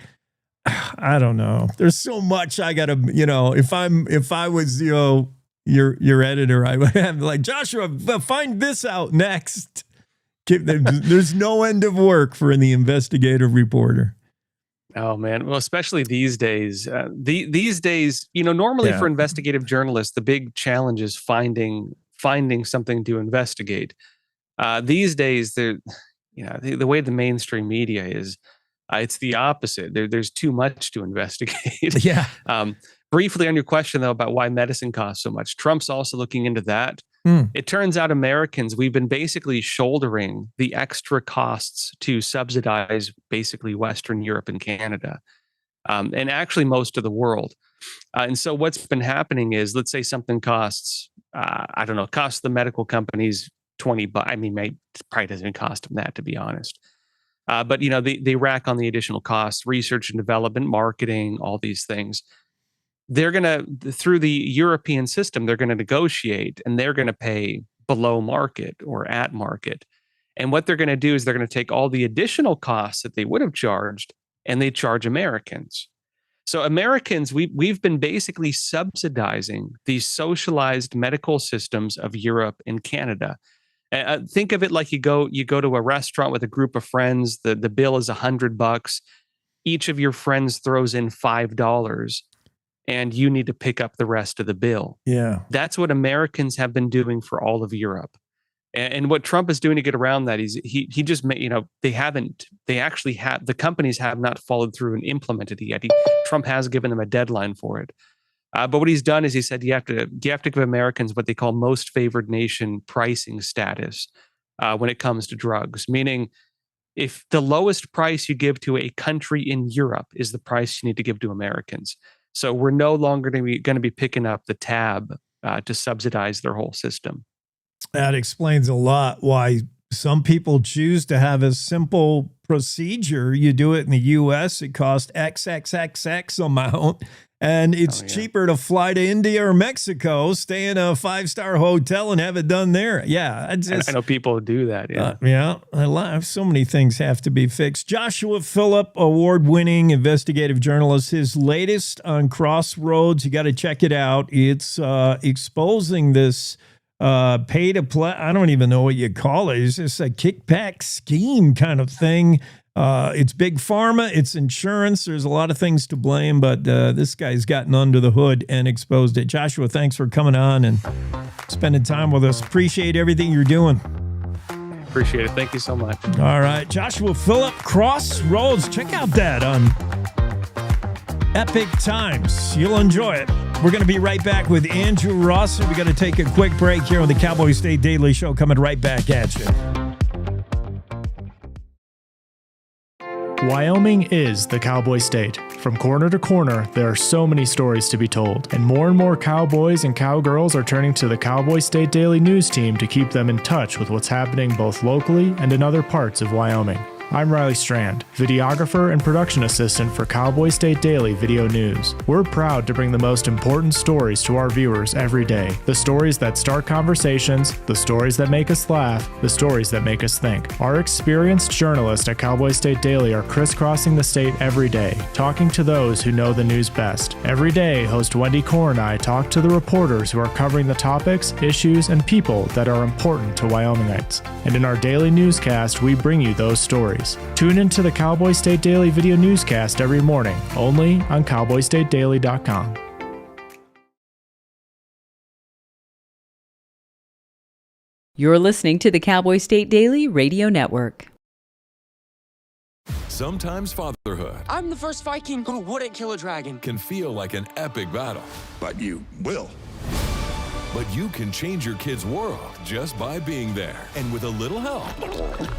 I don't know. There's so much I gotta, if I was, your editor, I would have like, Joshua, find this out next. There's no end of work for the investigative reporter. Oh man, well, especially these days. These days, normally for investigative journalists, the big challenge is finding something to investigate. These days, the way the mainstream media is, it's the opposite. There's too much to investigate. Yeah. Briefly on your question though about why medicine costs so much, Trump's also looking into that. It turns out Americans, we've been basically shouldering the extra costs to subsidize basically Western Europe and Canada, and actually most of the world. And so what's been happening is, let's say something costs, costs the medical companies $20. I mean, it probably doesn't even cost them that, to be honest. But they rack on the additional costs, research and development, marketing, all these things. They're going to, through the European system, they're going to negotiate and they're going to pay below market or at market. And what they're going to do is they're going to take all the additional costs that they would have charged and they charge Americans. So Americans, we've been basically subsidizing the socialized medical systems of Europe and Canada. Think of it like you go to a restaurant with a group of friends. The bill is $100. Each of your friends throws in $5. And you need to pick up the rest of the bill. Yeah. That's what Americans have been doing for all of Europe. And what Trump is doing to get around that is he just made, the companies have not followed through and implemented it yet. Trump has given them a deadline for it. But what he's done is he said you have to give Americans what they call most favored nation pricing status when it comes to drugs, meaning if the lowest price you give to a country in Europe is the price you need to give to Americans. So we're no longer going to be picking up the tab to subsidize their whole system. That explains a lot why some people choose to have a simple procedure. You do it in the U.S., it costs XXXX amount. And it's cheaper to fly to India or Mexico, stay in a 5-star hotel and have it done there. Yeah. I know people do that. So many things have to be fixed. Joshua Phillip, award-winning investigative journalist, his latest on Crossroads, you got to check it out. It's exposing this pay to play. I don't even know what you call it. It's just a kickback scheme kind of thing. It's big pharma, it's insurance. There's a lot of things to blame, but this guy's gotten under the hood and exposed it. Joshua, thanks for coming on and spending time with us. Appreciate everything you're doing. Appreciate it. Thank you so much. All right. Joshua Phillip, Crossroads. Check out that on Epic Times. You'll enjoy it. We're going to be right back with Andrew Ross. We got to take a quick break here on the Cowboy State Daily Show. Coming right back at you. Wyoming is the cowboy state. From corner to corner, there are so many stories to be told, and more cowboys and cowgirls are turning to the Cowboy State Daily News team to keep them in touch with what's happening both locally and in other parts of Wyoming. I'm Riley Strand, videographer and production assistant for Cowboy State Daily Video News. We're proud to bring the most important stories to our viewers every day. The stories that start conversations, the stories that make us laugh, the stories that make us think. Our experienced journalists at Cowboy State Daily are crisscrossing the state every day, talking to those who know the news best. Every day, host Wendy Core and I talk to the reporters who are covering the topics, issues, and people that are important to Wyomingites. And in our daily newscast, we bring you those stories. Tune into the Cowboy State Daily Video Newscast every morning, only on cowboystatedaily.com. You're listening to the Cowboy State Daily Radio Network. Sometimes fatherhood I'm the first Viking who wouldn't kill a dragon. can feel like an epic battle. But you will. But you can change your kid's world just by being there. And with a little help,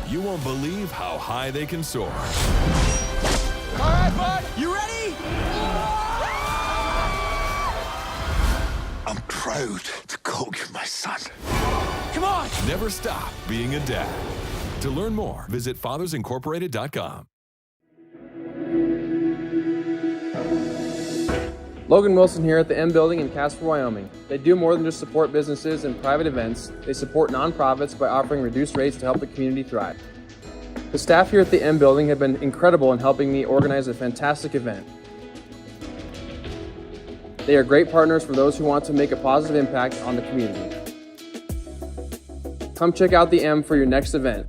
you won't believe how high they can soar. All right, bud, you ready? I'm proud to call you my son. Come on! Never stop being a dad. To learn more, visit fathersincorporated.com. Logan Wilson here at the M Building in Casper, Wyoming. They do more than just support businesses and private events. They support nonprofits by offering reduced rates to help the community thrive. The staff here at the M Building have been incredible in helping me organize a fantastic event. They are great partners for those who want to make a positive impact on the community. Come check out the M for your next event.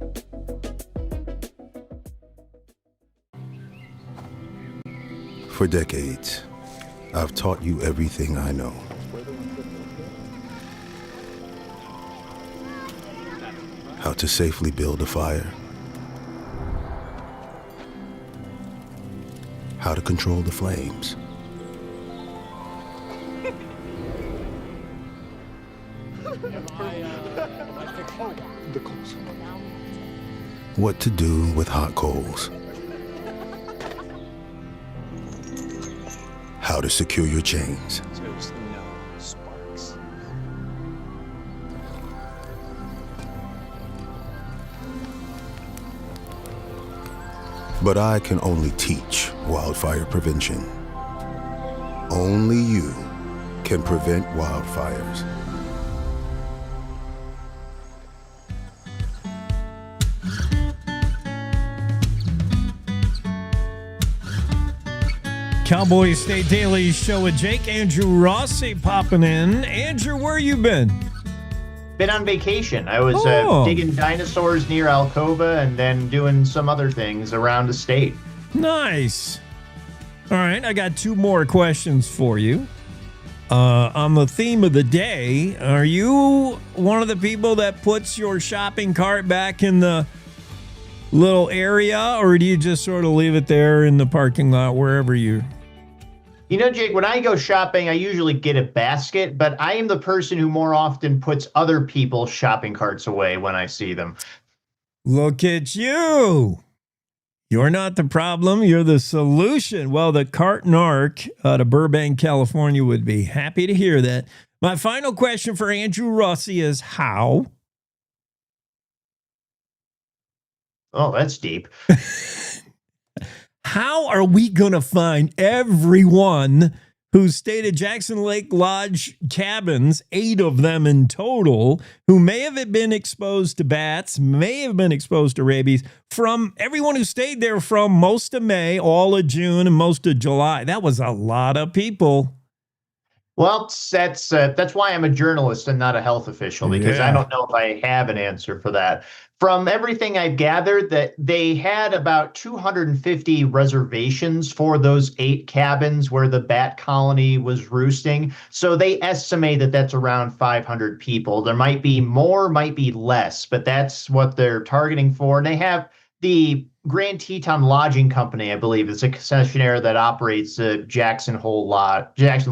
For decades, I've taught you everything I know. How to safely build a fire. How to control the flames. What to do with hot coals. How to secure your chains. But I can only teach wildfire prevention. Only you can prevent wildfires. Cowboy State Daily Show with Jake. Andrew Rossi popping in. Andrew, where you been? Been on vacation. I was digging dinosaurs near Alcova and then doing some other things around the state. Nice. All right, I got two more questions for you. On the theme of the day, are you one of the people that puts your shopping cart back in the little area, or do you just sort of leave it there in the parking lot, wherever you... You know, Jake, when I go shopping, I usually get a basket, but I am the person who more often puts other people's shopping carts away when I see them. Look at you. You're not the problem. You're the solution. Well, the Cart Narc out of Burbank, California would be happy to hear that. My final question for Andrew Rossi is how? Oh, that's deep. How are we going to find everyone who stayed at Jackson Lake Lodge cabins, 8 of them in total, who may have been exposed to bats, may have been exposed to rabies, from everyone who stayed there from most of May, all of June, and most of July. That was a lot of people. Well, that's why I'm a journalist and not a health official, because I don't know if I have an answer for that. From everything I've gathered, that they had about 250 reservations for those 8 cabins where the bat colony was roosting. So they estimate that that's around 500 people. There might be more, might be less, but that's what they're targeting for. And they have the Grand Teton Lodging Company, I believe, is a concessionaire that operates the Jackson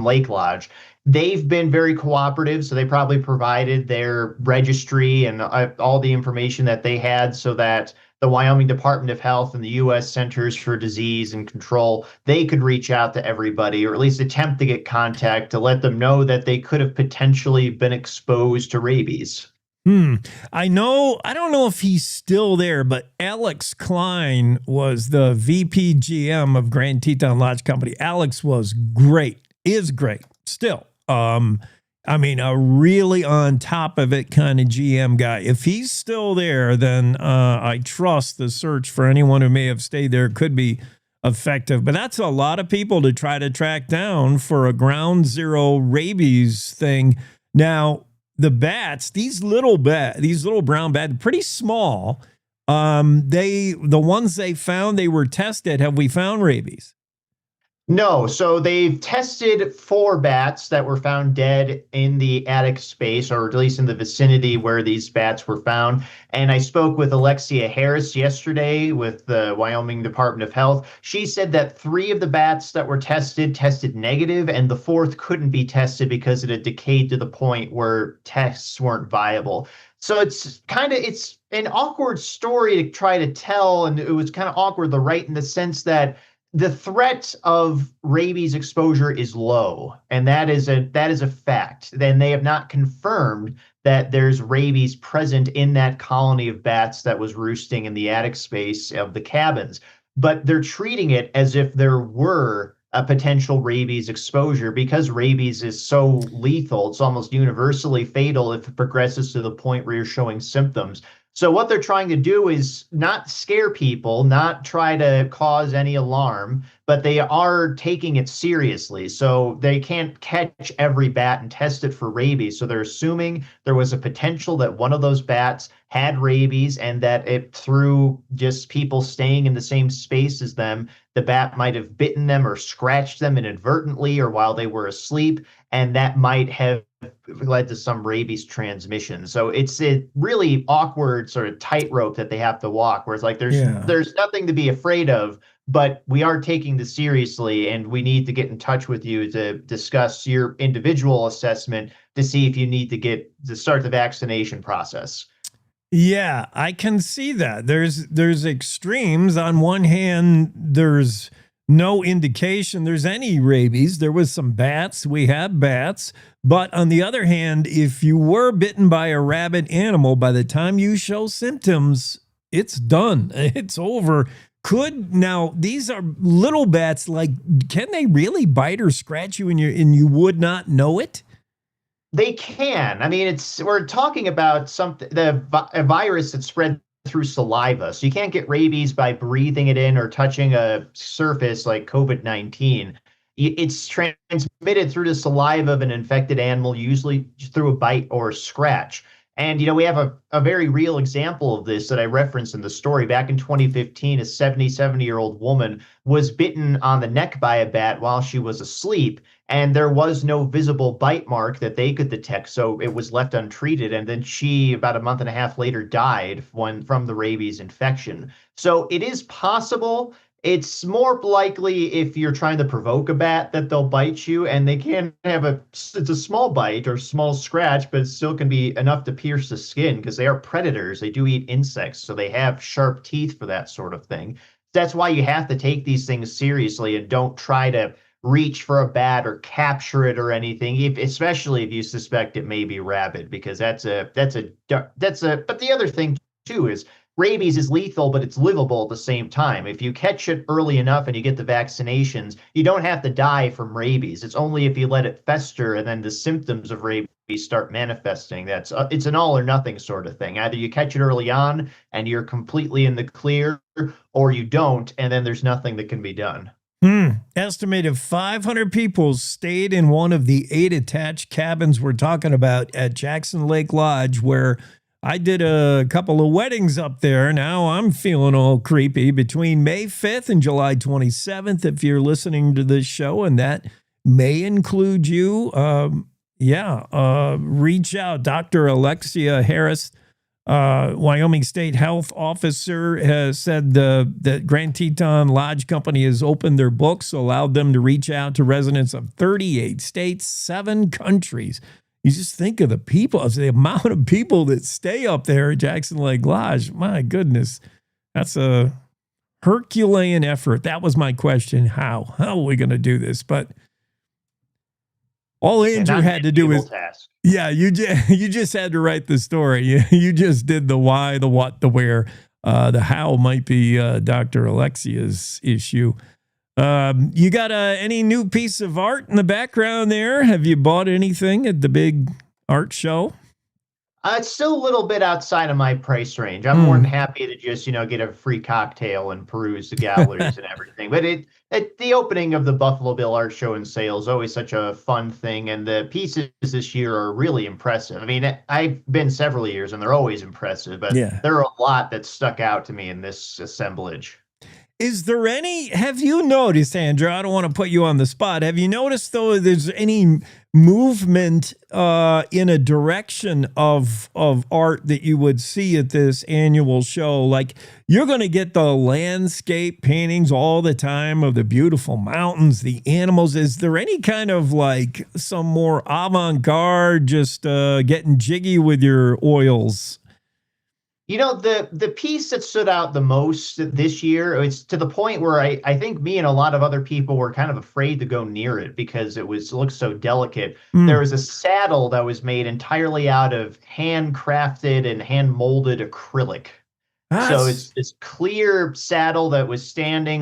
Lake Lodge. They've been very cooperative, so they probably provided their registry and all the information that they had so that the Wyoming Department of Health and the U.S. Centers for Disease and Control, they could reach out to everybody, or at least attempt to get contact to let them know that they could have potentially been exposed to rabies. I don't know if he's still there, but Alex Klein was the VP GM of Grand Teton Lodge Company. Alex was great, is great still. A really on top of it kind of GM guy. If he's still there, then I trust the search for anyone who may have stayed there could be effective. But that's a lot of people to try to track down for a ground zero rabies thing. Now, the bats, these little brown bats, pretty small. The ones they found, they were tested. Have we found rabies? No, so they've tested 4 bats that were found dead in the attic space, or at least in the vicinity where these bats were found. And I spoke with Alexia Harris yesterday with the Wyoming Department of Health. She said that 3 of the bats that were tested negative, and the 4th couldn't be tested because it had decayed to the point where tests weren't viable. So it's an awkward story to try to tell, and it was kind of awkward, in the sense that the threat of rabies exposure is low, and that is a fact. Then they have not confirmed that there's rabies present in that colony of bats that was roosting in the attic space of the cabins, but they're treating it as if there were a potential rabies exposure, because rabies is so lethal. It's almost universally fatal if it progresses to the point where you're showing symptoms. So what they're trying to do is not scare people, not try to cause any alarm, but they are taking it seriously. So they can't catch every bat and test it for rabies. So they're assuming there was a potential that one of those bats had rabies, and that it, through just people staying in the same space as them, the bat might have bitten them or scratched them inadvertently or while they were asleep, and that might have led to some rabies transmission. So it's a really awkward sort of tightrope that they have to walk, where it's like there's nothing to be afraid of, but we are taking this seriously, and we need to get in touch with you to discuss your individual assessment to see if you need to start the vaccination process. Yeah, I can see that. There's extremes. On one hand, there's no indication there's any rabies. There was some bats. We have bats. But on the other hand, if you were bitten by a rabid animal, by the time you show symptoms, it's done. It's over. Now, these are little bats. Can they really bite or scratch you and you would not know it? They can. I mean, we're talking about a virus that spread through saliva. So you can't get rabies by breathing it in or touching a surface like COVID-19. It's transmitted through the saliva of an infected animal, usually through a bite or a scratch. And, we have a very real example of this that I referenced in the story. Back in 2015, a 77-year-old woman was bitten on the neck by a bat while she was asleep, and there was no visible bite mark that they could detect, so it was left untreated. And then she, about a month and a half later, died from the rabies infection. So it is possible. It's more likely if you're trying to provoke a bat that they'll bite you, and they can have it's a small bite or small scratch, but it still can be enough to pierce the skin because they are predators. They do eat insects, so they have sharp teeth for that sort of thing. That's why you have to take these things seriously and don't try to reach for a bat or capture it or anything, especially if you suspect it may be rabid, because but the other thing too is, rabies is lethal, but it's livable at the same time. If you catch it early enough and you get the vaccinations, you don't have to die from rabies. It's only if you let it fester and then the symptoms of rabies start manifesting. It's an all or nothing sort of thing. Either you catch it early on and you're completely in the clear, or you don't, and then there's nothing that can be done. Estimated 500 people stayed in one of the 8 attached cabins we're talking about at Jackson Lake Lodge, where I did a couple of weddings up there. Now I'm feeling all creepy between May 5th and July 27th. If you're listening to this show, and that may include you, reach out. Dr. Alexia Harris, Wyoming State Health Officer, has said that Grand Teton Lodge Company has opened their books, allowed them to reach out to residents of 38 states, 7 countries. You just think of the people, the amount of people that stay up there at Jackson Lake Lodge. My goodness, that's a Herculean effort. That was my question. How are we going to do this? But all Andrew had to do is, you just had to write the story. You just did the why, the what, the where. The how might be Dr. Alexia's issue. You got any new piece of art in the background there? Have you bought anything at the big art show? It's still a little bit outside of my price range. I'm more than happy to just, get a free cocktail and peruse the galleries and everything. But the opening of the Buffalo Bill Art Show and Sale is always such a fun thing. And the pieces this year are really impressive. I mean, I've been several years and they're always impressive, but there are a lot that stuck out to me in this assemblage. Is there have you noticed, Andrew, I don't want to put you on the spot. Have you noticed, though, there's any movement in a direction of art that you would see at this annual show? Like, you're going to get the landscape paintings all the time of the beautiful mountains, the animals. Is there any kind of like some more avant-garde, just getting jiggy with your oils? The piece that stood out the most this year, it's to the point where I think me and a lot of other people were kind of afraid to go near it because it looked so delicate. There was a saddle that was made entirely out of handcrafted and hand-molded acrylic. So it's this clear saddle that was standing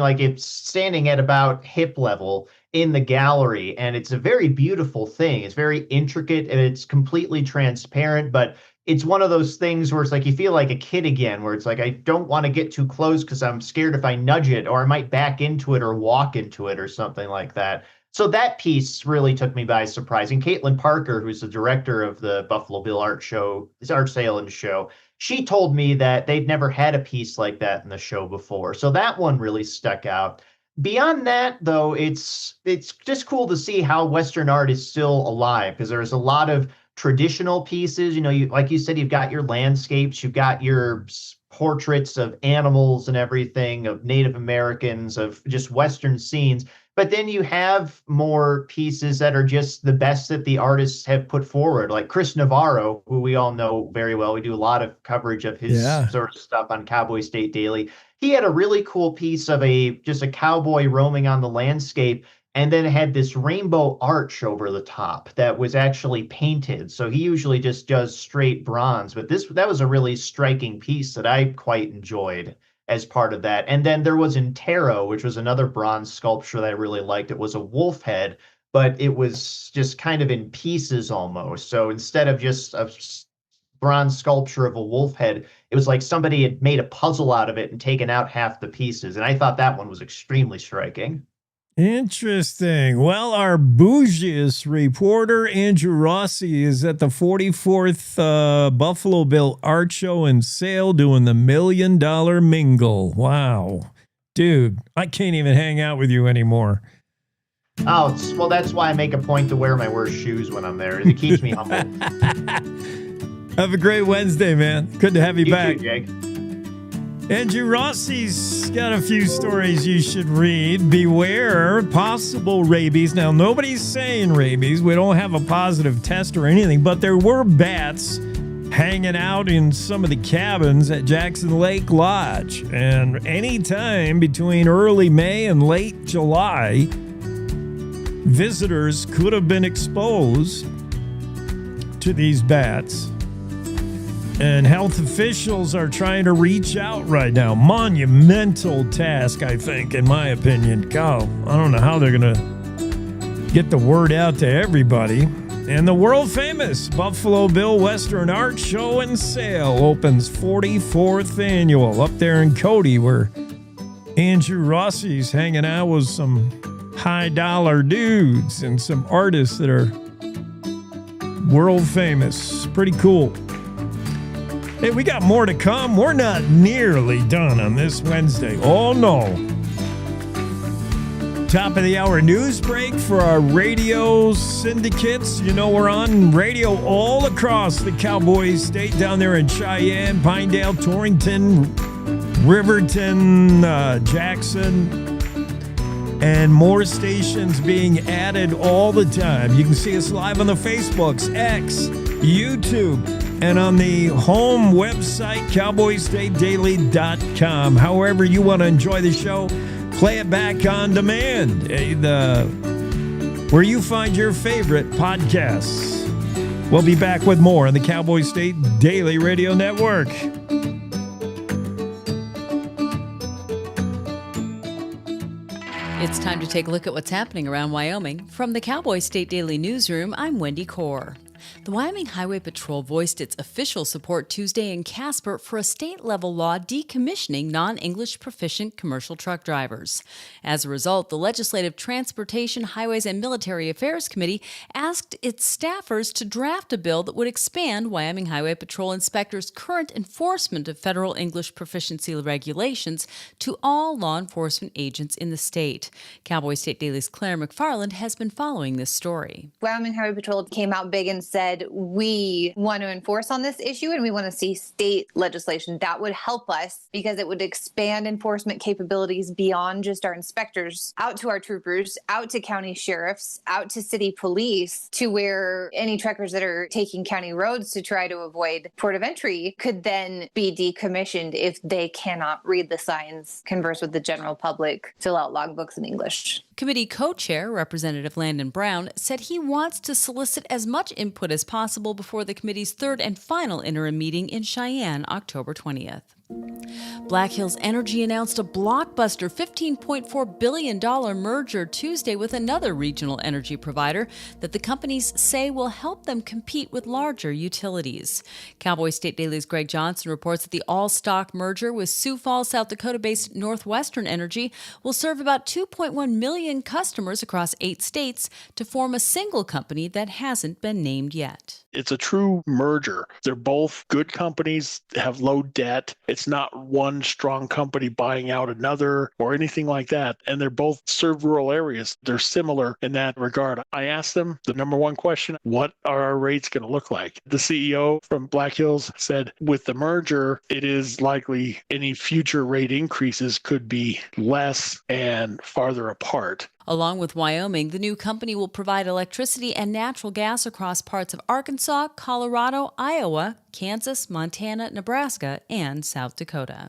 at about hip level in the gallery. And it's a very beautiful thing. It's very intricate and it's completely transparent, but it's one of those things where it's like you feel like a kid again, where it's like, I don't want to get too close because I'm scared if I nudge it or I might back into it or walk into it or something like that. So that piece really took me by surprise. And Caitlin Parker, who's the director of the Buffalo Bill Art Sale and Show, she told me that they've never had a piece like that in the show before. So that one really stuck out. Beyond that, though, it's just cool to see how Western art is still alive, because there's a lot of traditional pieces. Like you said, you've got your landscapes, you've got your portraits of animals and everything, of Native Americans, of just Western scenes. But then you have more pieces that are just the best that the artists have put forward, like Chris Navarro, who we all know very well. We do a lot of coverage of his sort of stuff on Cowboy State Daily. He had a really cool piece of just a cowboy roaming on the landscape, and then it had this rainbow arch over the top that was actually painted. So he usually just does straight bronze, but that was a really striking piece that I quite enjoyed as part of that. And then there was Intero, which was another bronze sculpture that I really liked. It was a wolf head, but it was just kind of in pieces almost. So instead of just a bronze sculpture of a wolf head, it was like somebody had made a puzzle out of it and taken out half the pieces. And I thought that one was extremely striking. Interesting. Well, our bougiest reporter, Andrew Rossi, is at the 44th Buffalo Bill Art Show and Sale doing the $1 Million Mingle. Wow. Dude, I can't even hang out with you anymore. Oh, well, that's why I make a point to wear my worst shoes when I'm there. It keeps me humble. Have a great Wednesday, man. Good to have you back. Too, Jake. Andrew Rossi's got a few stories you should read. Beware possible rabies. Now, nobody's saying rabies. We don't have a positive test or anything, but there were bats hanging out in some of the cabins at Jackson Lake Lodge. And anytime between early May and late July, visitors could have been exposed to these bats. And health officials are trying to reach out right now. Monumental task, I think, in my opinion. God, I don't know how they're going to get the word out to everybody. And the world famous Buffalo Bill Western Art Show and Sale opens 44th annual up there in Cody, where Andrew Rossi's hanging out with some high dollar dudes and some artists that are world famous. Pretty cool. Hey, we got more to come. We're not nearly done on this Wednesday. Oh, no. Top of the hour news break for our radio syndicates. You know, we're on radio all across the Cowboy State, down there in Cheyenne, Pinedale, Torrington, Riverton, Jackson, and more stations being added all the time. You can see us live on the Facebooks, X, YouTube, and on the home website, cowboystatedaily.com. However you want to enjoy the show, play it back on demand, where you find your favorite podcasts. We'll be back with more on the Cowboy State Daily Radio Network. It's time to take a look at what's happening around Wyoming. From the Cowboy State Daily Newsroom, I'm Wendy Core. The Wyoming Highway Patrol voiced its official support Tuesday in Casper for a state-level law decommissioning non-English proficient commercial truck drivers. As a result, the Legislative Transportation, Highways, and Military Affairs Committee asked its staffers to draft a bill that would expand Wyoming Highway Patrol inspectors' current enforcement of federal English proficiency regulations to all law enforcement agents in the state. Cowboy State Daily's Claire McFarland has been following this story. Wyoming Highway Patrol came out big and said, we want to enforce on this issue and we want to see state legislation that would help us because it would expand enforcement capabilities beyond just our inspectors out to our troopers, out to county sheriffs, out to city police, to where any truckers that are taking county roads to try to avoid port of entry could then be decommissioned if they cannot read the signs, converse with the general public, fill out logbooks in English. Committee co-chair, Representative Landon Brown, said he wants to solicit as much input as possible before the committee's third and final interim meeting in Cheyenne, October 20th. Black Hills Energy announced a blockbuster $15.4 billion merger Tuesday with another regional energy provider that the companies say will help them compete with larger utilities. Cowboy State Daily's Greg Johnson reports that the all-stock merger with Sioux Falls, South Dakota-based Northwestern Energy will serve about 2.1 million customers across 8 states to form a single company that hasn't been named yet. It's a true merger. They're both good companies, have low debt. It's not one strong company buying out another or anything like that. And they're both serve rural areas. They're similar in that regard. I asked them the number one question, what are our rates going to look like? The CEO from Black Hills said with the merger, it is likely any future rate increases could be less and farther apart. Along with Wyoming, the new company will provide electricity and natural gas across parts of Arkansas, Colorado, Iowa, Kansas, Montana, Nebraska, and South Dakota.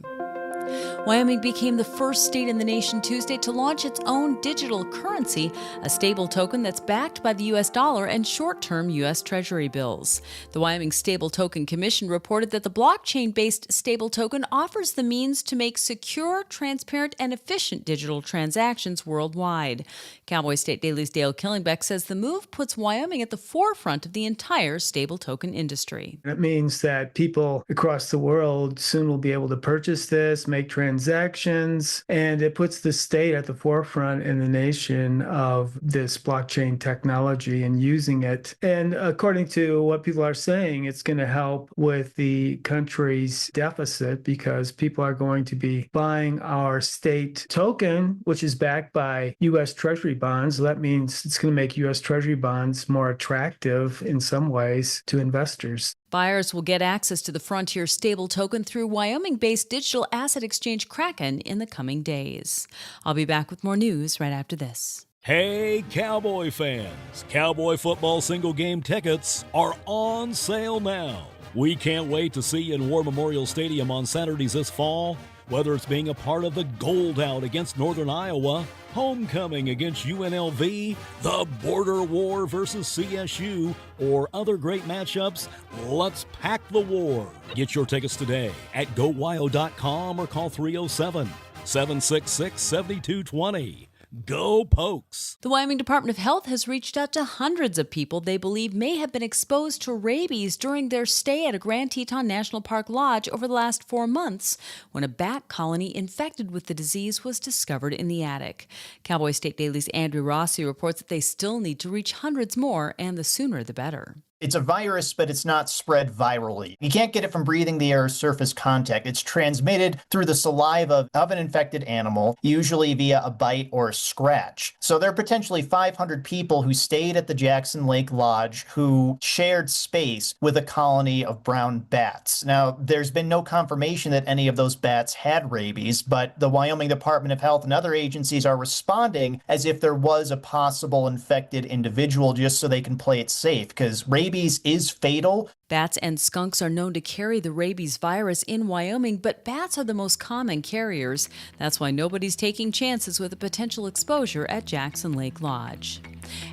Wyoming became the first state in the nation Tuesday to launch its own digital currency, a stable token that's backed by the U.S. dollar and short-term U.S. Treasury bills. The Wyoming Stable Token Commission reported that the blockchain-based stable token offers the means to make secure, transparent, and efficient digital transactions worldwide. Cowboy State Daily's Dale Killingbeck says the move puts Wyoming at the forefront of the entire stable token industry. It means that people across the world soon will be able to purchase this, make transactions, and it puts the state at the forefront in the nation of this blockchain technology and using it. And according to what people are saying, it's going to help with the country's deficit because people are going to be buying our state token, which is backed by U.S. Treasury bonds. So that means it's going to make U.S. Treasury bonds more attractive in some ways to investors. Buyers will get access to the Frontier stable token through Wyoming-based digital asset exchange Kraken in the coming days. I'll be back with more news right after this. Hey, Cowboy fans! Cowboy football single game tickets are on sale now. We can't wait to see you in War Memorial Stadium on Saturdays this fall. Whether it's being a part of the Gold Out against Northern Iowa, homecoming against UNLV, the border war versus CSU, or other great matchups, let's pack the war. Get your tickets today at GoWyo.com or call 307-766-7220. Go Pokes! The Wyoming Department of Health has reached out to hundreds of people they believe may have been exposed to rabies during their stay at a Grand Teton National Park lodge over the last 4 months, when a bat colony infected with the disease was discovered in the attic. Cowboy State Daily's Andrew Rossi reports that they still need to reach hundreds more, and the sooner the better. It's a virus, but it's not spread virally. You can't get it from breathing the air or surface contact. It's transmitted through the saliva of an infected animal, usually via a bite or a scratch. So there are potentially 500 people who stayed at the Jackson Lake Lodge who shared space with a colony of brown bats. Now, there's been no confirmation that any of those bats had rabies, but the Wyoming Department of Health and other agencies are responding as if there was a possible infected individual just so they can play it safe, because rabies is fatal. Bats and skunks are known to carry the rabies virus in Wyoming, but bats are the most common carriers. That's why nobody's taking chances with a potential exposure at Jackson Lake Lodge.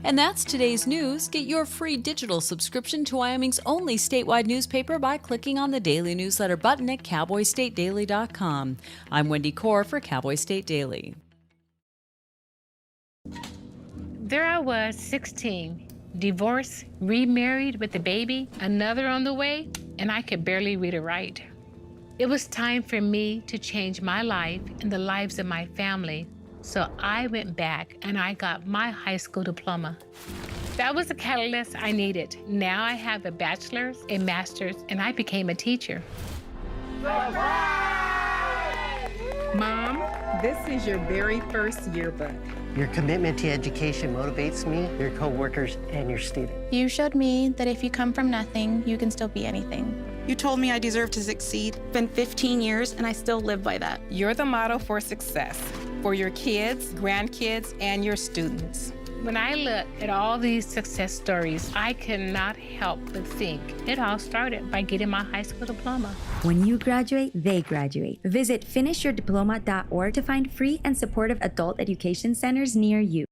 And that's today's news. Get your free digital subscription to Wyoming's only statewide newspaper by clicking on the daily newsletter button at cowboystatedaily.com. I'm Wendy Core for Cowboy State Daily. There I was, 16. Divorced, remarried with a baby, another on the way, and I could barely read or write. It was time for me to change my life and the lives of my family, so I went back and I got my high school diploma. That was the catalyst I needed. Now I have a bachelor's, a master's, and I became a teacher. Mom, this is your very first yearbook. Your commitment to education motivates me, your coworkers, and your students. You showed me that if you come from nothing, you can still be anything. You told me I deserve to succeed. It's been 15 years, and I still live by that. You're the model for success for your kids, grandkids, and your students. When I look at all these success stories, I cannot help but think it all started by getting my high school diploma. When you graduate, they graduate. Visit finishyourdiploma.org to find free and supportive adult education centers near you.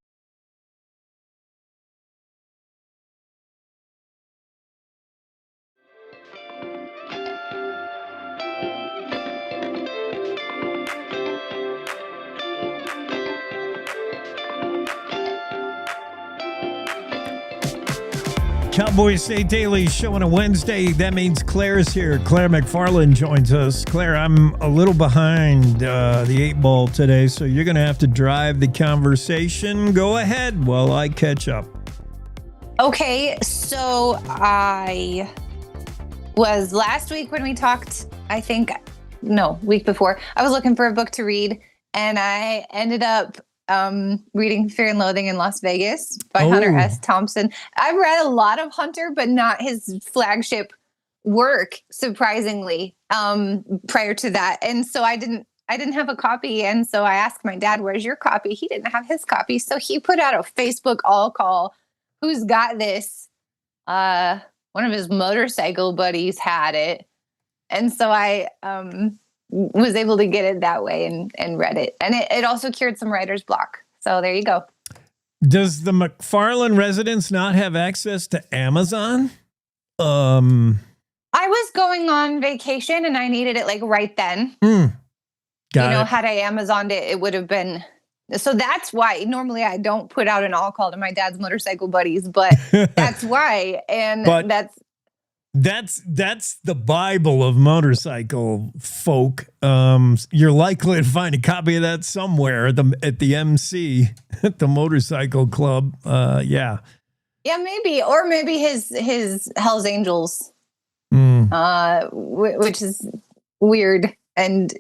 Cowboy State Daily show on a Wednesday. That means Claire's here. Claire McFarland joins us. Claire, I'm a little behind the 8-ball today, so you're going to have to drive the conversation. Go ahead while I catch up. Okay, so I was last week when we talked, week before, I was looking for a book to read, and I ended up reading Fear and Loathing in Las Vegas by Hunter S. Thompson. I've read a lot of Hunter, but not his flagship work, surprisingly, prior to that. And so I didn't have a copy. And so I asked my dad, where's your copy? He didn't have his copy. So he put out a Facebook all call. Who's got this? One of his motorcycle buddies had it. And so I was able to get it that way and read it. And it also cured some writer's block. So there you go. Does the McFarland residence not have access to Amazon? I was going on vacation and I needed it like right then. Had I Amazoned it, it would have been. So that's why normally I don't put out an all call to my dad's motorcycle buddies, but that's why. And That's the Bible of motorcycle folk. You're likely to find a copy of that somewhere at the MC at the motorcycle club. Yeah, maybe, or maybe his Hell's Angels, which is weird and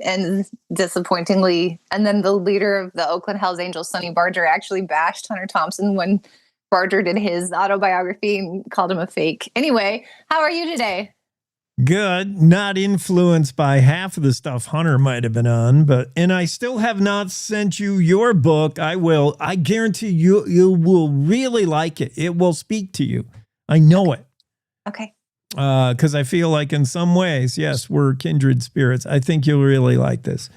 disappointingly. And then the leader of the Oakland Hell's Angels, Sonny Barger, actually bashed Hunter Thompson when Barger did his autobiography and called him a fake. Anyway, how are you today? Good. Not influenced by half of the stuff Hunter might have been on, and I still have not sent you your book. I will. I guarantee you will really like it. It will speak to you. I know it. Okay. Because I feel like in some ways, yes, we're kindred spirits. I think you'll really like this.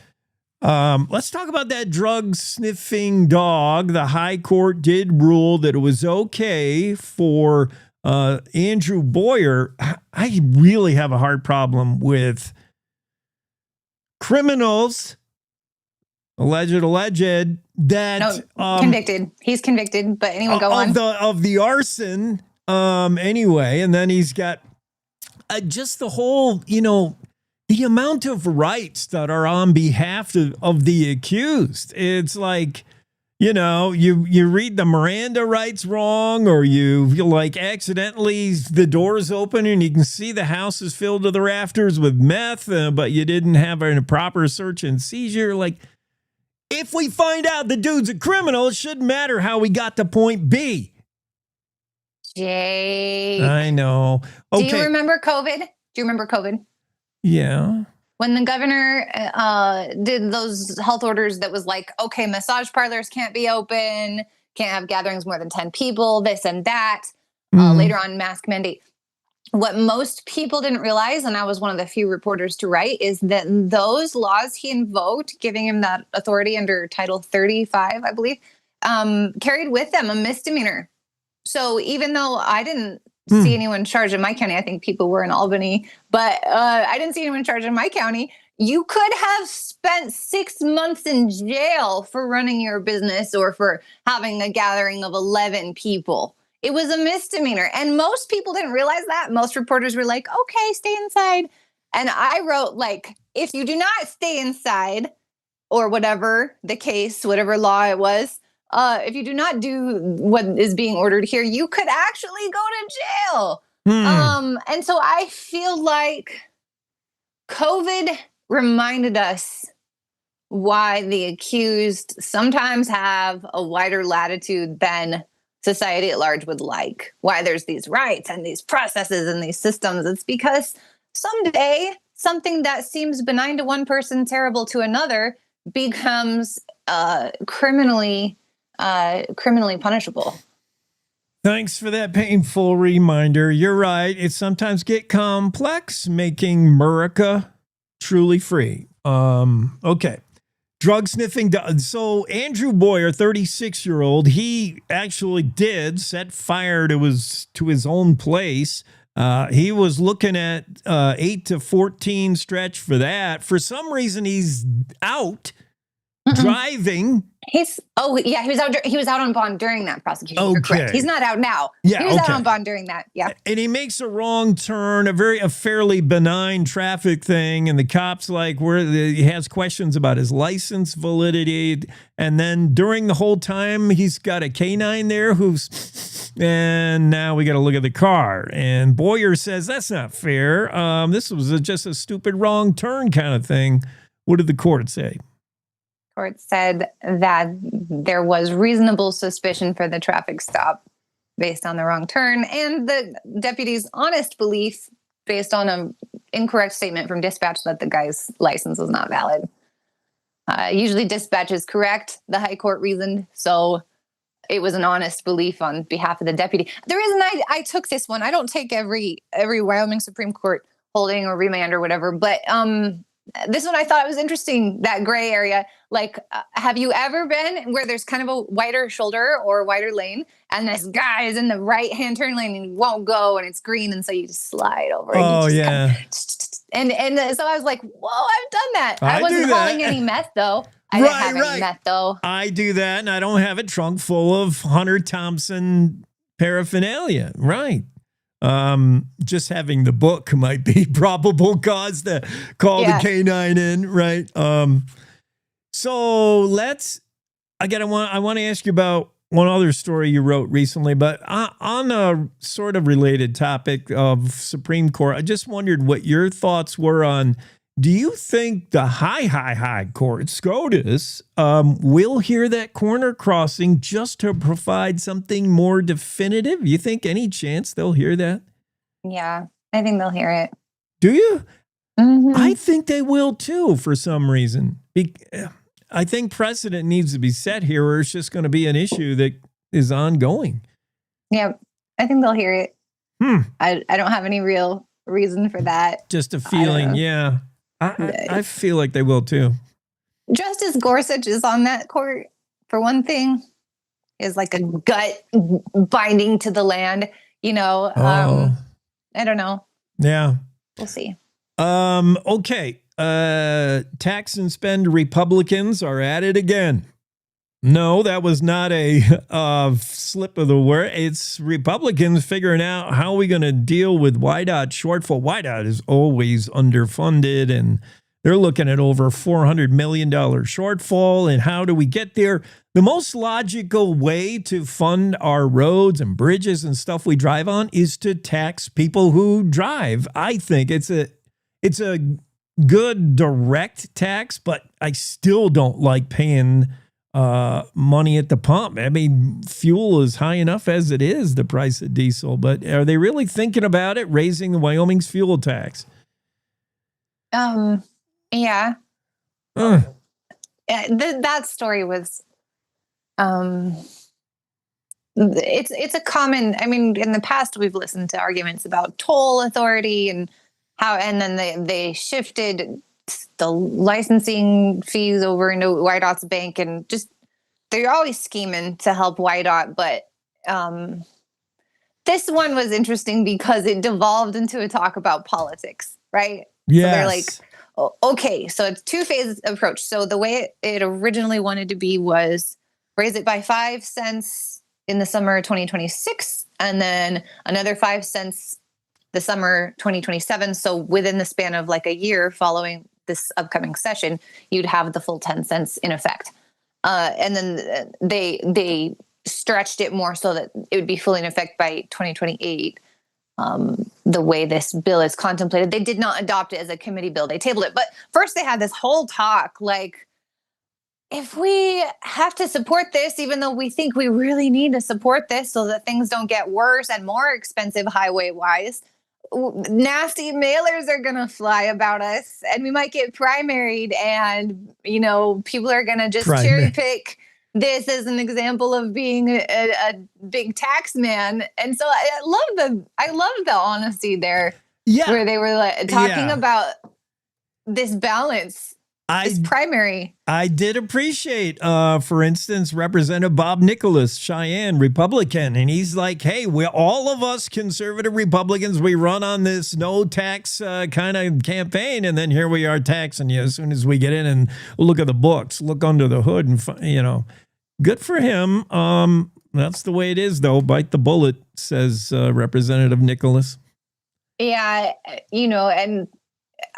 Let's talk about that drug sniffing dog. The high court did rule that it was okay for Andrew Boyer. I really have a hard problem with criminals, alleged, that convicted. He's convicted, but anyway, go on. Of the arson, anyway. And then he's got just the whole, the amount of rights that are on behalf of the accused. It's like, you read the Miranda rights wrong, or you like accidentally the doors open and you can see the house is filled to the rafters with meth, but you didn't have a proper search and seizure. Like, if we find out the dude's a criminal, it shouldn't matter how we got to point B. Jake. I know. Okay. Do you remember COVID? Yeah. When the governor did those health orders that was like, okay, massage parlors can't be open, can't have gatherings more than 10 people, this and that. Later on, mask mandate. What most people didn't realize, and I was one of the few reporters to write, is that those laws he invoked, giving him that authority under Title 35, I believe, carried with them a misdemeanor. So even though I didn't see anyone charged in my county, I think people were in Albany, but I didn't see anyone charged in my county. You could have spent 6 months in jail for running your business or for having a gathering of 11 people. It was a misdemeanor. And most people didn't realize that. Most reporters were like, okay, stay inside. And I wrote, like, if you do not stay inside, or whatever the case, whatever law it was, if you do not do what is being ordered here, you could actually go to jail. And so I feel like COVID reminded us why the accused sometimes have a wider latitude than society at large would like. Why there's these rights and these processes and these systems. It's because someday something that seems benign to one person, terrible to another, becomes criminally punishable. Thanks for that painful reminder. You're right. It sometimes get complex, making America truly free. Okay. Drug sniffing. So Andrew Boyer, 36-year-old, he actually did set fire to his own place. He was looking at 8 to 14 stretch for that. For some reason, he's out driving. He was out on bond during that prosecution. Okay. You're correct. He's not out now. Yeah, he was out okay. on bond during that. Yeah. And he makes a wrong turn, a fairly benign traffic thing, and the cops he has questions about his license validity, and then during the whole time he's got a canine there and now we got to look at the car, and Boyer says that's not fair. This was just a stupid wrong turn kind of thing. What did the court say? Court said that there was reasonable suspicion for the traffic stop based on the wrong turn, and the deputy's honest belief based on an incorrect statement from dispatch that the guy's license was not valid. Usually dispatch is correct, the high court reasoned, so it was an honest belief on behalf of the deputy. The reason I took this one, I don't take every Wyoming Supreme Court holding or remand or whatever, but this one I thought it was interesting, that gray area. Like, have you ever been where there's kind of a wider shoulder or a wider lane, and this guy is in the right-hand turn lane and he won't go, and it's green, and so you just slide over. Oh, yeah. And so I was like, whoa, I've done that. I wasn't hauling any meth, though. I didn't have any meth, though. I do that, and I don't have a trunk full of Hunter Thompson paraphernalia. Right. Just having the book might be probable cause to call the canine in, right? So I want to ask you about one other story you wrote recently, but on a sort of related topic of Supreme Court, I just wondered what your thoughts were on, do you think the high court, SCOTUS, will hear that corner crossing just to provide something more definitive? You think any chance they'll hear that? Yeah, I think they'll hear it. Do you? Mm-hmm. I think they will too, for some reason. I think precedent needs to be set here, or it's just going to be an issue that is ongoing. Yeah, I think they'll hear it. I don't have any real reason for that. Just a feeling, yeah. I feel like they will too. Justice Gorsuch is on that court, for one thing, is like a gut binding to the land, I don't know. Yeah. We'll see. Okay. Tax and spend Republicans are at it again. No, that was not a slip of the word. It's Republicans figuring out how are we going to deal with WIDOT shortfall. WIDOT is always underfunded, and they're looking at over $400 million shortfall. And how do we get there? The most logical way to fund our roads and bridges and stuff we drive on is to tax people who drive. I think it's a good direct tax, but I still don't like paying money at the pump. I mean, fuel is high enough as it is, the price of diesel, but are they really thinking about it, raising the Wyoming's fuel tax? Yeah. That story was, it's a common, I mean, in the past we've listened to arguments about toll authority and then they shifted the licensing fees over into WIDOT's bank, and just they're always scheming to help WIDOT. But this one was interesting because it devolved into a talk about politics, right? Yes. So they're like, okay, so it's two-phase approach. So the way it originally wanted to be was raise it by 5 cents in the summer of 2026, and then another 5 cents the summer 2027. So within the span of like a year following this upcoming session, you'd have the full 10 cents in effect. And then they stretched it more so that it would be fully in effect by 2028. The way this bill is contemplated, they did not adopt it as a committee bill. They tabled it. But first they had this whole talk like, if we have to support this, even though we think we really need to support this so that things don't get worse and more expensive highway-wise, nasty mailers are going to fly about us, and we might get primaried, and people are going to just cherry pick this as an example of being a big tax man. And so I love the honesty there, where they were like talking about this balance. This primary. I did appreciate, for instance, Representative Bob Nicholas, Cheyenne, Republican. And he's like, hey, all of us conservative Republicans, we run on this no tax kind of campaign. And then here we are taxing you as soon as we get in and look at the books, look under the hood. And, good for him. That's the way it is, though. Bite the bullet, says Representative Nicholas. Yeah, and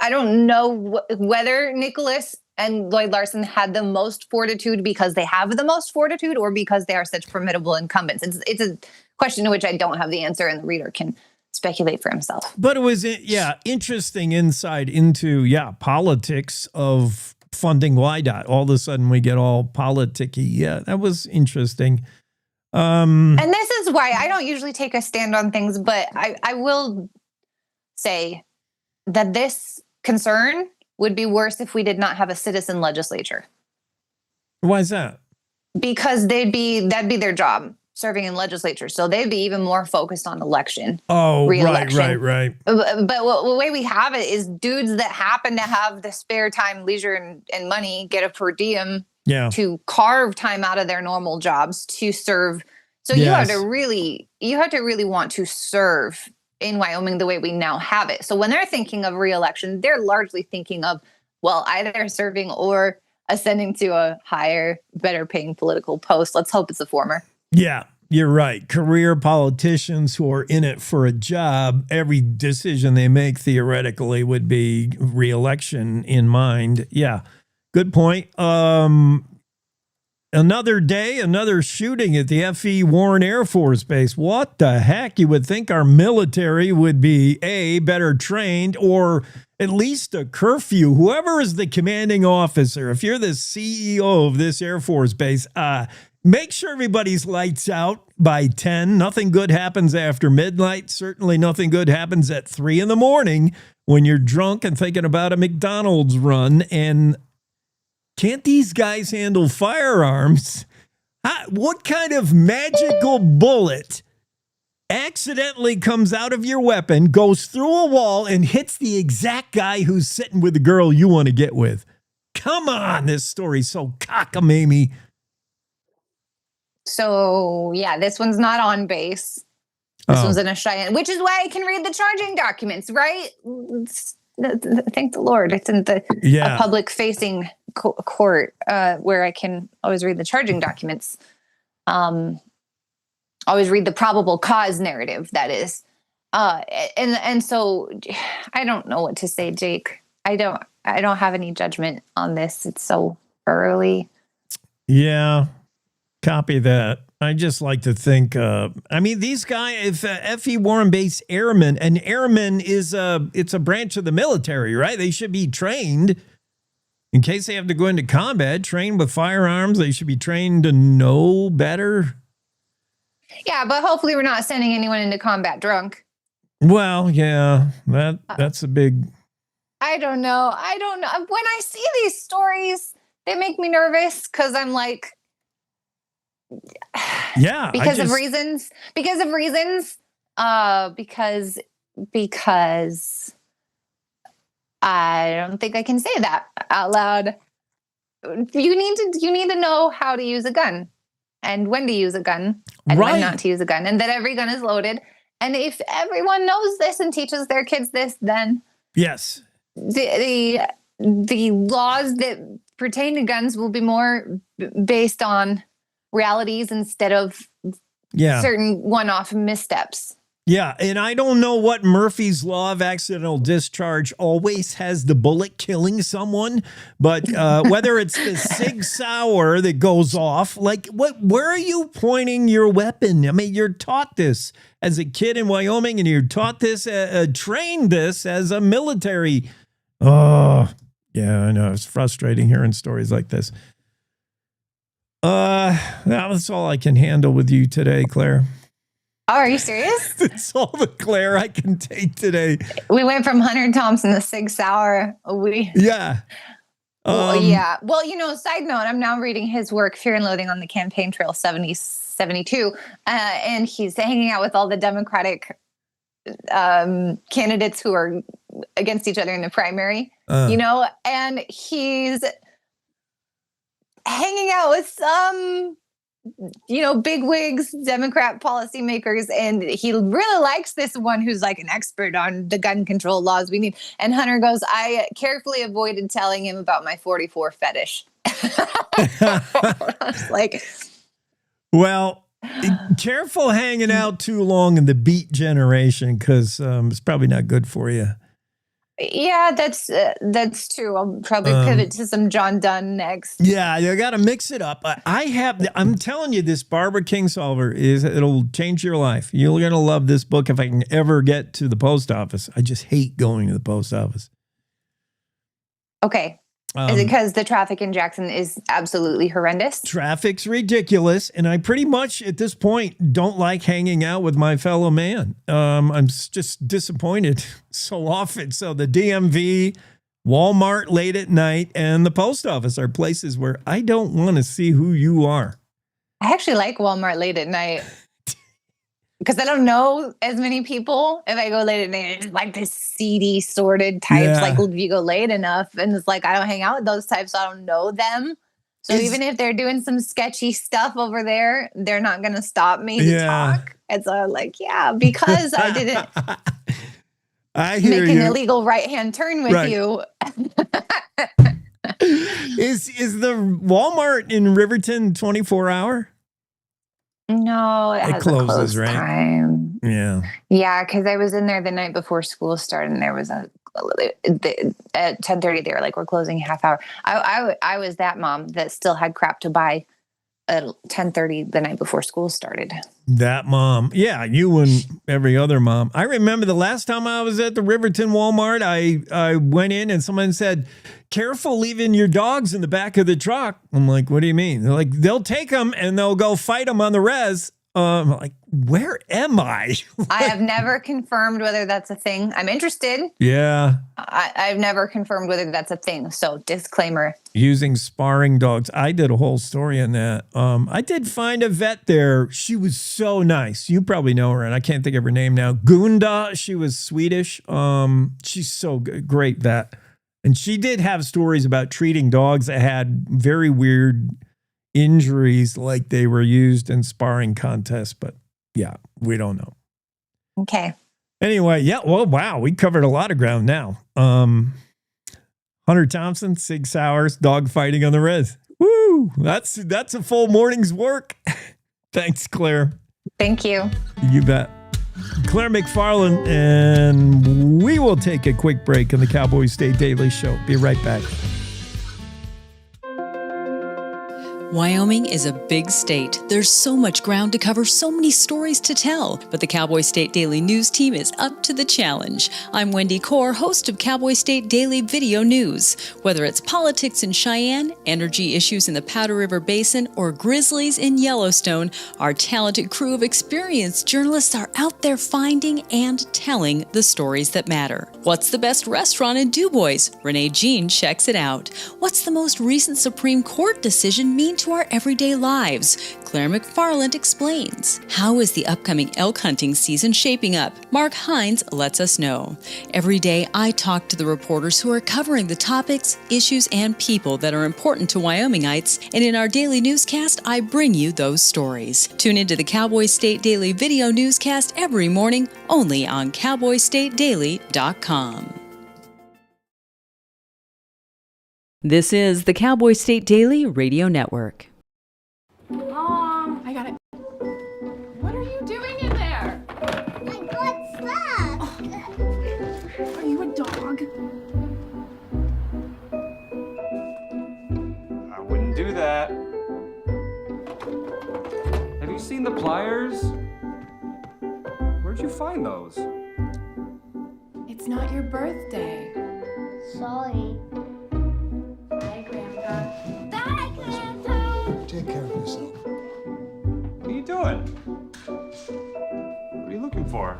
I don't know whether Nicholas and Lloyd Larson had the most fortitude because they have the most fortitude, or because they are such formidable incumbents. It's a question to which I don't have the answer, and the reader can speculate for himself. But it was, interesting insight into, politics of funding WIDOT. All of a sudden we get all politicky. Yeah, that was interesting. And this is why I don't usually take a stand on things, but I will say that this concern would be worse if we did not have a citizen legislature. Why is that? Because that'd be their job, serving in legislature. So they'd be even more focused on election. Oh, re-election. right. But the way we have it is dudes that happen to have the spare time, leisure, and money get a per diem to carve time out of their normal jobs to serve. So you have to really want to serve in Wyoming the way we now have it. So when they're thinking of re-election, they're largely thinking of, either serving or ascending to a higher, better paying political post. Let's hope it's the former. Yeah, you're right. Career politicians who are in it for a job, every decision they make theoretically would be re-election in mind. Yeah, good point. Another day, another shooting at the F.E. Warren Air Force Base. What the heck? You would think our military would be, better trained, or at least a curfew. Whoever is the commanding officer, if you're the CEO of this Air Force Base, make sure everybody's lights out by 10. Nothing good happens after midnight. Certainly nothing good happens at 3 a.m. when you're drunk and thinking about a McDonald's run. And can't these guys handle firearms? What kind of magical bullet accidentally comes out of your weapon, goes through a wall, and hits the exact guy who's sitting with the girl you want to get with? Come on, this story's so cockamamie. So yeah, this one's not on base. This one's in a Cheyenne, which is why I can read the charging documents, right? Thank the Lord. It's in the a public-facing court where I can always read the charging documents. Always read the probable cause narrative, that is. And so I don't know what to say, Jake. I don't have any judgment on this. It's so early. Yeah, copy that. I just like to think, these guys, if F.E. Warren Base Airmen, and airmen is it's a branch of the military, right? They should be trained in case they have to go into combat, trained with firearms. They should be trained to know better. Yeah, but hopefully we're not sending anyone into combat drunk. Well, yeah, that's a big... I don't know. When I see these stories, they make me nervous because I'm like... Yeah. Because I don't think I can say that out loud. You need to know how to use a gun and when to use a gun and when not to use a gun, and that every gun is loaded. And if everyone knows this and teaches their kids this, then yes, the laws that pertain to guns will be more based on realities instead of certain one-off missteps. Yeah, and I don't know what Murphy's Law of Accidental Discharge always has the bullet killing someone, but whether it's the Sig Sauer that goes off, like where are you pointing your weapon? I mean, you're taught this as a kid in Wyoming, and you're taught this, trained this as a military. Oh, yeah, I know. It's frustrating hearing stories like this. That's all I can handle with you today, Claire. Oh, are you serious? That's all the Claire I can take today. We went from Hunter Thompson to Sig Sauer. Yeah. Yeah. Well, side note, I'm now reading his work, Fear and Loathing on the Campaign Trail 7072. And he's hanging out with all the Democratic candidates who are against each other in the primary, and he's hanging out with some big wigs, Democrat policymakers, and he really likes this one who's like an expert on the gun control laws we need. And Hunter goes, I carefully avoided telling him about my 44 fetish. I was like, well, careful hanging out too long in the beat generation, because it's probably not good for you. Yeah, that's true. I'll probably pivot to some John Donne next. Yeah, you got to mix it up. I'm telling you, this Barbara Kingsolver it'll change your life. You're going to love this book if I can ever get to the post office. I just hate going to the post office. Okay. Is it because the traffic in Jackson is absolutely horrendous? Traffic's ridiculous, and I pretty much, at this point, don't like hanging out with my fellow man. I'm just disappointed so often. So the DMV, Walmart late at night, and the post office are places where I don't want to see who you are. I actually like Walmart late at night. Because I don't know as many people. If I go late at night, it's like this seedy, sordid types. Yeah. Like if you go late enough, and it's like I don't hang out with those types, so I don't know them. So even if they're doing some sketchy stuff over there, they're not going to stop me to talk. And so I'm like, yeah, because I didn't make an illegal right-hand turn with you. Is the Walmart in Riverton 24-hour? No, it closes, right? Time. Yeah. Yeah, because I was in there the night before school started, and there was at 10:30. They were like, "We're closing half hour." I was that mom that still had crap to buy at 10:30 the night before school started. That mom, yeah, you and every other mom. I remember the last time I was at the Riverton Walmart, I went in and someone said, "Careful leaving your dogs in the back of the truck." I'm like, "What do you mean?" They're like, "They'll take them and they'll go fight them on the res." I'm like, "Where am I?" I have never confirmed whether that's a thing. I'm interested. Yeah. I've never confirmed whether that's a thing. So disclaimer. Using sparring dogs. I did a whole story on that. I did find a vet there. She was so nice. You probably know her, and I can't think of her name now. Gunda. She was Swedish. She's so good. Great vet. And she did have stories about treating dogs that had very weird injuries, like they were used in sparring contests. But yeah, we don't know. Okay. Anyway, yeah, well, wow, we covered a lot of ground now. Hunter Thompson, 6 hours, dog fighting on the res. Woo! That's a full morning's work. Thanks, Claire. Thank you. You bet. Claire McFarland, and we will take a quick break in the Cowboy State Daily Show. Be right back. Wyoming is a big state. There's so much ground to cover, so many stories to tell. But the Cowboy State Daily News team is up to the challenge. I'm Wendy Core, host of Cowboy State Daily Video News. Whether it's politics in Cheyenne, energy issues in the Powder River Basin, or grizzlies in Yellowstone, our talented crew of experienced journalists are out there finding and telling the stories that matter. What's the best restaurant in DuBois? Renee Jean checks it out. What's the most recent Supreme Court decision mean to our everyday lives? Claire McFarland explains. How is the upcoming elk hunting season shaping up? Mark Hines lets us know. Every day, I talk to the reporters who are covering the topics, issues, and people that are important to Wyomingites, and in our daily newscast, I bring you those stories. Tune into the Cowboy State Daily Video Newscast every morning, only on CowboyStateDaily.com. This is the Cowboy State Daily Radio Network. Mom, I got it. What are you doing in there? I got stuff. Are you a dog? I wouldn't do that. Have you seen the pliers? Where'd you find those? It's not your birthday. Sorry. Bye, Grandpa. Bye, Grandpa. Take care of yourself. What are you doing? What are you looking for?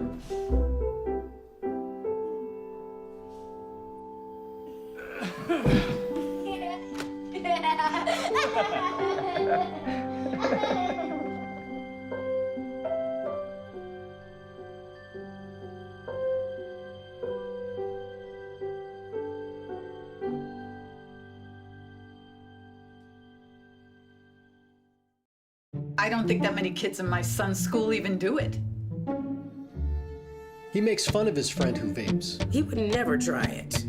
I don't think that many kids in my son's school even do it. He makes fun of his friend who vapes. He would never try it.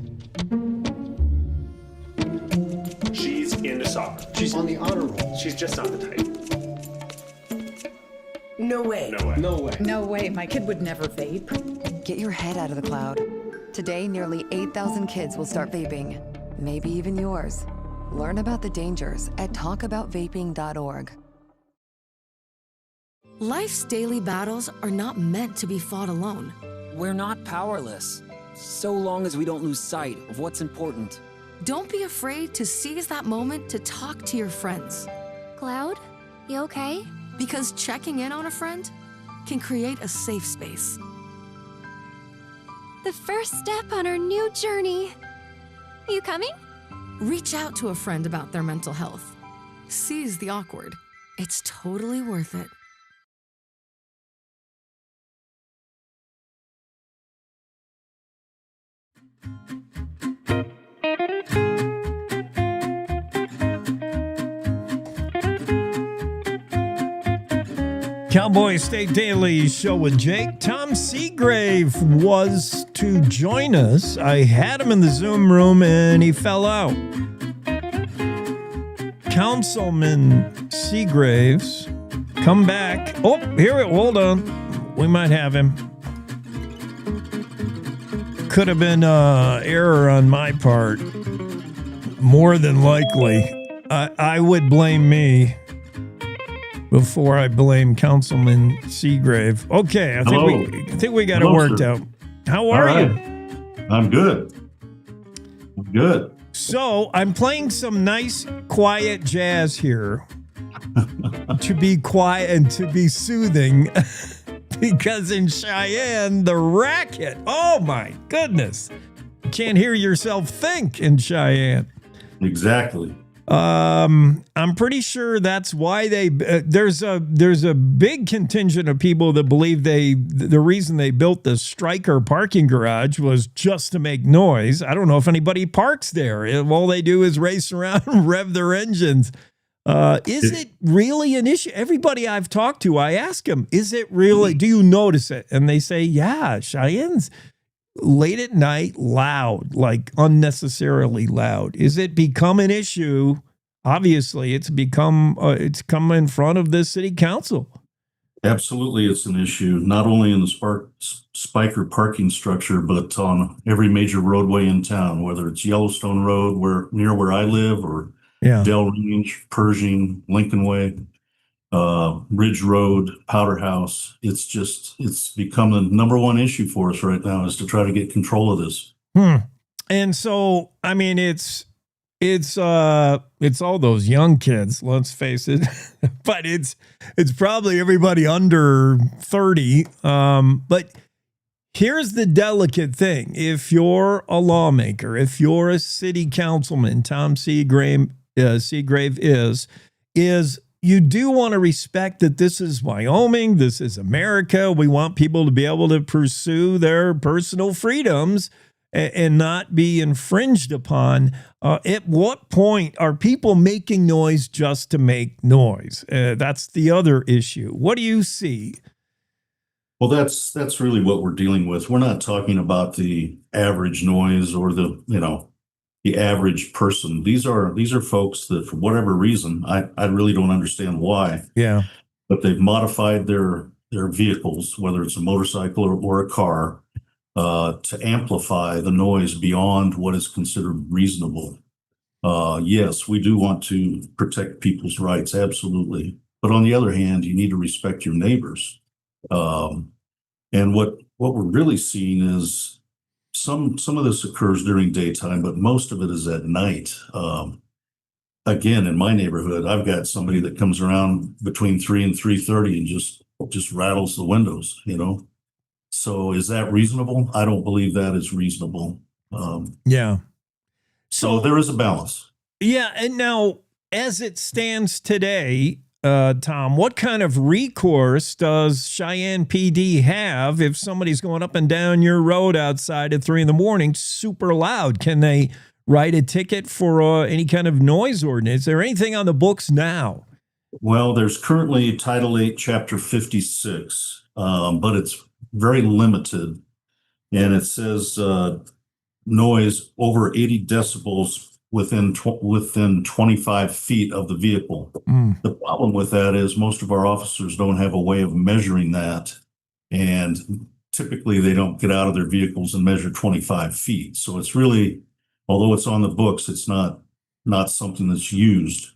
She's into soccer. She's on the honor roll. She's just not the type. No way. No way. No way. No way, my kid would never vape. Get your head out of the cloud. Today, nearly 8,000 kids will start vaping. Maybe even yours. Learn about the dangers at talkaboutvaping.org. Life's daily battles are not meant to be fought alone. We're not powerless, so long as we don't lose sight of what's important. Don't be afraid to seize that moment to talk to your friends. Cloud, you okay? Because checking in on a friend can create a safe space. The first step on our new journey. You coming? Reach out to a friend about their mental health. Seize the awkward. It's totally worth it. Cowboy State Daily Show with Jake. Tom Seagrave was to join us. I had him in the Zoom room and he fell out. Councilman Seagraves, come back. Oh, here it. Hold on. We might have him. Could have been error on my part. More than likely. I would blame me before I blame Councilman Seagrave. Okay, I think we got it worked out. How are you? I'm good. I'm good. So I'm playing some nice, quiet jazz here to be quiet and to be soothing because in Cheyenne, the racket, oh my goodness. You can't hear yourself think in Cheyenne. Exactly. I'm pretty sure that's why there's a big contingent of people that believe the reason they built the Stryker parking garage was just to make noise. I don't know if anybody parks there. All they do is race around and rev their engines. Is it really an issue? Everybody I've talked to, I ask them, is it really, do you notice it? And they say, yeah, Cheyenne's late at night, loud, like unnecessarily loud. Is it become an issue? Obviously, it's come in front of the city council. Absolutely, it's an issue, not only in the Spiker parking structure, but on every major roadway in town, whether it's Yellowstone Road, near where I live, or Dell Range, Pershing, Lincoln Way, Ridge Road, Powder House. It's become the number one issue for us right now, is to try to get control of this. And so, I mean, it's all those young kids, let's face it, but it's probably everybody under 30. But here's the delicate thing. If you're a lawmaker, if you're a city councilman, Tom Seagrave is you do want to respect that this is Wyoming, this is America. We want people to be able to pursue their personal freedoms and not be infringed upon. At what point are people making noise just to make noise? That's the other issue. What do you see? Well, that's really what we're dealing with. We're not talking about the average noise or the average person. These are folks that, for whatever reason, I really don't understand why. Yeah. But they've modified their vehicles, whether it's a motorcycle or a car, to amplify the noise beyond what is considered reasonable. Yes, we do want to protect people's rights, absolutely. But on the other hand, you need to respect your neighbors. And what we're really seeing is some of this occurs during daytime, but most of it is at night. Again, in my neighborhood, I've got somebody that comes around between 3 and 3:30 and just rattles the windows, So is that reasonable? I don't believe that is reasonable. Yeah. So there is a balance. Yeah. And now, as it stands today, Tom, what kind of recourse does Cheyenne PD have if somebody's going up and down your road outside at 3 a.m. super loud? Can they write a ticket for any kind of noise ordinance? Is there anything on the books now? Well, there's currently Title 8, Chapter 56, but it's very limited. And it says noise over 80 decibels within 25 feet of the vehicle. The problem with that is most of our officers don't have a way of measuring that. And typically they don't get out of their vehicles and measure 25 feet. So it's really, although it's on the books, it's not something that's used.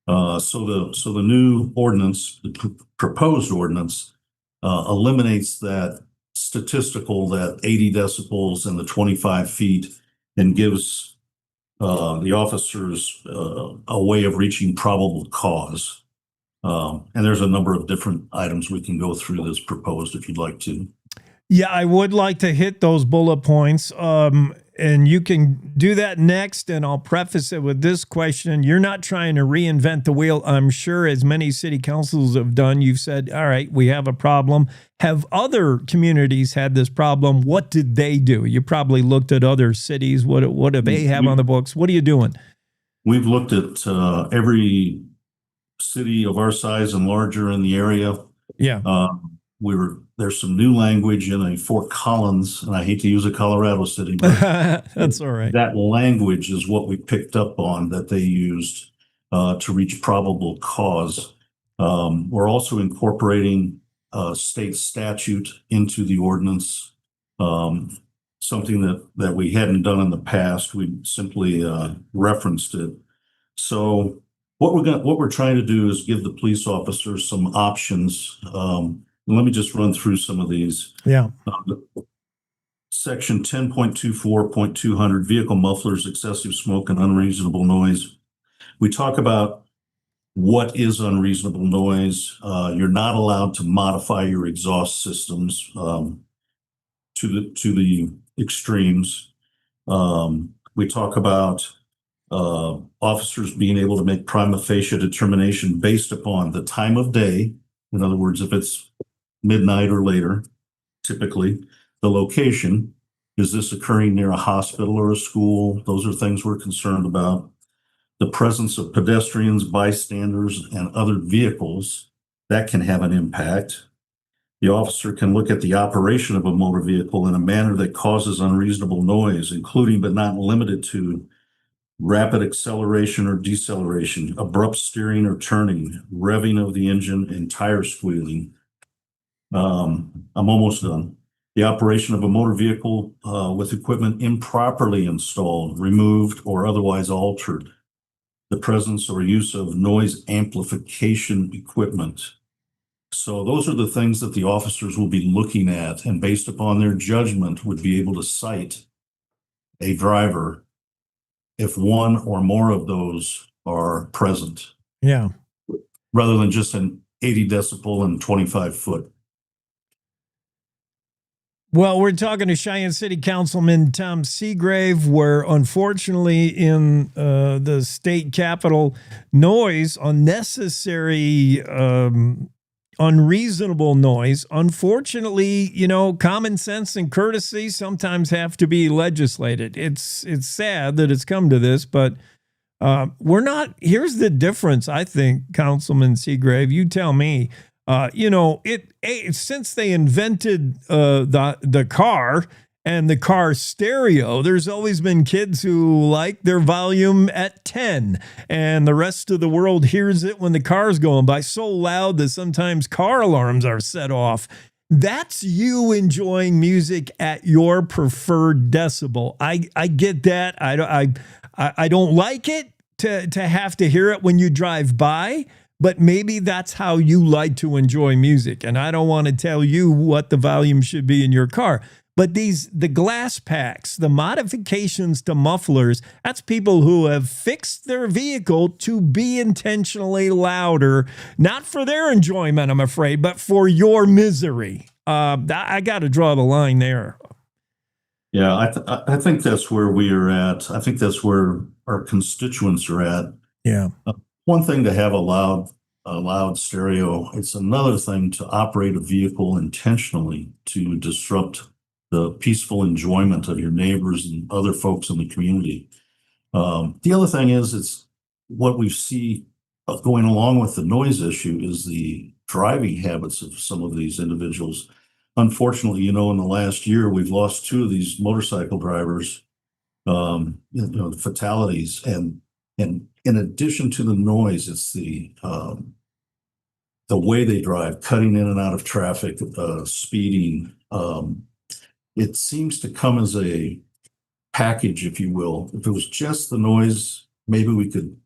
So the new ordinance, the proposed ordinance, eliminates that statistical, that 80 decibels and the 25 feet, and gives the officers a way of reaching probable cause. And there's a number of different items we can go through that's proposed if you'd like to. Yeah, I would like to hit those bullet points. And you can do that next, and I'll preface it with this question. You're not trying to reinvent the wheel. I'm sure, as many city councils have done, you've said, all right, we have a problem. Have other communities had this problem? What did they do? You probably looked at other cities. What do they have on the books? What are you doing? We've looked at every city of our size and larger in the area. Yeah. There's some new language in a Fort Collins, and I hate to use a Colorado city, but that's all right. That language is what we picked up on that they used to reach probable cause. We're also incorporating state statute into the ordinance, something that we hadn't done in the past. We simply referenced it. So what we're trying to do is give the police officers some options. Let me just run through some of these. Yeah. Section 10.24.200, vehicle mufflers, excessive smoke, and unreasonable noise. We talk about what is unreasonable noise. You're not allowed to modify your exhaust systems to the extremes. We talk about officers being able to make prima facie determination based upon the time of day. In other words, if it's midnight or later, typically, the location. Is this occurring near a hospital or a school? Those are things we're concerned about. The presence of pedestrians, bystanders, and other vehicles, that can have an impact. The officer can look at the operation of a motor vehicle in a manner that causes unreasonable noise, including but not limited to rapid acceleration or deceleration, abrupt steering or turning, revving of the engine, and tire squealing. I'm almost done. The operation of a motor vehicle with equipment improperly installed, removed, or otherwise altered. The presence or use of noise amplification equipment. So those are the things that the officers will be looking at, and based upon their judgment would be able to cite a driver if one or more of those are present. Yeah. Rather than just an 80 decibel and 25 foot. Well, we're talking to Cheyenne City Councilman Tom Seagrave, where unfortunately in the state capitol, noise, unnecessary, unreasonable noise, unfortunately, common sense and courtesy sometimes have to be legislated. It's sad that it's come to this, but we're not. Here's the difference, I think, Councilman Seagrave. You tell me. Since they invented the car and the car stereo, there's always been kids who like their volume at 10, and the rest of the world hears it when the car's going by so loud that sometimes car alarms are set off. That's you enjoying music at your preferred decibel. I get that. I don't like it to have to hear it when you drive by. But maybe that's how you like to enjoy music. And I don't want to tell you what the volume should be in your car. But the glass packs, the modifications to mufflers, that's people who have fixed their vehicle to be intentionally louder, not for their enjoyment, I'm afraid, but for your misery. I got to draw the line there. Yeah, I think that's where we are at. I think that's where our constituents are at. Yeah. One thing to have a loud stereo. It's another thing to operate a vehicle intentionally to disrupt the peaceful enjoyment of your neighbors and other folks in the community. The other thing is, it's what we see going along with the noise issue is the driving habits of some of these individuals. Unfortunately, in the last year, we've lost 2 of these motorcycle drivers, the fatalities, and in addition to the noise, it's the way they drive, cutting in and out of traffic, speeding. It seems to come as a package, if you will. If it was just the noise, maybe we could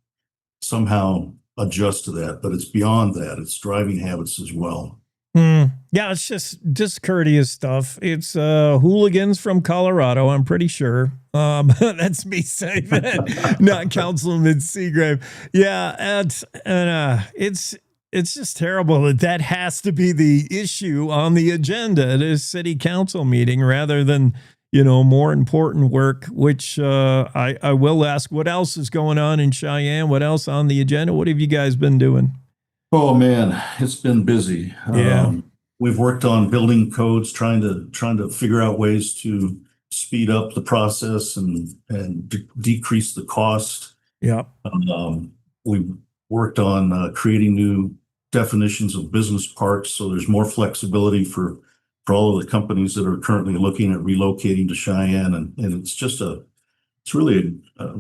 somehow adjust to that, but it's beyond that. It's driving habits as well. Yeah, it's just discourteous stuff. It's hooligans from Colorado, I'm pretty sure. Let's be safe. Not Councilman Seagrave. Yeah, it's just terrible that has to be the issue on the agenda at a city council meeting rather than, more important work, which I will ask, what else is going on in Cheyenne? What else on the agenda? What have you guys been doing? Oh man, it's been busy. Yeah. We've worked on building codes, trying to figure out ways to speed up the process and decrease the cost. Yeah. We've worked on creating new definitions of business parks, so there's more flexibility for all of the companies that are currently looking at relocating to Cheyenne, and it's really a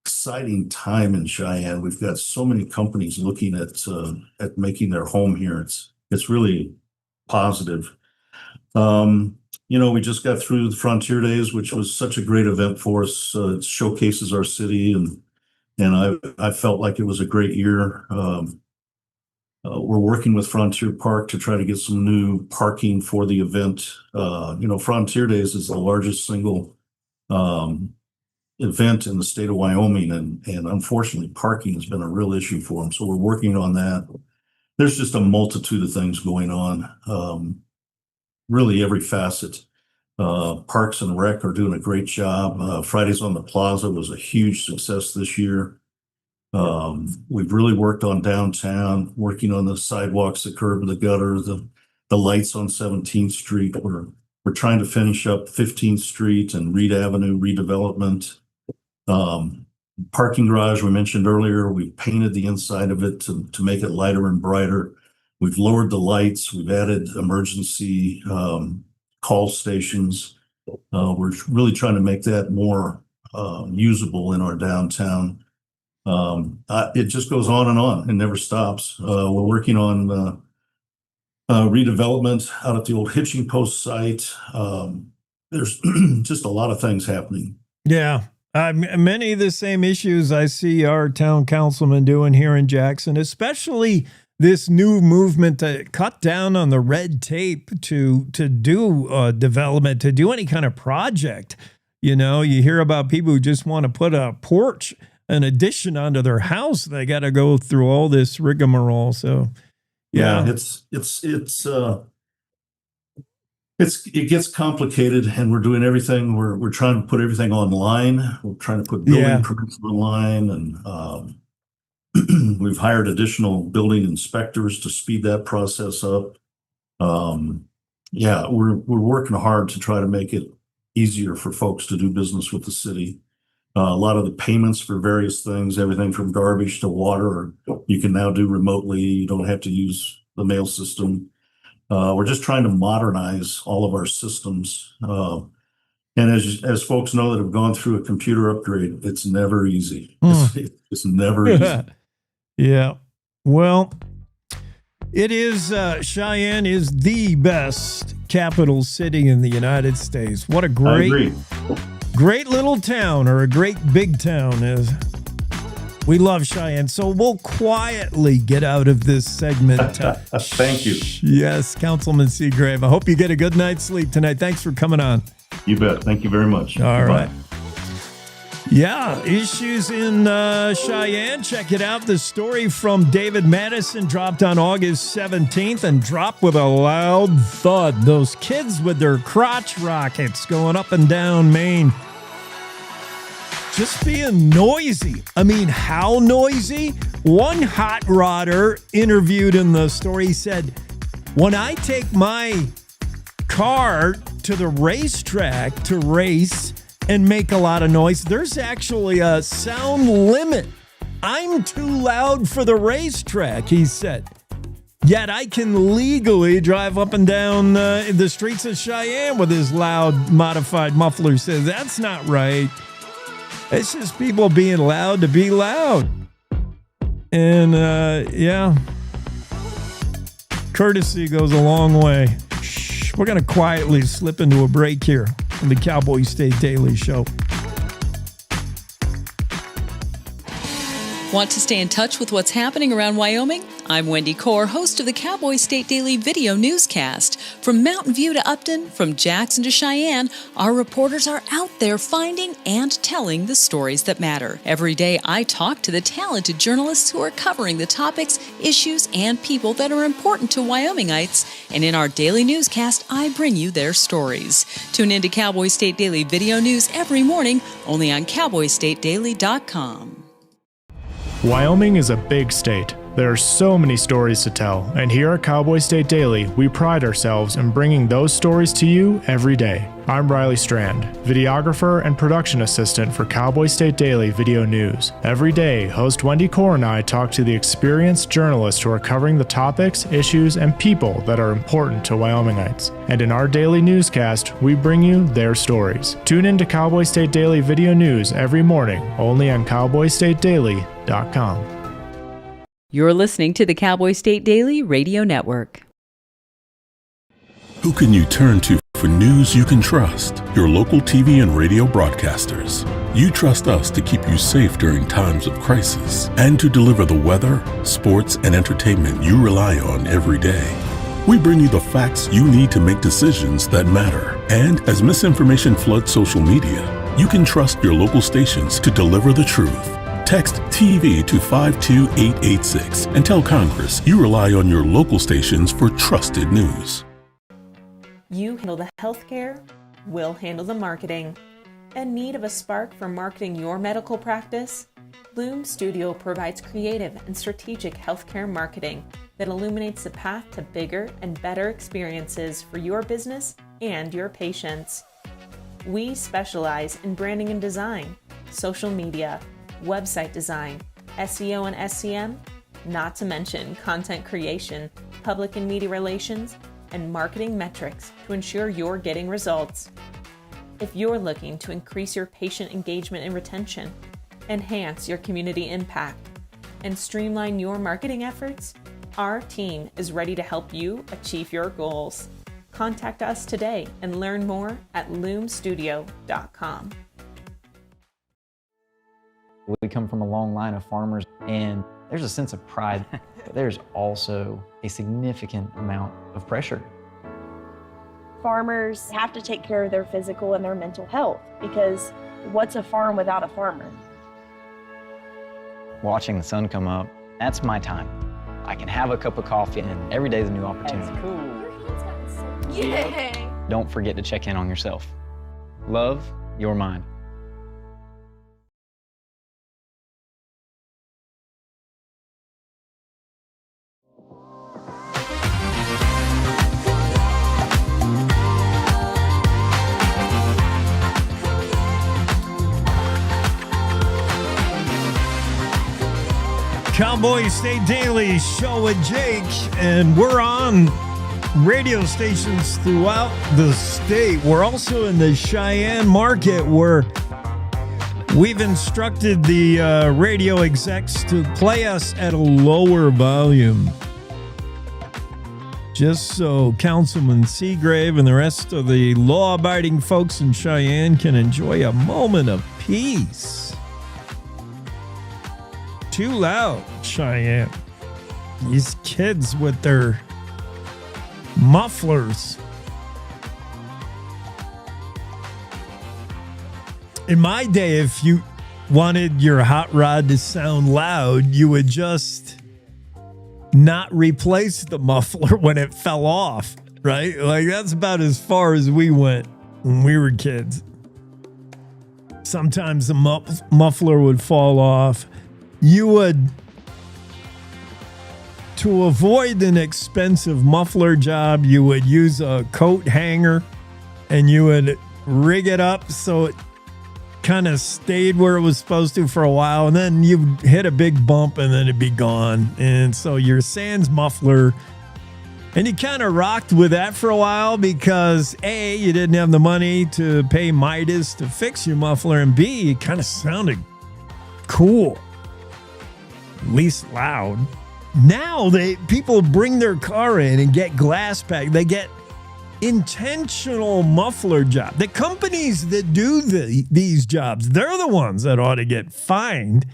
exciting time in Cheyenne. We've got so many companies looking at making their home here. It's really positive. We just got through the Frontier Days, which was such a great event for us. It showcases our city, and I felt like it was a great year. We're working with Frontier Park to try to get some new parking for the event. Frontier Days is the largest single event in the state of Wyoming, and unfortunately parking has been a real issue for them. So we're working on that. There's just a multitude of things going on, really every facet. Parks and Rec are doing a great job. Fridays on the Plaza was a huge success this year. We've really worked on downtown, working on the sidewalks, the curb, the gutter, the lights on 17th Street. We're trying to finish up 15th Street and Reed Avenue redevelopment. Parking garage we mentioned earlier, we painted the inside of it to make it lighter and brighter. We've lowered the lights. We've added emergency call stations. We're really trying to make that more usable in our downtown. It just goes on and on and never stops. We're working on redevelopment out at the old hitching post site. There's just a lot of things happening. Yeah. Many of the same issues I see our town councilman doing here in Jackson, especially this new movement to cut down on the red tape to do development, to do any kind of project. You know, you hear about people who just want to put a porch, an addition onto their house. They got to go through all this rigmarole. So, yeah, it gets complicated, and we're doing everything. We're trying to put everything online. We're trying to put building permits online, and we've hired additional building inspectors to speed that process up. We're working hard to try to make it easier for folks to do business with the city. A lot of the payments for various things, everything from garbage to water, you can now do remotely. You don't have to use the mail system. We're just trying to modernize all of our systems. And as folks know that have gone through a computer upgrade, it's never easy. It's never easy. Yeah. Well, it is, Cheyenne is the best capital city in the United States. What a great little town, or a great big town is. We love Cheyenne. So we'll quietly get out of this segment. Thank you. Yes, Councilman Seagrave. I hope you get a good night's sleep tonight. Thanks for coming on. You bet. Thank you very much. All right. Yeah, issues in Cheyenne. Check it out. The story from David Madison dropped on August 17th and dropped with a loud thud. Those kids with their crotch rockets going up and down Main. Just being noisy. I mean, how noisy? One hot rodder interviewed in the story said, when I take my car to the racetrack to race and make a lot of noise, there's actually a sound limit. I'm too loud for the racetrack, he said. Yet I can legally drive up and down the streets of Cheyenne with his loud modified muffler. Says that's not right. It's just people being loud to be loud. And courtesy goes a long way. We're going to quietly slip into a break here on the Cowboy State Daily Show. Want to stay in touch with what's happening around Wyoming? I'm Wendy Core, host of the Cowboy State Daily video newscast. From Mountain View to Upton, from Jackson to Cheyenne, our reporters are out there finding and telling the stories that matter. Every day, I talk to the talented journalists who are covering the topics, issues, and people that are important to Wyomingites. And in our daily newscast, I bring you their stories. Tune in to Cowboy State Daily video news every morning, only on CowboyStateDaily.com. Wyoming is a big state. There are so many stories to tell, and here at Cowboy State Daily, we pride ourselves in bringing those stories to you every day. I'm Riley Strand, videographer and production assistant for Cowboy State Daily Video News. Every day, host Wendy Core and I talk to the experienced journalists who are covering the topics, issues, and people that are important to Wyomingites. And in our daily newscast, we bring you their stories. Tune in to Cowboy State Daily Video News every morning, only on CowboyStateDaily.com. You're listening to the Cowboy State Daily Radio Network. Who can you turn to for news you can trust? Your local TV and radio broadcasters. You trust us to keep you safe during times of crisis and to deliver the weather, sports, and entertainment you rely on every day. We bring you the facts you need to make decisions that matter. And as misinformation floods social media, you can trust your local stations to deliver the truth. Text TV to 52886 and tell Congress you rely on your local stations for trusted news. You handle the healthcare, we'll handle the marketing. In need of a spark for marketing your medical practice? Loom Studio provides creative and strategic healthcare marketing that illuminates the path to bigger and better experiences for your business and your patients. We specialize in branding and design, social media, website design, SEO and SEM, not to mention content creation, public and media relations, and marketing metrics to ensure you're getting results. If you're looking to increase your patient engagement and retention, enhance your community impact, and streamline your marketing efforts, our team is ready to help you achieve your goals. Contact us today and learn more at loomstudio.com. We come from a long line of farmers, and there's a sense of pride, but there's also a significant amount of pressure. Farmers have to take care of their physical and their mental health, because what's a farm without a farmer? Watching the sun come up, that's my time. I can have a cup of coffee, and every day is a new opportunity. That's cool. Your hand's gotten so Yay! Don't forget to check in on yourself. Love your mind. Cowboy State Daily Show with Jake, and we're on radio stations throughout the state. We're also in the Cheyenne market, where we've instructed the radio execs to play us at a lower volume, just so Councilman Seagrave and the rest of the law-abiding folks in Cheyenne can enjoy a moment of peace. Too loud, Cheyenne. These kids with their mufflers. In my day, if you wanted your hot rod to sound loud, you would just not replace the muffler when it fell off, right? Like, that's about as far as we went when we were kids. Sometimes the muffler would fall off. You would, to avoid an expensive muffler job, you would use a coat hanger and you would rig it up so it kind of stayed where it was supposed to for a while, and then you'd hit a big bump and then it'd be gone. And so your sans muffler, and you kind of rocked with that for a while because A, you didn't have the money to pay Midas to fix your muffler, and B, it kind of sounded cool. At least loud. Now people bring their car in and get glass pack. They get intentional muffler job. The companies that do these jobs, they're the ones that ought to get fined.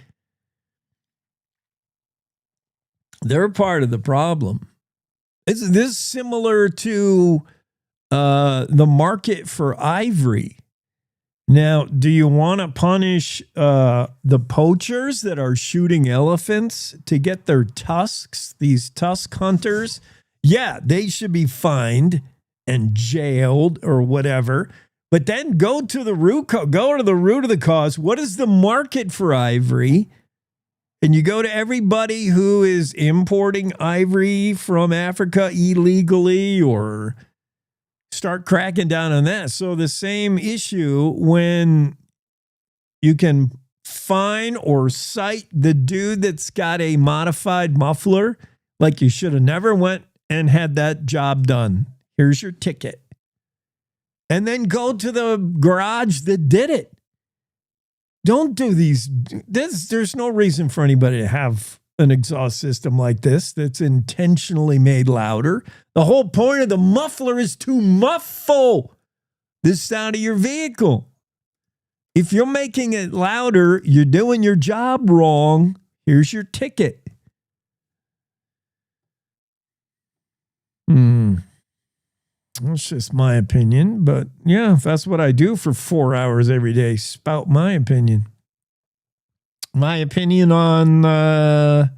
They're part of the problem. Is this similar to the market for ivory? Now, do you want to punish the poachers that are shooting elephants to get their tusks, these tusk hunters? Yeah, they should be fined and jailed or whatever. But then go to the root of the cause. What is the market for ivory? And you go to everybody who is importing ivory from Africa illegally, or start cracking down on that. So the same issue when you can fine or cite the dude that's got a modified muffler, like you should have never went and had that job done. Here's your ticket. And then go to the garage that did it. Don't do these. There's no reason for anybody to have an exhaust system like this that's intentionally made louder. The whole point of the muffler is to muffle the sound of your vehicle. If you're making it louder, you're doing your job wrong. Here's your ticket. That's just my opinion. But yeah, if that's what I do for 4 hours every day, spout my opinion. My opinion on,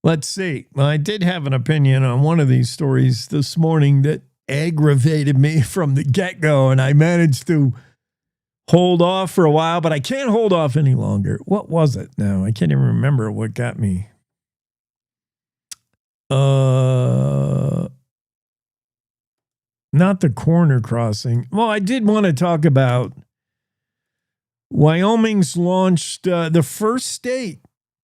let's see. I did have an opinion on one of these stories this morning that aggravated me from the get-go, and I managed to hold off for a while, but I can't hold off any longer. What was it now? I can't even remember what got me. Not the corner crossing. Well, I did want to talk about Wyoming's launched the first state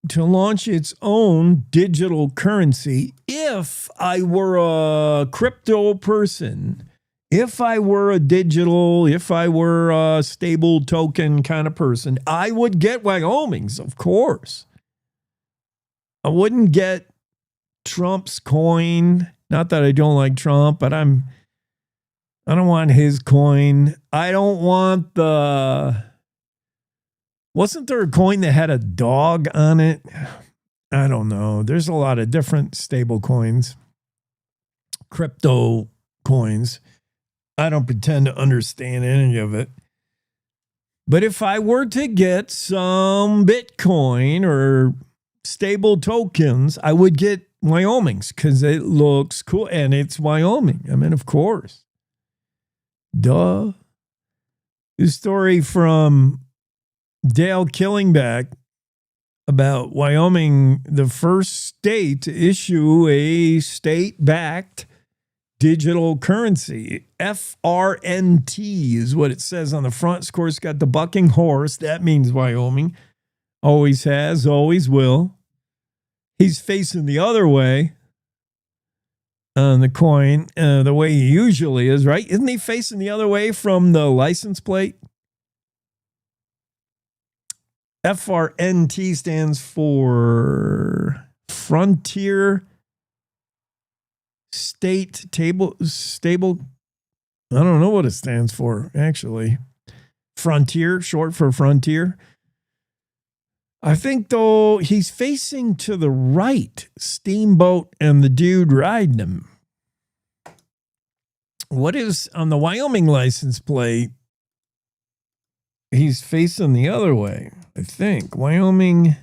to launch its own digital currency. If I were a crypto person, if I were a stable token kind of person, I would get Wyoming's, of course. I wouldn't get Trump's coin. Not that I don't like Trump, but I don't want his coin. I don't want wasn't there a coin that had a dog on it? I don't know. There's a lot of different stable coins, crypto coins. I don't pretend to understand any of it. But if I were to get some Bitcoin or stable tokens, I would get Wyoming's because it looks cool and it's Wyoming. I mean, of course. Duh. The story from Dale Killingback about Wyoming, the first state to issue a state-backed digital currency. FRNT is what it says on the front. Of course, got the bucking horse. That means Wyoming. Always has, always will. He's facing the other way on the coin, the way he usually is, right? Isn't he facing the other way from the license plate? FRNT stands for Frontier Stable. I don't know what it stands for, actually. Frontier, short for Frontier. I think, though, he's facing to the right, Steamboat and the dude riding him. What is on the Wyoming license plate? He's facing the other way, I think. Wyoming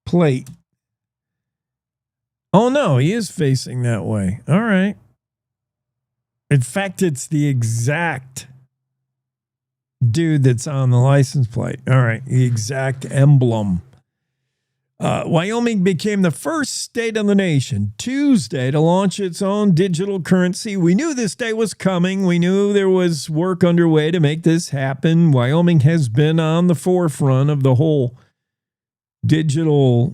plate. Oh, no, he is facing that way. All right. In fact, it's the exact dude that's on the license plate. All right, the exact emblem. Wyoming became the first state in the nation Tuesday to launch its own digital currency. We knew this day was coming. We knew there was work underway to make this happen. Wyoming has been on the forefront of the whole digital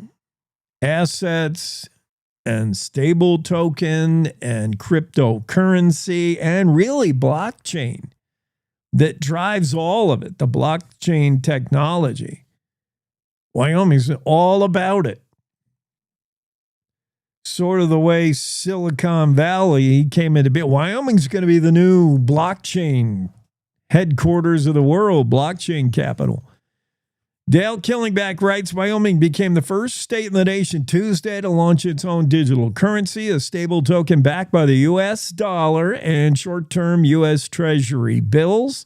assets and stable token and cryptocurrency and really blockchain that drives all of it, the blockchain technology. Wyoming's all about it. Sort of the way Silicon Valley came into being. Wyoming's going to be the new blockchain headquarters of the world, blockchain capital. Dale Killingback writes, Wyoming became the first state in the nation Tuesday to launch its own digital currency, a stable token backed by the U.S. dollar and short-term U.S. Treasury bills.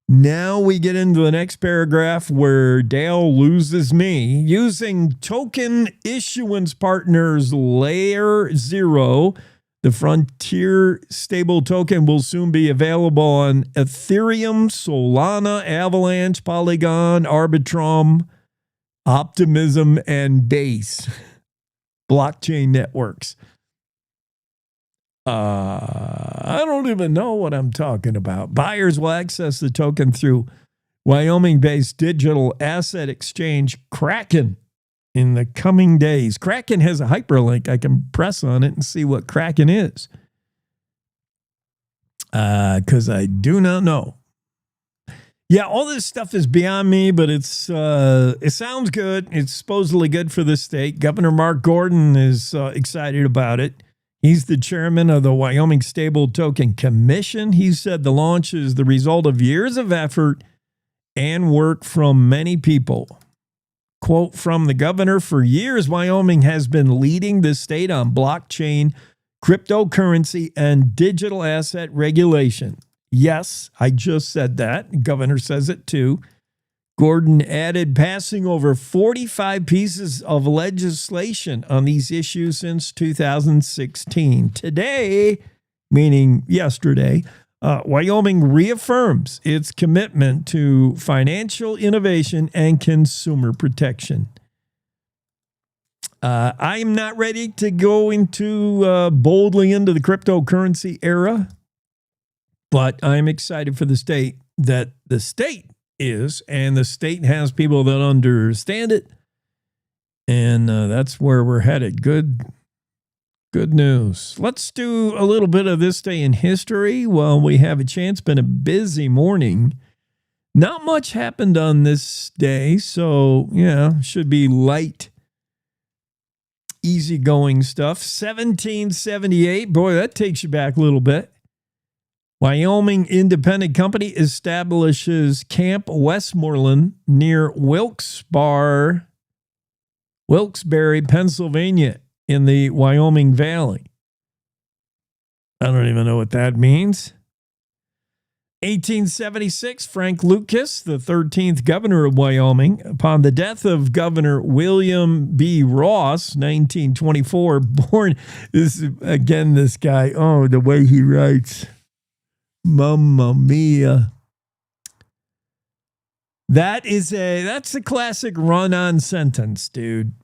Now we get into the next paragraph where Dale loses me. Using token issuance partners Layer 0, the Frontier stable token will soon be available on Ethereum, Solana, Avalanche, Polygon, Arbitrum, Optimism, and Base blockchain networks. I don't even know what I'm talking about. Buyers will access the token through Wyoming-based digital asset exchange Kraken in the coming days. Kraken has a hyperlink. I can press on it and see what Kraken is. Because I do not know. Yeah, all this stuff is beyond me, but it sounds good. It's supposedly good for the state. Governor Mark Gordon is excited about it. He's the chairman of the Wyoming Stable Token Commission. He said the launch is the result of years of effort and work from many people. Quote from the governor, for years, Wyoming has been leading the state on blockchain, cryptocurrency, and digital asset regulation. Yes, I just said that. The governor says it too. Gordon added, passing over 45 pieces of legislation on these issues since 2016. Today, meaning yesterday, Wyoming reaffirms its commitment to financial innovation and consumer protection. I'm not ready to go boldly into the cryptocurrency era, but I'm excited for the state that the state is, and the state has people that understand it, and that's where we're headed. Good news. Let's do a little bit of this day in history while we have a chance. Been a busy morning. Not much happened on this day, so yeah, should be light, easygoing stuff. 1778, boy, that takes you back a little bit. Wyoming Independent Company establishes Camp Westmoreland near Wilkes-Barre, Pennsylvania, in the Wyoming Valley. I don't even know what that means. 1876, Frank Lucas, the 13th governor of Wyoming, upon the death of Governor William B. Ross, 1924, born, this guy, oh, the way he writes. Mamma mia. That's a classic run-on sentence, dude.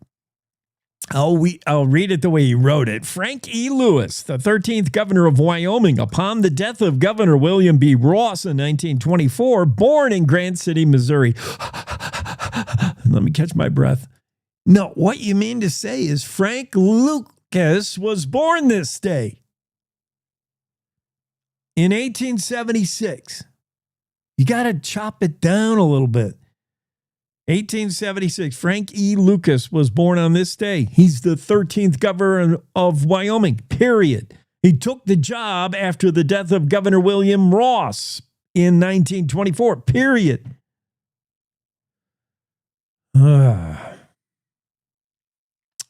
I'll read it the way he wrote it. Frank E. Lewis, the 13th governor of Wyoming, upon the death of Governor William B. Ross in 1924, born in Grant City, Missouri. Let me catch my breath. No, what you mean to say is Frank Lucas was born this day. In 1876, you got to chop it down a little bit. 1876, Frank E. Lucas was born on this day. He's the 13th governor of Wyoming, period. He took the job after the death of Governor William Ross in 1924, period.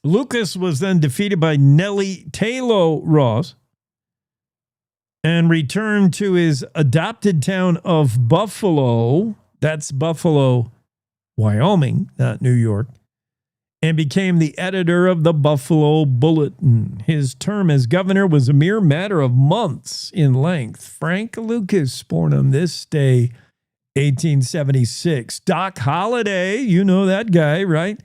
Lucas was then defeated by Nellie Taylor Ross and returned to his adopted town of Buffalo. That's Buffalo, Wyoming, not New York, and became the editor of the Buffalo Bulletin. His term as governor was a mere matter of months in length. Frank Lucas, born on this day, 1876. Doc Holliday, you know that guy, right?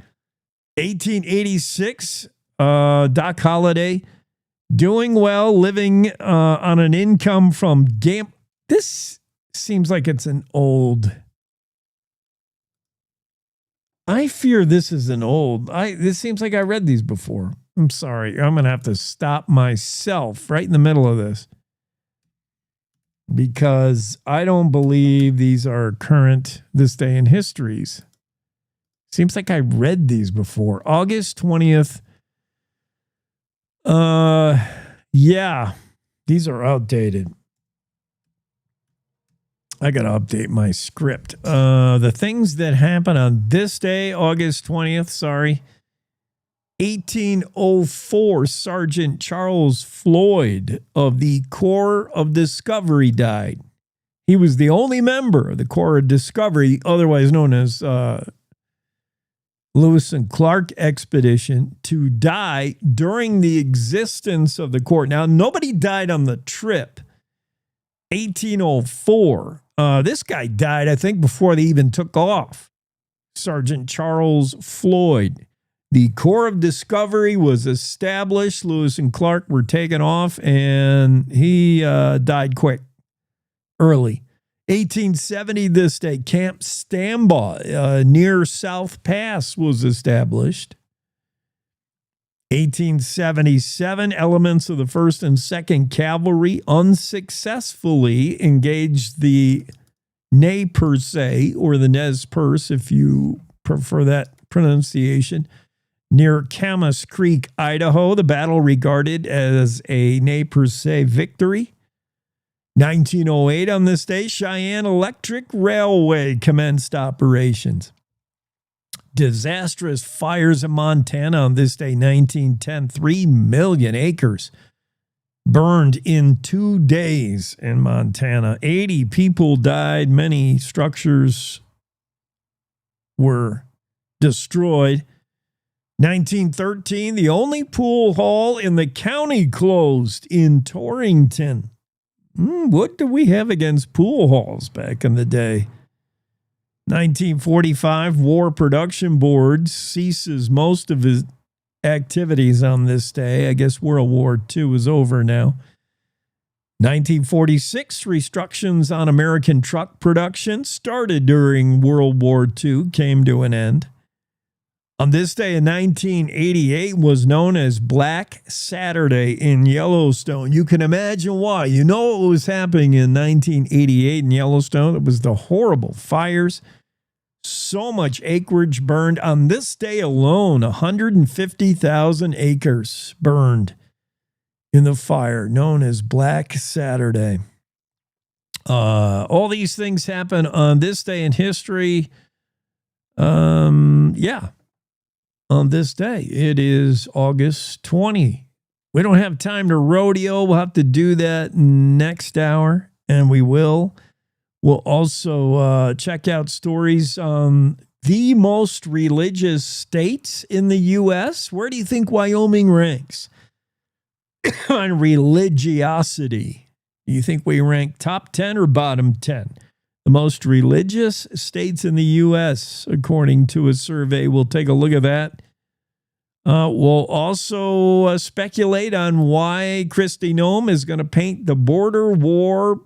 1886, Doc Holliday, doing well, living on an income from This seems like it's an old... I fear this is an old... This seems like I read these before. I'm sorry. I'm going to have to stop myself right in the middle of this, because I don't believe these are current this day in histories. Seems like I read these before. August 20th. Yeah, these are outdated. I got to update my script. The things that happened on this day, August 20th, 1804, Sergeant Charles Floyd of the Corps of Discovery died. He was the only member of the Corps of Discovery, otherwise known as Lewis and Clark expedition, to die during the existence of the Corps. Now, nobody died on the trip. 1804. This guy died, I think, before they even took off. Sergeant Charles Floyd. The Corps of Discovery was established. Lewis and Clark were taken off, and he died quick, early. 1870, this day, Camp Stambaugh near South Pass was established. 1877, elements of the 1st and 2nd Cavalry unsuccessfully engaged the Nez Perce, or the Nez Perce, if you prefer that pronunciation, near Camas Creek, Idaho. The battle regarded as a Nez Perce victory. 1908, on this day, Cheyenne Electric Railway commenced operations. Disastrous fires in Montana on this day, 1910. 3 million acres burned in 2 days in Montana. 80 people died. Many structures were destroyed. 1913, the only pool hall in the county closed in Torrington. What do we have against pool halls back in the day? 1945, War Production Board ceases most of its activities on this day. I guess World War II is over now. 1946, restrictions on American truck production started during World War II came to an end. On this day in 1988 was known as Black Saturday in Yellowstone. You can imagine why. You know what was happening in 1988 in Yellowstone. It was the horrible fires. So much acreage burned. On this day alone, 150,000 acres burned in the fire known as Black Saturday. All these things happen on this day in history. On this day. It is August 20. We don't have time to rodeo. We'll have to do that next hour, and we will. We'll also check out stories on the most religious states in the U.S. Where do you think Wyoming ranks on religiosity? Do you think we rank top 10 or bottom 10? The most religious states in the U.S., according to a survey. We'll take a look at that. We'll also speculate on why Kristi Noem is going to paint the border wall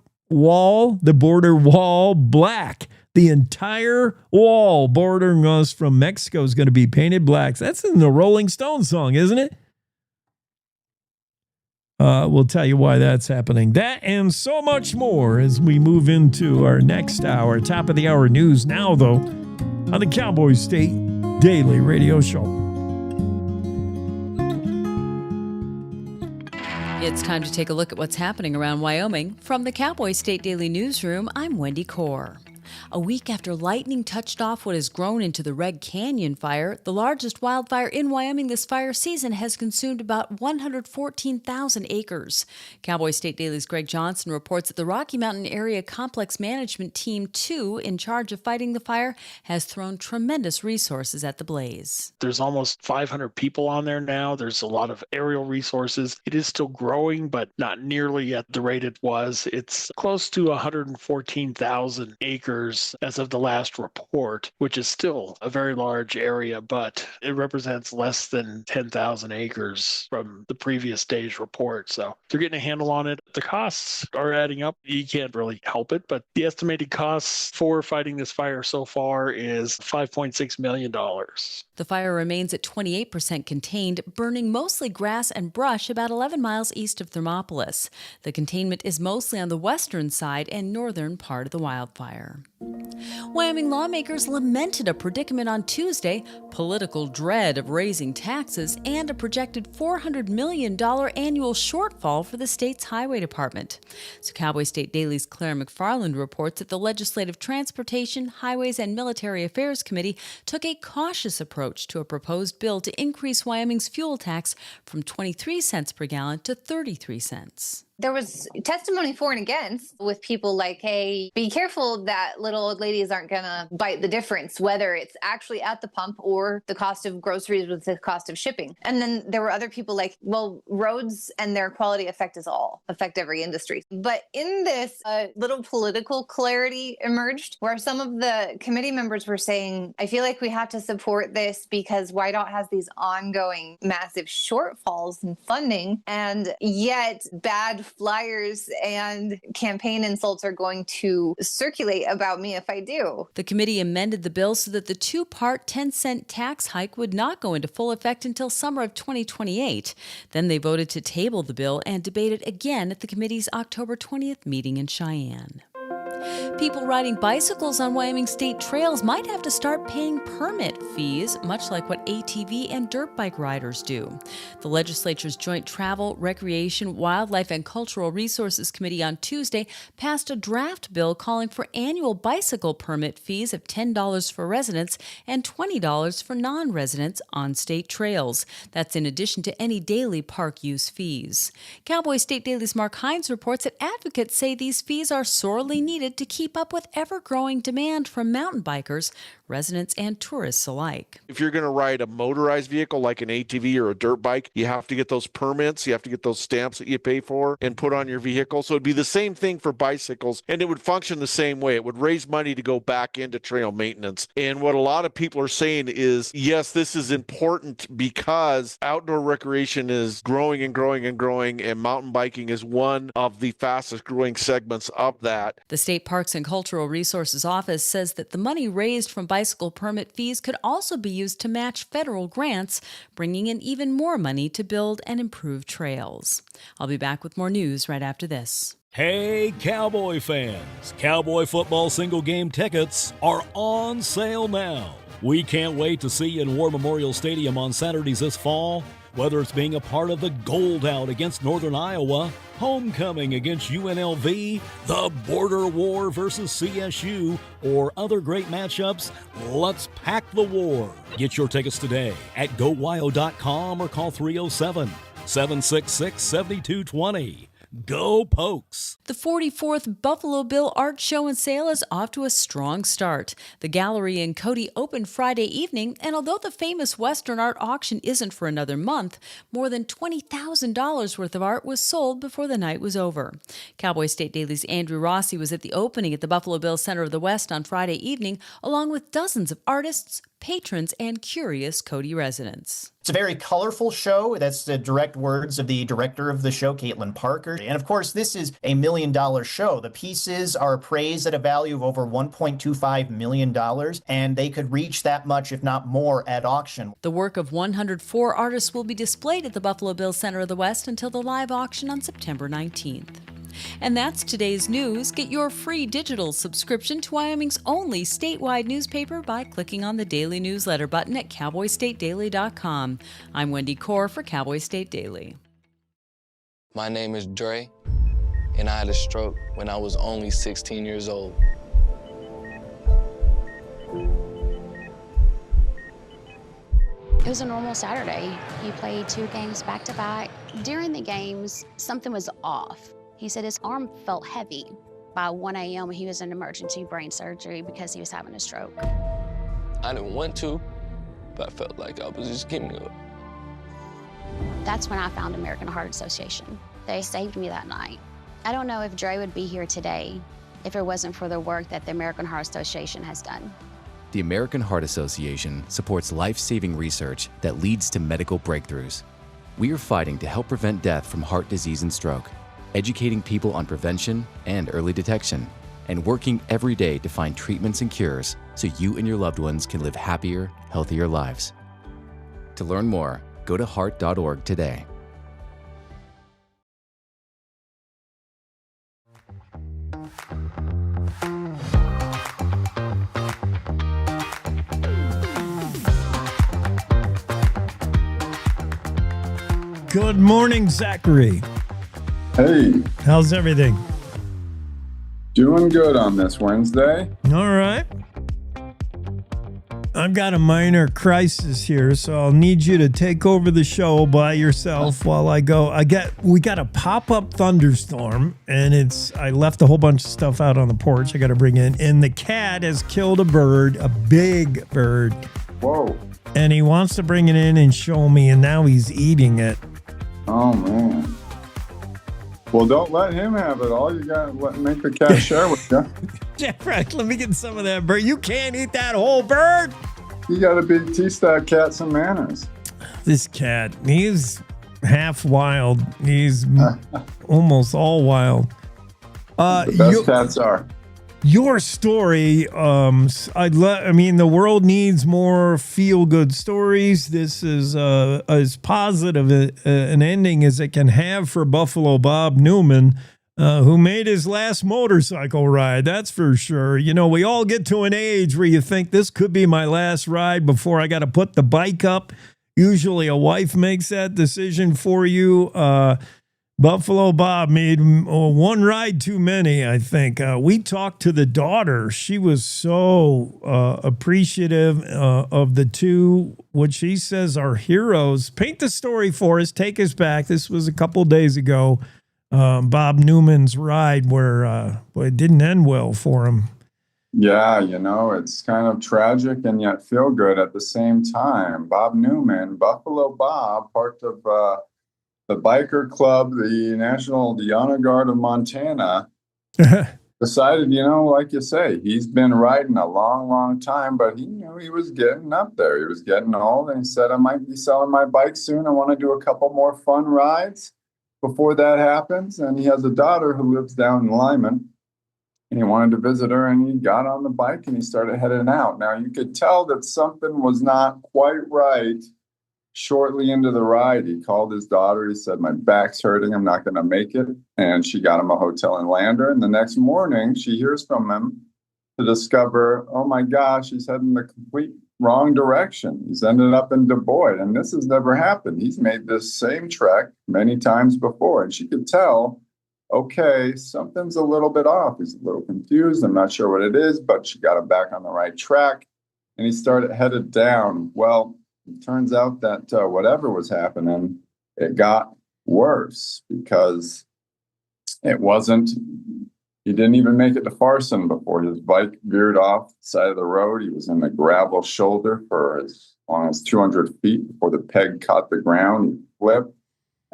black. The entire wall bordering us from Mexico is going to be painted black. That's in the Rolling Stones song, isn't it? We'll tell you why that's happening. That and so much more as we move into our next hour. Top of the hour news now, though, on the Cowboy State Daily Radio Show. It's time to take a look at what's happening around Wyoming. From the Cowboy State Daily Newsroom, I'm Wendy Core. A week after lightning touched off what has grown into the Red Canyon fire, the largest wildfire in Wyoming this fire season has consumed about 114,000 acres. Cowboy State Daily's Greg Johnson reports that the Rocky Mountain Area Complex Management Team 2, in charge of fighting the fire, has thrown tremendous resources at the blaze. There's almost 500 people on there now. There's a lot of aerial resources. It is still growing, but not nearly at the rate it was. It's close to 114,000 acres as of the last report, which is still a very large area, but it represents less than 10,000 acres from the previous day's report. So they're getting a handle on it. The costs are adding up. You can't really help it, but the estimated costs for fighting this fire so far is $5.6 million. The fire remains at 28% contained, burning mostly grass and brush about 11 miles east of Thermopolis. The containment is mostly on the western side and northern part of the wildfire. Wyoming lawmakers lamented a predicament on Tuesday, political dread of raising taxes, and a projected $400 million annual shortfall for the state's highway department. So Cowboy State Daily's Claire McFarland reports that the Legislative Transportation, Highways, and Military Affairs Committee took a cautious approach to a proposed bill to increase Wyoming's fuel tax from 23 cents per gallon to 33 cents. There was testimony for and against, with people like, hey, be careful that little old ladies aren't going to bite the difference, whether it's actually at the pump or the cost of groceries with the cost of shipping. And then there were other people like, well, roads and their quality affect every industry. But in this, little political clarity emerged where some of the committee members were saying, I feel like we have to support this because WYDOT has these ongoing massive shortfalls in funding, and yet bad flyers and campaign insults are going to circulate about me if I do. The committee amended the bill so that the two-part 10-cent tax hike would not go into full effect until summer of 2028. Then they voted to table the bill and debate it again at the committee's October 20th meeting in Cheyenne. People riding bicycles on Wyoming state trails might have to start paying permit fees, much like what ATV and dirt bike riders do. The legislature's Joint Travel, Recreation, Wildlife, and Cultural Resources Committee on Tuesday passed a draft bill calling for annual bicycle permit fees of $10 for residents and $20 for non-residents on state trails. That's in addition to any daily park use fees. Cowboy State Daily's Mark Hines reports that advocates say these fees are sorely needed needed to keep up with ever-growing demand from mountain bikers, residents, and tourists alike. If you're going to ride a motorized vehicle like an ATV or a dirt bike, you have to get those permits, you have to get those stamps that you pay for and put on your vehicle. So it'd be the same thing for bicycles, and it would function the same way. It would raise money to go back into trail maintenance. And what a lot of people are saying is, yes, this is important because outdoor recreation is growing and growing and growing, and mountain biking is one of the fastest growing segments of that. The State Parks and Cultural Resources Office says that the money raised from bicycle permit fees could also be used to match federal grants, bringing in even more money to build and improve trails. I'll be back with more news right after this. Hey, Cowboy fans! Cowboy football single game tickets are on sale now. We can't wait to see you in War Memorial Stadium on Saturdays this fall. Whether it's being a part of the Gold Out against Northern Iowa, Homecoming against UNLV, the Border War versus CSU, or other great matchups, let's pack the war. Get your tickets today at GoWyo.com or call 307-766-7220. Go Pokes! The 44th Buffalo Bill Art Show and Sale is off to a strong start. The gallery in Cody opened Friday evening, and although the famous Western art auction isn't for another month, more than $20,000 worth of art was sold before the night was over. Cowboy State Daily's Andrew Rossi was at the opening at the Buffalo Bill Center of the West on Friday evening, along with dozens of artists, patrons, and curious Cody residents. It's a very colorful show. That's the direct words of the director of the show, Caitlin Parker. And of course, this is $1 million show. The pieces are appraised at a value of over $1.25 million, and they could reach that much, if not more, at auction. The work of 104 artists will be displayed at the Buffalo Bill Center of the West until the live auction on September 19th. And that's today's news. Get your free digital subscription to Wyoming's only statewide newspaper by clicking on the daily newsletter button at cowboystatedaily.com. I'm Wendy Core for Cowboy State Daily. My name is Dre, and I had a stroke when I was only 16 years old. It was a normal Saturday. He played 2 games back-to-back. During the games, something was off. He said his arm felt heavy. By 1 a.m., he was in emergency brain surgery because he was having a stroke. I didn't want to, but I felt like I was just giving up. That's when I found American Heart Association. They saved me that night. I don't know if Dre would be here today if it wasn't for the work that the American Heart Association has done. The American Heart Association supports life-saving research that leads to medical breakthroughs. We are fighting to help prevent death from heart disease and stroke, educating people on prevention and early detection, and working every day to find treatments and cures so you and your loved ones can live happier, healthier lives. To learn more, go to heart.org today. Good morning, Zachary. Hey. How's everything? Doing good on this Wednesday. All right. I've got a minor crisis here, so I'll need you to take over the show by yourself while I go. We got a pop-up thunderstorm, and I left a whole bunch of stuff out on the porch I got to bring in, and the cat has killed a bird, a big bird. Whoa. And he wants to bring it in and show me, and now he's eating it. Oh, man. Well, don't let him have it all. You got to make the cat share with you. Jeff, right, let me get some of that bird. You can't eat that whole bird. You got to teach that cat some manners. This cat, he's half wild. He's almost all wild. The best cats are. Your story, the world needs more feel-good stories. This is as positive an ending as it can have for Buffalo Bob Newman, who made his last motorcycle ride, that's for sure. You know, we all get to an age where you think this could be my last ride before I got to put the bike up. Usually a wife makes that decision for you. Buffalo Bob made one ride too many, I think. We talked to the daughter. She was so appreciative of the two, what she says are heroes. Paint the story for us. Take us back. This was a couple days ago. Bob Newman's ride where it didn't end well for him. Yeah, it's kind of tragic and yet feel good at the same time. Bob Newman, Buffalo Bob, part of the biker club, the Honor Guard of Montana, decided, like you say, he's been riding a long, long time, but he knew he was getting up there. He was getting old, and he said, I might be selling my bike soon. I want to do a couple more fun rides before that happens. And he has a daughter who lives down in Lyman. And he wanted to visit her, and he got on the bike and he started heading out. Now, you could tell that something was not quite right shortly into the ride. He called his daughter. He said, my back's hurting. I'm not going to make it. And she got him a hotel in Lander. And the next morning, she hears from him to discover, oh my gosh, he's heading the complete wrong direction. He's ended up in Du Bois. And this has never happened. He's made this same trek many times before. And she could tell, okay, something's a little bit off. He's a little confused. I'm not sure what it is, but she got him back on the right track, and he headed down. Well, it turns out that whatever was happening, it got worse because he didn't even make it to Farson before his bike veered off the side of the road. He was in the gravel shoulder for as long as 200 feet before the peg caught the ground. He flipped.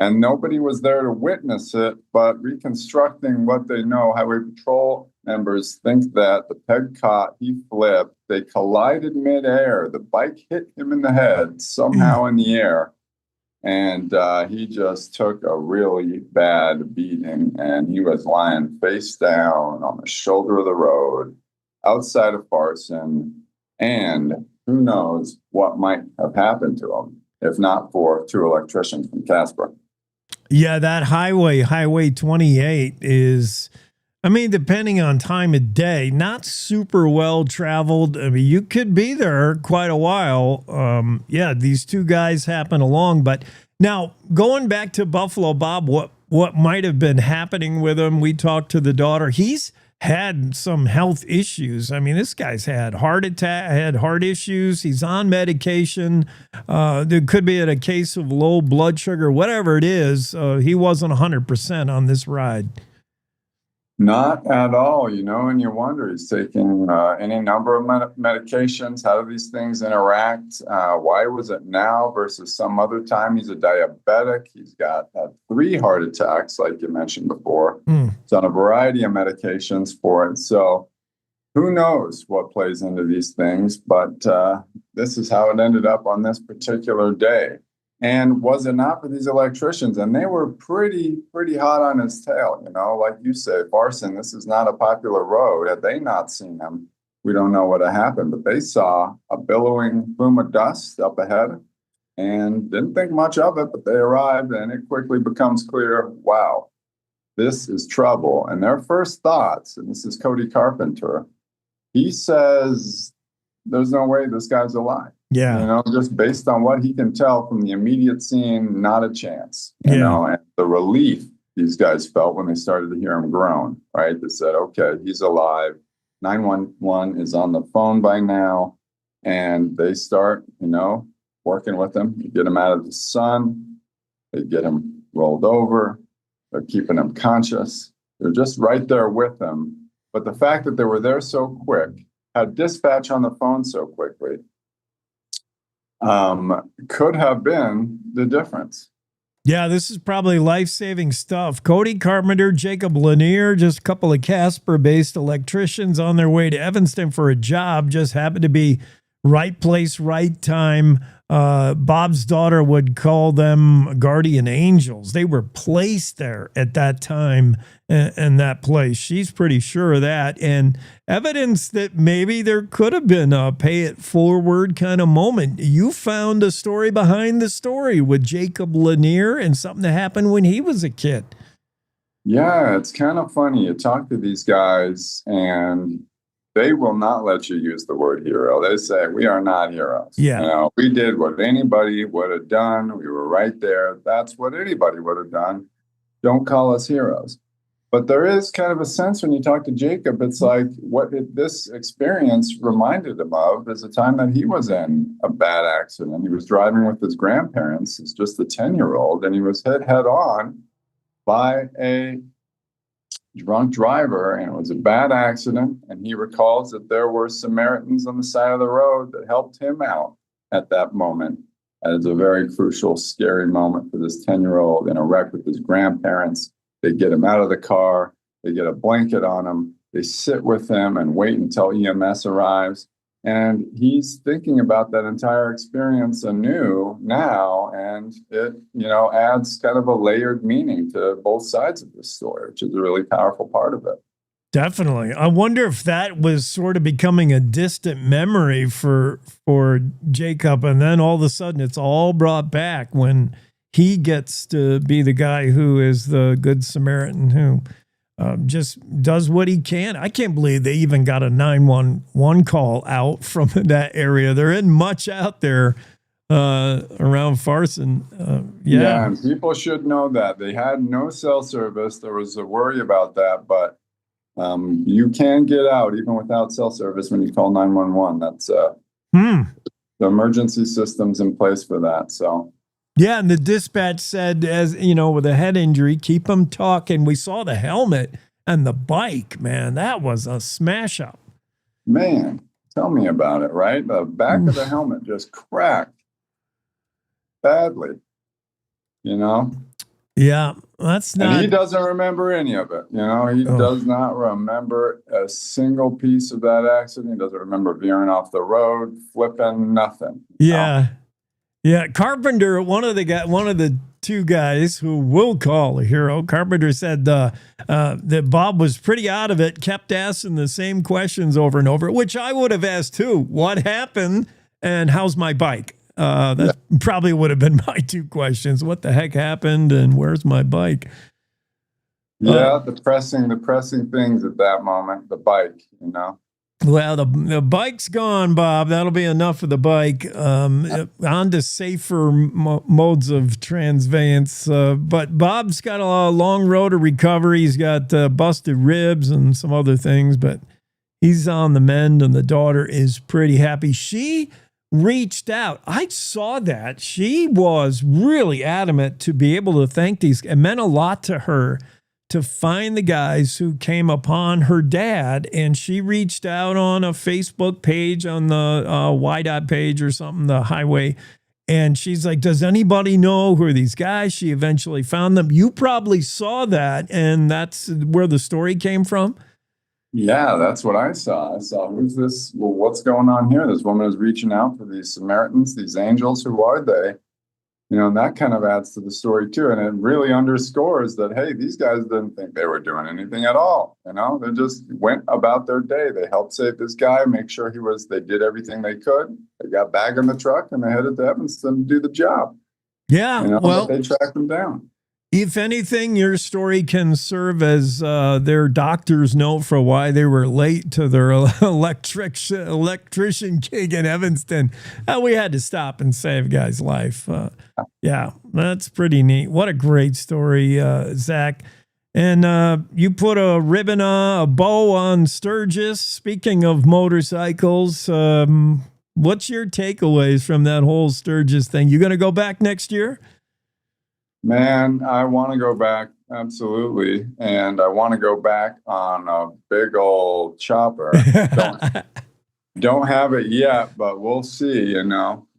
And nobody was there to witness it, but reconstructing what they know, highway patrol members think that the peg caught, he flipped, they collided midair, the bike hit him in the head somehow in the air, and he just took a really bad beating, and he was lying face down on the shoulder of the road outside of Farson, and who knows what might have happened to him if not for two electricians from Casper. Yeah, that Highway 28 is, depending on time of day, not super well traveled. You could be there quite a while. These two guys happen along. But now, going back to Buffalo Bob, what might have been happening with him, we talked to the daughter. He's had some health issues. This guy's had heart issues. He's on medication. There could be a case of low blood sugar, whatever it is. He wasn't 100% on this ride. Not at all, and you wonder, he's taking any number of medications. How do these things interact? Why was it now versus some other time? He's a diabetic. He's had 3 heart attacks, like you mentioned before. He's on a variety of medications for it. So who knows what plays into these things, but this is how it ended up on this particular day. And was it not for these electricians? And they were pretty hot on his tail, like you say, Farson, this is not a popular road. Had they not seen him, we don't know what had happened, but they saw a billowing plume of dust up ahead and didn't think much of it, but they arrived, and it quickly becomes clear, wow, this is trouble. And their first thoughts, and this is Cody Carpenter, he says, there's no way this guy's alive. Yeah. Just based on what he can tell from the immediate scene, not a chance. You know, and the relief these guys felt when they started to hear him groan, right? They said, okay, he's alive. 911 is on the phone by now. And they start, working with him. You get him out of the sun. They get him rolled over. They're keeping him conscious. They're just right there with him. But the fact that they were there so quick, had dispatch on the phone so quickly, could have been the difference. Yeah, this is probably life-saving stuff. Cody Carpenter, Jacob Lanier, just a couple of Casper-based electricians on their way to Evanston for a job, just happened to be right place, right time. Bob's daughter would call them guardian angels. They were placed there at that time in that place. She's pretty sure of that. And evidence that maybe there could have been a pay it forward kind of moment. You found a story behind the story with Jacob Lanier and something that happened when he was a kid. Yeah, it's kind of funny. You talk to these guys and they will not let you use the word hero. They say, we are not heroes. Yeah. We did what anybody would have done. We were right there. That's what anybody would have done. Don't call us heroes. But there is kind of a sense when you talk to Jacob, it's like what this experience reminded him of is a time that he was in a bad accident. He was driving with his grandparents. He's just a 10-year-old, and he was hit head on by a drunk driver, and it was a bad accident. And he recalls that there were Samaritans on the side of the road that helped him out at that moment. And it's a very crucial, scary moment for this 10-year-old in a wreck with his grandparents. They get him out of the car. They get a blanket on him. They sit with him and wait until EMS arrives. And he's thinking about that entire experience anew now, and it, adds kind of a layered meaning to both sides of this story, which is a really powerful part of it. Definitely. I wonder if that was sort of becoming a distant memory for Jacob, and then all of a sudden it's all brought back when he gets to be the guy who is the Good Samaritan who just does what he can. I can't believe they even got a 911 call out from that area. There isn't much out there around Farson. Yeah, and people should know that. They had no cell service. There was a worry about that, but you can get out even without cell service when you call 911. That's the emergency system's in place for that. So. Yeah, and the dispatch said, as you know, with a head injury, keep him talking. We saw the helmet and the bike, man. That was a smash up. Man, tell me about it, right? The back of the helmet just cracked badly, Yeah, that's not. And he doesn't remember any of it. He does not remember a single piece of that accident. He doesn't remember veering off the road, flipping, nothing. Yeah. Yeah, Carpenter, one of the two guys who we'll call a hero, Carpenter said that Bob was pretty out of it, kept asking the same questions over and over, which I would have asked too. What happened and how's my bike? That probably would have been my two questions. What the heck happened and where's my bike? Yeah, the pressing things at that moment, the bike, Well, the bike's gone, Bob. That'll be enough of the bike. On to safer modes of transveyance. But Bob's got a long road to recovery. He's got busted ribs and some other things, but he's on the mend, and the daughter is pretty happy. She reached out. I saw that. She was really adamant to be able to thank these. It meant a lot to her to find the guys who came upon her dad, and she reached out on a Facebook page, on the YDOT page or something, the highway, and she's like, does anybody know who are these guys? She eventually found them. You probably saw that, and that's where the story came from. Yeah, that's what I saw. I saw, who's this? Well, what's going on here? This woman is reaching out for these Samaritans, these angels. Who are they? And that kind of adds to the story too. And it really underscores that, hey, these guys didn't think they were doing anything at all. They just went about their day. They helped save this guy, make sure they did everything they could. They got back in the truck and they headed to Evanston to do the job. Yeah. Well, they tracked them down. If anything, your story can serve as their doctor's note for why they were late to their electrician gig in Evanston. We had to stop and save a guy's life. Yeah, that's pretty neat. What a great story, Zach. And you put a ribbon, a bow on Sturgis. Speaking of motorcycles, what's your takeaways from that whole Sturgis thing? You going to go back next year? Man, I want to go back, absolutely. And I want to go back on a big old chopper. Don't have it yet, but we'll see,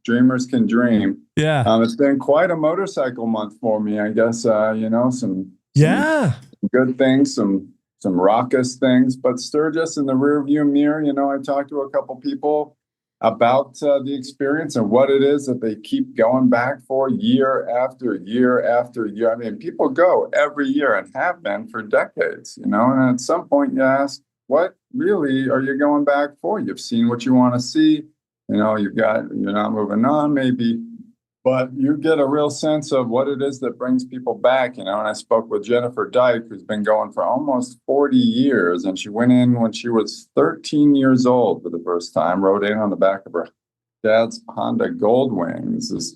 Dreamers can dream. Yeah. It's been quite a motorcycle month for me, I guess, some good things, some raucous things, but Sturgis in the rearview mirror, I talked to a couple people about the experience and what it is that they keep going back for year after year after year. I mean, people go every year and have been for decades, and at some point you ask, what really are you going back for? You've seen what you want to see, you're not moving on maybe, but you get a real sense of what it is that brings people back, and I spoke with Jennifer Dyke, who's been going for almost 40 years, and she went in when she was 13 years old for the first time, rode in on the back of her dad's Honda Goldwing. This is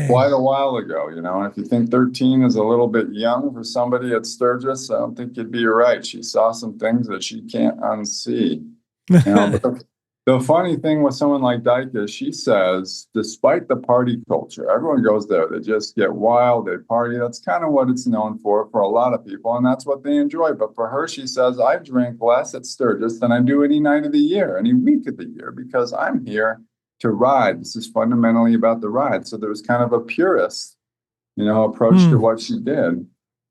quite a while ago, and if you think 13 is a little bit young for somebody at Sturgis, I don't think you'd be right. She saw some things that she can't unsee. But The funny thing with someone like Dyke is she says, despite the party culture, everyone goes there. They just get wild, they party. That's kind of what it's known for a lot of people, and that's what they enjoy. But for her, she says, I drink less at Sturgis than I do any night of the year, any week of the year, because I'm here to ride. This is fundamentally about the ride. So there was kind of a purist, approach to what she did.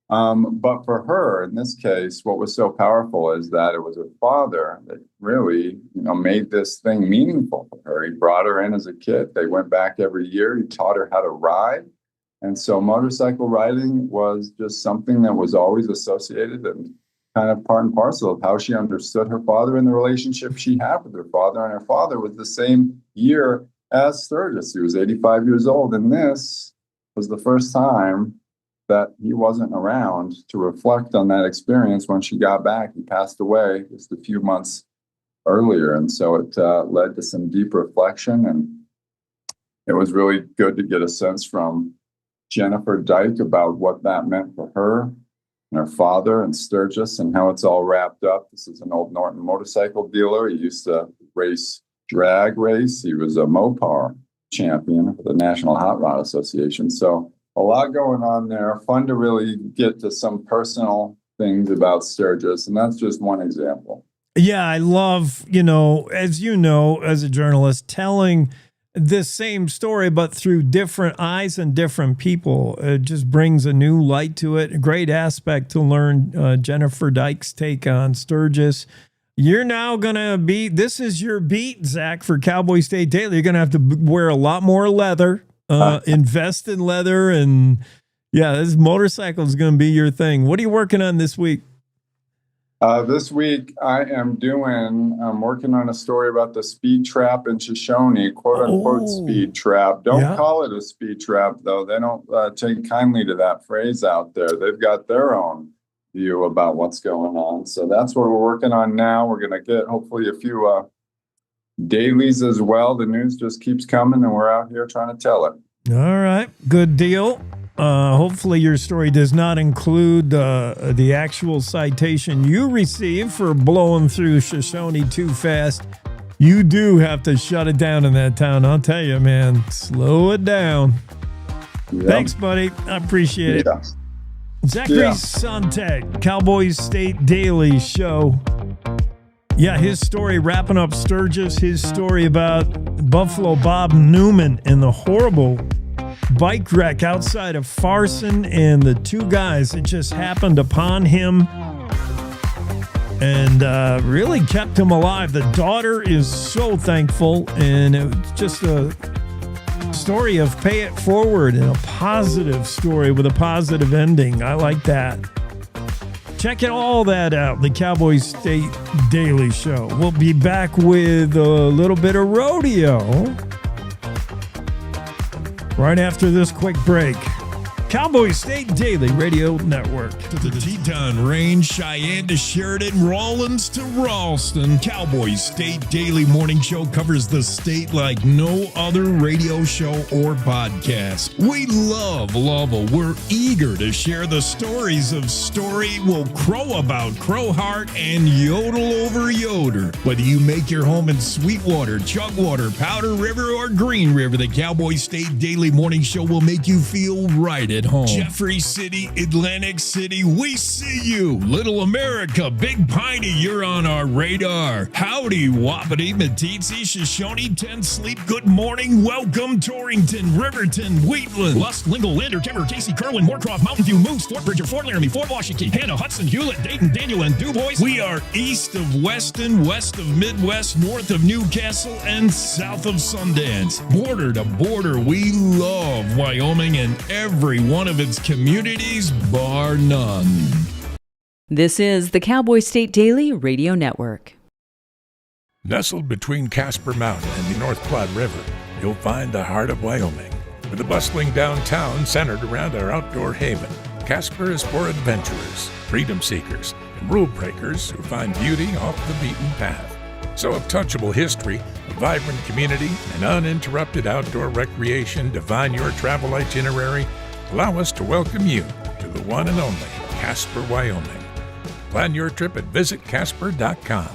But for her, in this case, what was so powerful is that it was her father that really, made this thing meaningful for her. He brought her in as a kid. They went back every year. He taught her how to ride. And so motorcycle riding was just something that was always associated and kind of part and parcel of how she understood her father and the relationship she had with her father. And her father was the same year as Sturgis. He was 85 years old. And this was the first time that he wasn't around to reflect on that experience. When she got back, he passed away just a few months earlier. And so it led to some deep reflection. And it was really good to get a sense from Jennifer Dyke about what that meant for her and her father and Sturgis and how it's all wrapped up. This is an old Norton motorcycle dealer. He used to race drag race. He was a Mopar champion for the National Hot Rod Association. So a lot going on there. Fun to really get to some personal things about Sturgis, and that's just one example. Yeah, I love, as as a journalist, telling the same story, but through different eyes and different people. It just brings a new light to it. A great aspect to learn Jennifer Dyke's take on Sturgis. You're now going to this is your beat, Zach, for Cowboy State Daily. You're going to have to wear a lot more leather. Invest in leather, and this motorcycle is going to be your thing. What are you working on this week? This week I'm working on a story about the speed trap in Shoshone, quote unquote speed trap. Don't call it a speed trap though. They don't take kindly to that phrase out there. They've got their own view about what's going on. So that's what we're working on now. We're going to get hopefully a few dailies as well. The news just keeps coming, and we're out here trying to tell it. All right, good deal. Hopefully your story does not include the actual citation you received for blowing through Shoshone too fast. You do have to shut it down in that town. I'll tell you, man, slow it down. Yep. Thanks, buddy. I appreciate it. Zachary Sontag, Cowboy State Daily Show. Yeah, his story wrapping up Sturgis, his story about Buffalo Bob Newman and the horrible bike wreck outside of Farson and the two guys that just happened upon him and really kept him alive. The daughter is so thankful, and it's just a story of pay it forward and a positive story with a positive ending. I like that. Check all that out, the Cowboy State Daily Show. We'll be back with a little bit of rodeo right after this quick break. Cowboy State Daily Radio Network. To the Teton Range, Cheyenne to Sheridan, Rawlins to Ralston. Cowboy State Daily Morning Show covers the state like no other radio show or podcast. We love Lovell. We're eager to share the stories of Story, Will Crow About Crowheart, and Yodel Over Yoder. Whether you make your home in Sweetwater, Chugwater, Powder River, or Green River, the Cowboy State Daily Morning Show will make you feel right at home. Jeffrey City, Atlantic City, we see you. Little America, Big Piney, you're on our radar. Howdy, Wapiti, Meeteetse, Shoshone, 10 Sleep, good morning, welcome, Torrington, Riverton, Wheatland, Lusk, Lingle, Lander, Timber, Casey, Kerwin, Moorcroft, Mountain View, Moose, Fort Bridger, Fort Laramie, Fort Washington, Hannah, Hudson, Hewlett, Dayton, Daniel, and DuBois. We are east of Weston, west of Midwest, north of Newcastle, and south of Sundance. Border to border, we love Wyoming and every one of its communities, bar none. This is the Cowboy State Daily Radio Network. Nestled between Casper Mountain and the North Platte River, you'll find the heart of Wyoming. With a bustling downtown centered around our outdoor haven, Casper is for adventurers, freedom seekers, and rule breakers who find beauty off the beaten path. So if touchable history, a vibrant community, and uninterrupted outdoor recreation define your travel itinerary, allow us to welcome you to the one and only Casper, Wyoming. Plan your trip at visitcasper.com.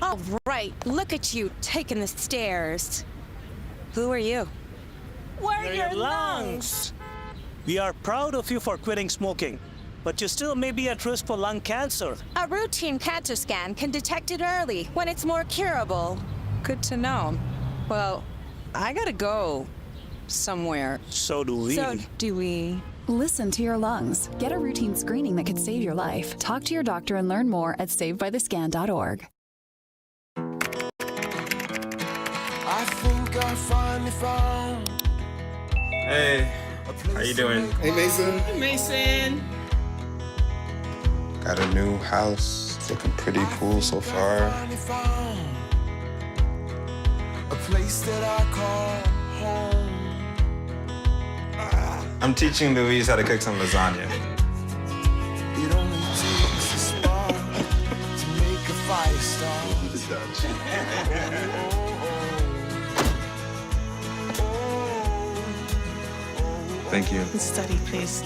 All right, look at you taking the stairs. Who are you? We're your lungs. We are proud of you for quitting smoking, but you still may be at risk for lung cancer. A routine cancer scan can detect it early when it's more curable. Good to know. Well, I gotta go somewhere. So do we. Listen to your lungs. Get a routine screening that could save your life. Talk to your doctor and learn more at savedbythescan.org. I think I finally found. Hey, how you doing? Hey, Mason. Hey, Mason. Got a new house. It's looking pretty cool so far. A place that I call home. I'm teaching Louise how to cook some lasagna. It only takes a spark to make a fire start. Thank you. Study, please.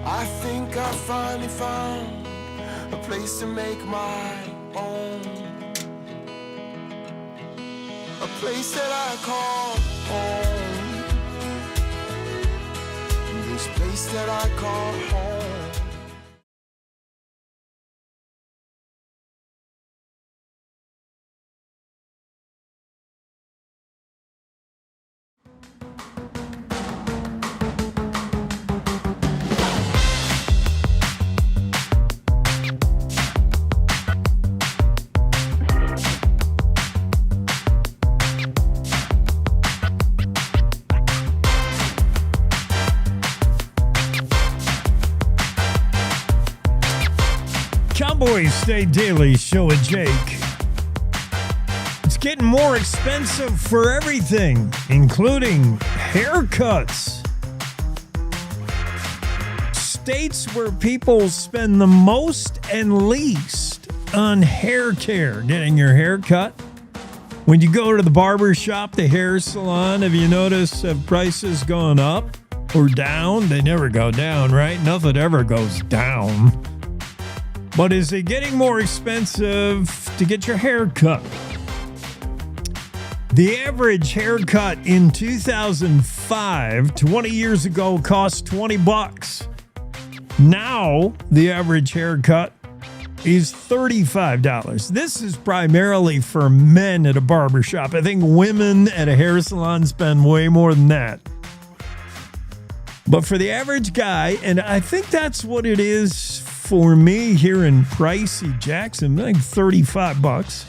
I think I finally found a place to make my own. A place that I call home. This place that I call home. Cowboy State Daily Show with Jake. It's getting more expensive for everything, including haircuts. States where people spend the most and least on hair care, getting your hair cut. When you go to the barber shop, the hair salon, have you noticed have prices gone up or down? They never go down, right? Nothing ever goes down. But is it getting more expensive to get your hair cut? The average haircut in 2005, 20 years ago, cost $20. Now, the average haircut is $35. This is primarily for men at a barbershop. I think women at a hair salon spend way more than that. But for the average guy, and I think that's what it is for me here in pricey Jackson, like $35.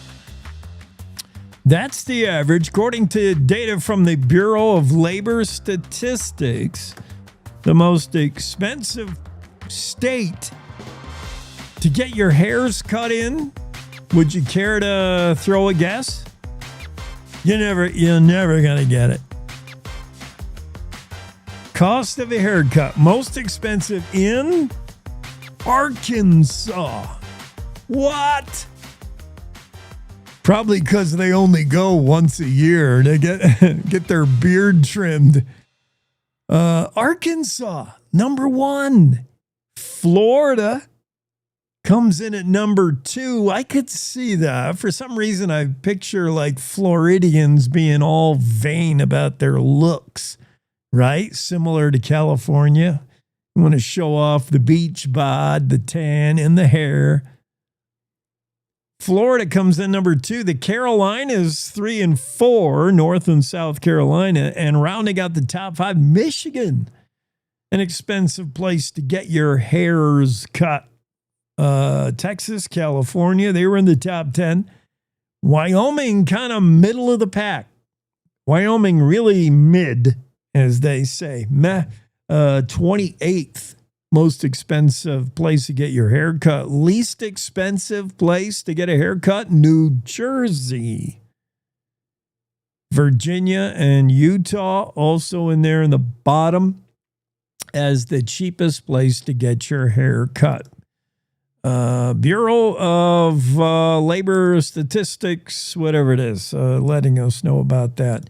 That's the average. According to data from the Bureau of Labor Statistics, the most expensive state to get your hairs cut in. Would you care to throw a guess? You're never gonna get it. Cost of a haircut, most expensive in Arkansas. What? Probably because they only go once a year to get their beard trimmed. Arkansas, number one. Florida comes in at number two. I could see that. For some reason, I picture like Floridians being all vain about their looks, right? Similar to California. You want to show off the beach bod, the tan, and the hair. Florida comes in number two. The Carolinas, 3 and 4, North and South Carolina. And rounding out the top 5, Michigan, an expensive place to get your hairs cut. Texas, California, they were in the top 10. Wyoming, kind of middle of the pack. Wyoming, really mid, as they say. 28th most expensive place to get your hair cut. Least expensive place to get a haircut, New Jersey. Virginia and Utah also in there in the bottom as the cheapest place to get your hair cut. Bureau of Labor Statistics, whatever it is, letting us know about that.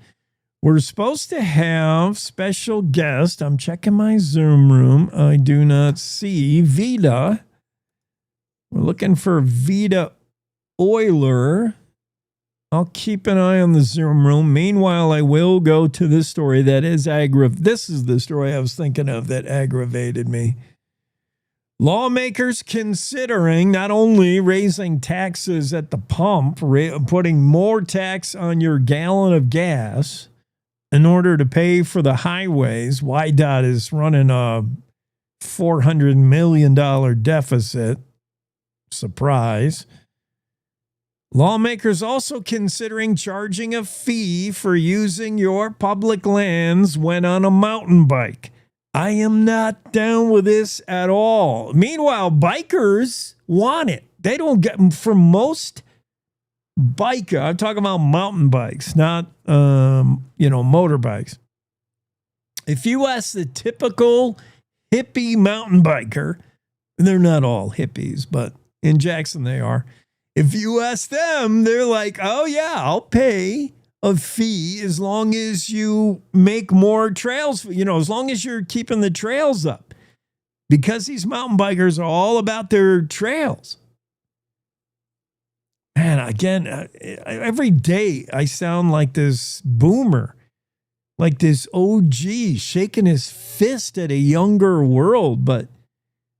We're supposed to have special guest. I'm checking my Zoom room. I do not see Vida. We're looking for Vida Euler. I'll keep an eye on the Zoom room. Meanwhile, I will go to this story that is This is the story I was thinking of that aggravated me. Lawmakers considering not only raising taxes at the pump, putting more tax on your gallon of gas in order to pay for the highways. YDOT is running a $400 million deficit. Surprise. Lawmakers also considering charging a fee for using your public lands when on a mountain bike. I am not down with this at all. Meanwhile, bikers want it. They don't get them for most biker. I'm talking about mountain bikes, not motorbikes. If you ask the typical hippie mountain biker, they're not all hippies, but in Jackson they are. If you ask them, they're like, oh yeah, I'll pay a fee as long as you make more trails, as long as you're keeping the trails up. Because these mountain bikers are all about their trails. Man, again, every day I sound like this boomer, like this OG shaking his fist at a younger world, but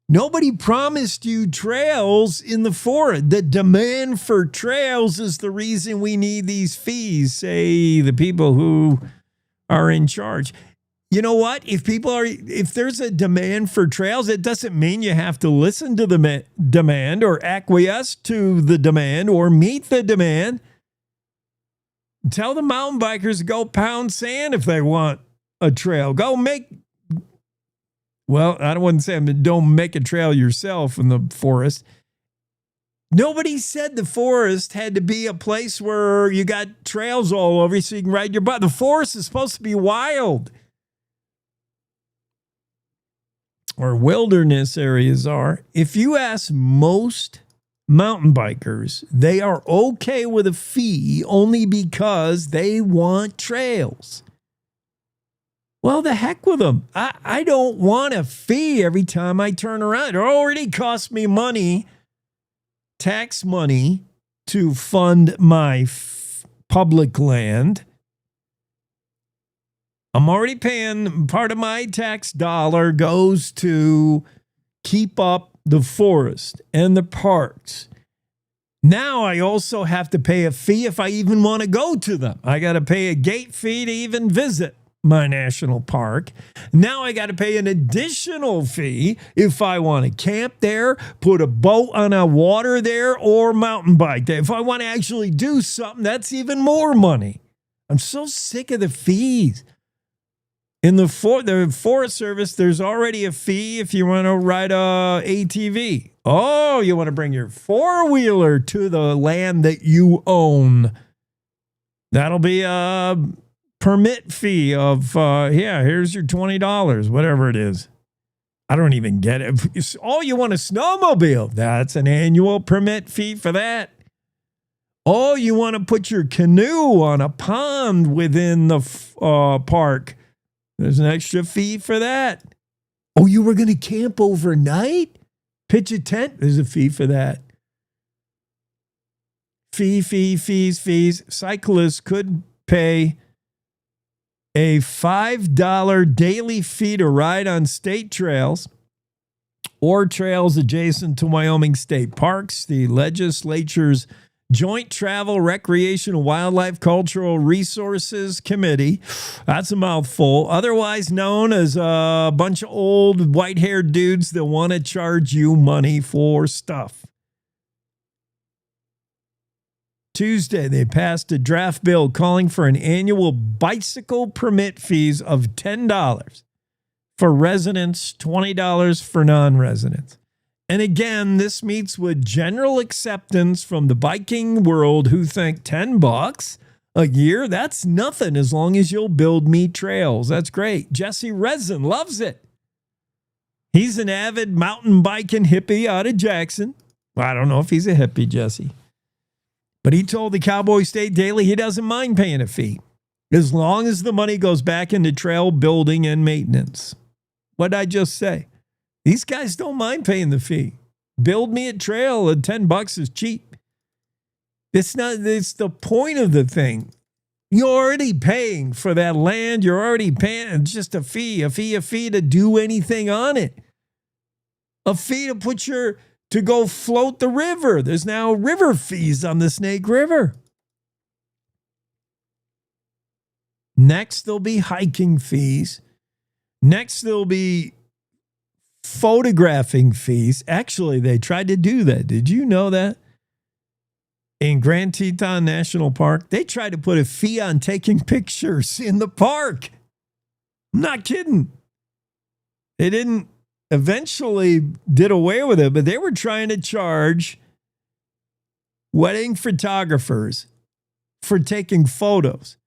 nobody promised you trails in the forest. The demand for trails is the reason we need these fees, say the people who are in charge. You know what? If there's a demand for trails, it doesn't mean you have to listen to the demand or acquiesce to the demand or meet the demand. Tell the mountain bikers to go pound sand if they want a trail. I don't want to say don't make a trail yourself in the forest. Nobody said the forest had to be a place where you got trails all over so you can ride your bike. The forest is supposed to be wild. Or wilderness areas are. If you ask most mountain bikers, they are okay with a fee only because they want trails. Well, the heck with them. I don't want a fee every time I turn around. It already costs me money, tax money, to fund my public land. I'm already paying, part of my tax dollar goes to keep up the forest and the parks. Now I also have to pay a fee if I even want to go to them. I got to pay a gate fee to even visit my national park. Now I got to pay an additional fee if I want to camp there, put a boat on a water there, or mountain bike there. If I want to actually do something, that's even more money. I'm so sick of the fees. In the Forest Service, there's already a fee if you want to ride a ATV. Oh, you want to bring your four-wheeler to the land that you own. That'll be a permit fee of, here's your $20, whatever it is. I don't even get it. Oh, you want a snowmobile? That's an annual permit fee for that. Oh, you want to put your canoe on a pond within the park? There's an extra fee for that. Oh, you were going to camp overnight? Pitch a tent? There's a fee for that. Fees. Cyclists could pay a $5 daily fee to ride on state trails or trails adjacent to Wyoming state parks. The legislature's Joint Travel, Recreation, Wildlife, Cultural Resources Committee. That's a mouthful. Otherwise known as a bunch of old white-haired dudes that want to charge you money for stuff. Tuesday, they passed a draft bill calling for an annual bicycle permit fees of $10 for residents, $20 for non-residents. And again, this meets with general acceptance from the biking world who think $10 a year, that's nothing as long as you'll build me trails. That's great. Jesse Resin loves it. He's an avid mountain biking hippie out of Jackson. Well, I don't know if he's a hippie, Jesse. But he told the Cowboy State Daily he doesn't mind paying a fee. as long as the money goes back into trail building and maintenance. What did I just say? These guys don't mind paying the fee. Build me a trail at $10 is cheap. It's the point of the thing. You're already paying for that land. You're already paying. It's just a fee to do anything on it. A fee to go float the river. There's now river fees on the Snake River. Next, there'll be hiking fees. Next, there'll be photographing fees. Actually, they tried to do that. Did you know that? In Grand Teton National Park, they tried to put a fee on taking pictures in the park. I'm not kidding. They eventually did away with it, but they were trying to charge wedding photographers for taking photos.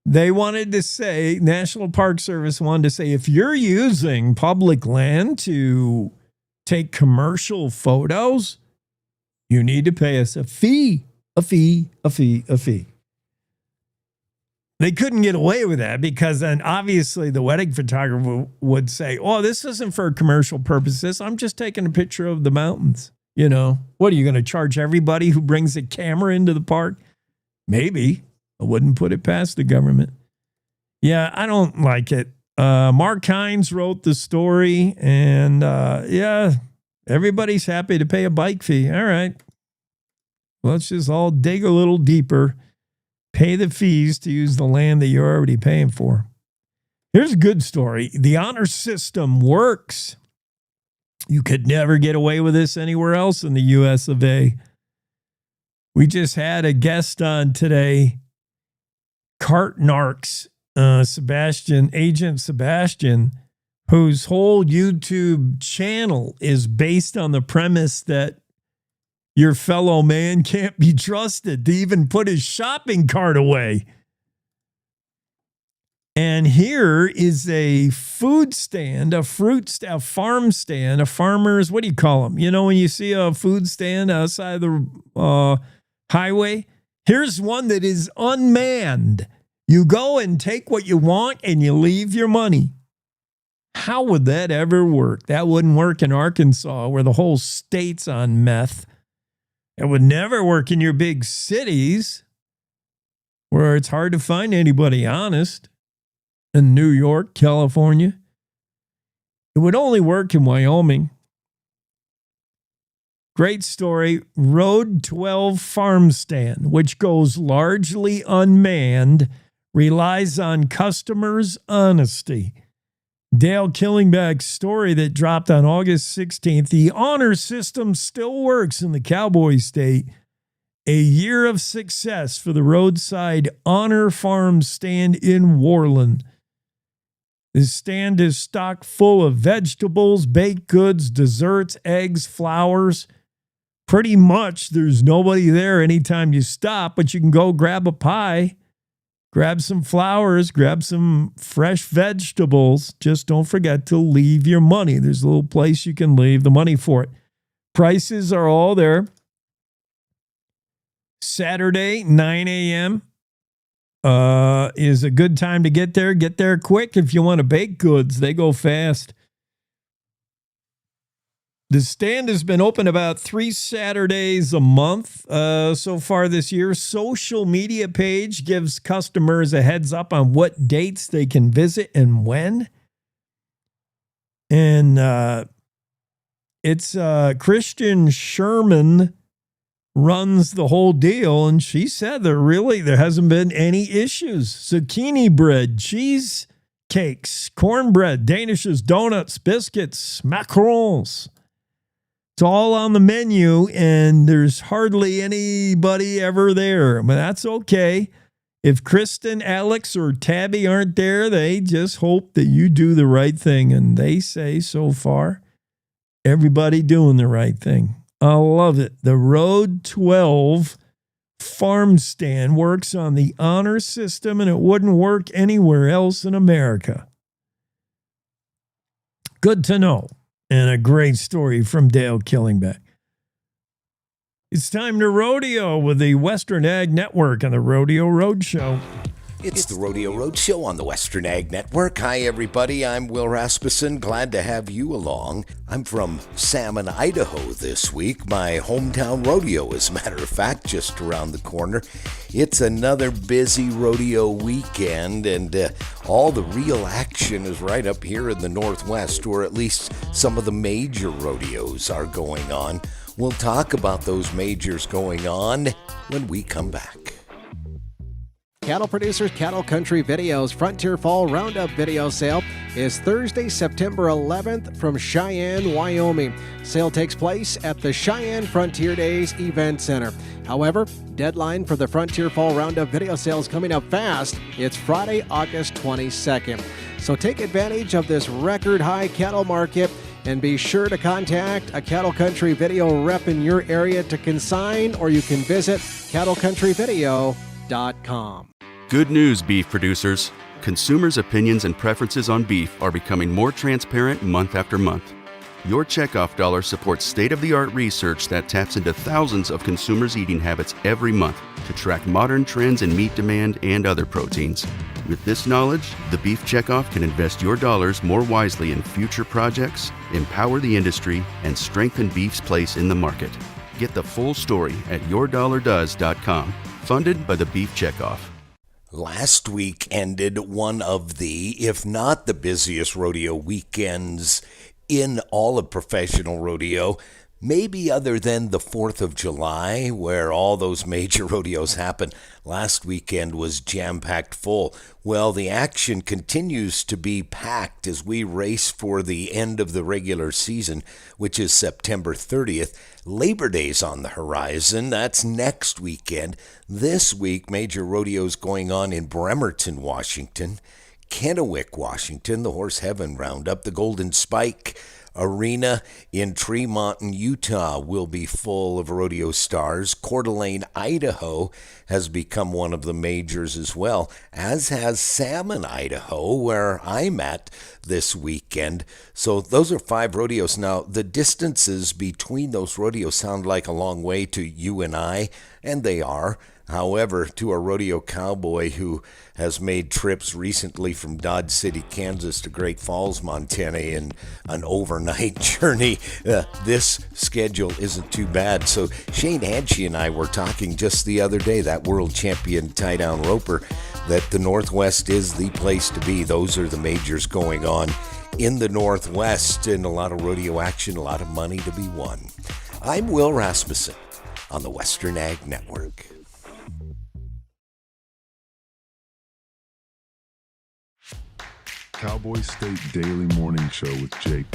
They wanted to say, National Park Service wanted to say, if you're using public land to take commercial photos, you need to pay us a fee. They couldn't get away with that because then obviously the wedding photographer would say, oh, this isn't for commercial purposes. I'm just taking a picture of the mountains. You know, what are you going to charge everybody who brings a camera into the park? Maybe. I wouldn't put it past the government. Yeah, I don't like it. Mark Hines wrote the story, and yeah, everybody's happy to pay a bike fee. All right. Let's just all dig a little deeper. Pay the fees to use the land that you're already paying for. Here's a good story. The honor system works. You could never get away with this anywhere else in the U.S. of A. We just had a guest on today, Cartnarks, Agent Sebastian, whose whole YouTube channel is based on the premise that your fellow man can't be trusted to even put his shopping cart away. And here is a food stand, a fruit stand, a farm stand, a farmer's, what do you call them? You know, when you see a food stand outside the highway, here's one that is unmanned. You go and take what you want and you leave your money. How would that ever work? That wouldn't work in Arkansas, where the whole state's on meth. It would never work in your big cities, where it's hard to find anybody honest. In New York, California. It would only work in Wyoming. Great story. Road 12 farm stand, which goes largely unmanned, relies on customers' honesty. Dale Killingback's story that dropped on August 16th. The honor system still works in the Cowboy state. A year of success for the roadside honor farm stand in Worland. The stand is stocked full of vegetables, baked goods, desserts, eggs, flowers. Pretty much there's nobody there anytime you stop, but you can go grab a pie, grab some flowers, grab some fresh vegetables. Just don't forget to leave your money. There's a little place you can leave the money for it. Prices are all there. Saturday, 9 a.m. Is a good time to get there. Get there quick if you want to bake goods. They go fast. The stand has been open about 3 Saturdays a month so far this year. Social media page gives customers a heads up on what dates they can visit and when. And it's Christian Sherman runs the whole deal, and she said there hasn't been any issues. Zucchini bread, cheese cakes, cornbread, danishes, donuts, biscuits, macarons. It's all on the menu, and there's hardly anybody ever there. But that's okay. If Kristen, Alex, or Tabby aren't there, they just hope that you do the right thing. And they say so far, everybody doing the right thing. I love it. The Road 12 farm stand works on the honor system, and it wouldn't work anywhere else in America. Good to know. And a great story from Dale Killingback. It's time to rodeo with the Western Ag Network and the Rodeo Roadshow. It's the Rodeo Roadshow on the Western Ag Network. Hi, everybody. I'm Will Rasmussen. Glad to have you along. I'm from Salmon, Idaho this week. My hometown rodeo, as a matter of fact, just around the corner. It's another busy rodeo weekend, and all the real action is right up here in the Northwest, or at least some of the major rodeos are going on. We'll talk about those majors going on when we come back. Cattle Producers Cattle Country Videos Frontier Fall Roundup video sale is Thursday, September 11th from Cheyenne, Wyoming. Sale takes place at the Cheyenne Frontier Days Event Center. However, deadline for the Frontier Fall Roundup video sale is coming up fast. It's Friday, August 22nd. So take advantage of this record high cattle market and be sure to contact a Cattle Country Video rep in your area to consign, or you can visit cattlecountryvideo.com. Good news, beef producers. Consumers' opinions and preferences on beef are becoming more transparent month after month. Your checkoff dollar supports state-of-the-art research that taps into thousands of consumers' eating habits every month to track modern trends in meat demand and other proteins. With this knowledge, the Beef Checkoff can invest your dollars more wisely in future projects, empower the industry, and strengthen beef's place in the market. Get the full story at yourdollardoes.com. Funded by the Beef Checkoff. Last week ended one of the, if not the busiest rodeo weekends in all of professional rodeo, maybe other than the 4th of July, where all those major rodeos happen. Last weekend was jam-packed full. Well, the action continues to be packed as we race for the end of the regular season, which is September 30th. Labor Day's on the horizon. That's next weekend. This week, major rodeos going on in Bremerton, Washington, Kennewick, Washington, the Horse Heaven Roundup, the Golden Spike Arena in Tremont, Utah will be full of rodeo stars. Coeur d'Alene, Idaho has become one of the majors as well, as has Salmon, Idaho, where I'm at this weekend. So those are 5 rodeos. Now, the distances between those rodeos sound like a long way to you and I, and they are. However, to a rodeo cowboy who has made trips recently from Dodge City, Kansas to Great Falls, Montana in an overnight journey, this schedule isn't too bad. So Shane Hanchey and I were talking just the other day, that world champion tie-down roper, that the Northwest is the place to be. Those are the majors going on in the Northwest, and a lot of rodeo action, a lot of money to be won. I'm Will Rasmussen on the Western Ag Network. Cowboy State Daily Morning Show with Jake.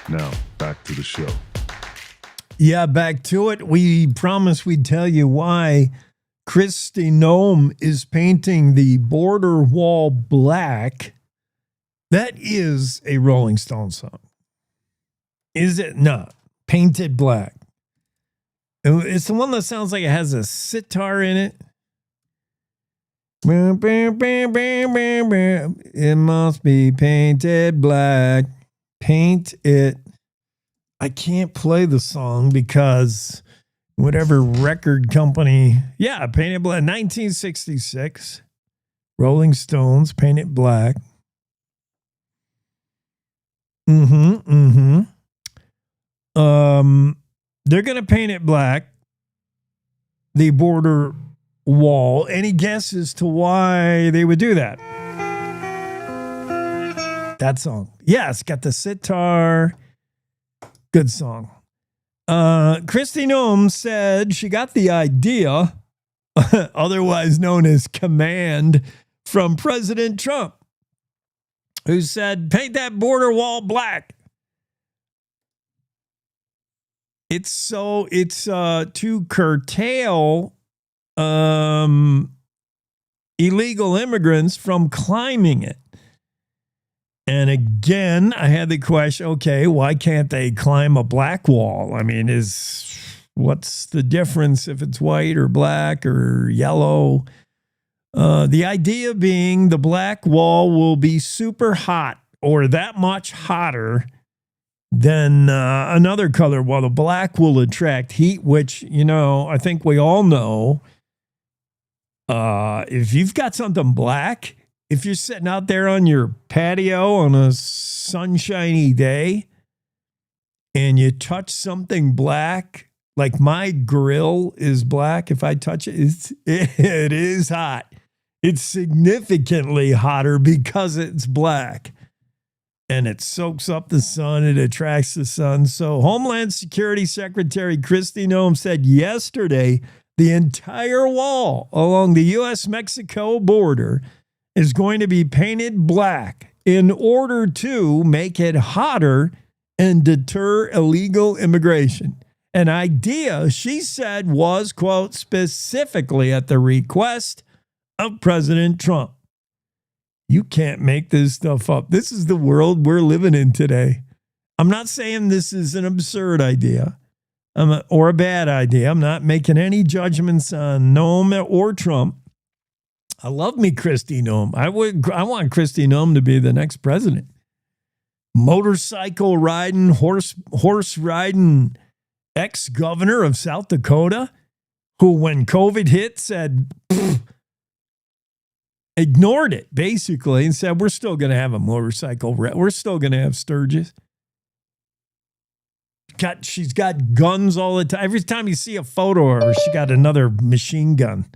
Now, back to the show. Yeah, back to it. We promised we'd tell you why Kristi Noem is painting the border wall black. That is a Rolling Stone song. Is it not? Painted Black. It's the one that sounds like it has a sitar in it. It must be painted black. Paint it. I can't play the song because whatever record company. Yeah, Painted Black. 1966. Rolling Stones, Painted Black. They're going to paint it black. The border wall. Any guesses to why they would do that? That song. Yeah, it's got the sitar. Good song. Kristi Noem said she got the idea, otherwise known as command, from President Trump, who said, paint that border wall black. It's to curtail illegal immigrants from climbing it. And again, I had the question, okay, why can't they climb a black wall? I mean, what's the difference if it's white or black or yellow? The idea being the black wall will be super hot or that much hotter than another color, while the black will attract heat, which, I think we all know If you've got something black, if you're sitting out there on your patio on a sunshiny day and you touch something black, like my grill is black, if I touch it, it is hot. It's significantly hotter because it's black. And it soaks up the sun. It attracts the sun. So Homeland Security Secretary Kristi Noem said yesterday the entire wall along the U.S.-Mexico border is going to be painted black in order to make it hotter and deter illegal immigration. An idea, she said, was, quote, specifically at the request of President Trump. You can't make this stuff up. This is the world we're living in today. I'm not saying this is an absurd idea or a bad idea. I'm not making any judgments on Noem or Trump. I love me Kristi Noem. I want Kristi Noem to be the next president. Motorcycle riding, horse riding ex-governor of South Dakota, who when COVID hit said, ignored it basically and said, we're still going to have a motorcycle. We're still going to have Sturgis. She's got guns all the time. Every time you see a photo of her, she got another machine gun.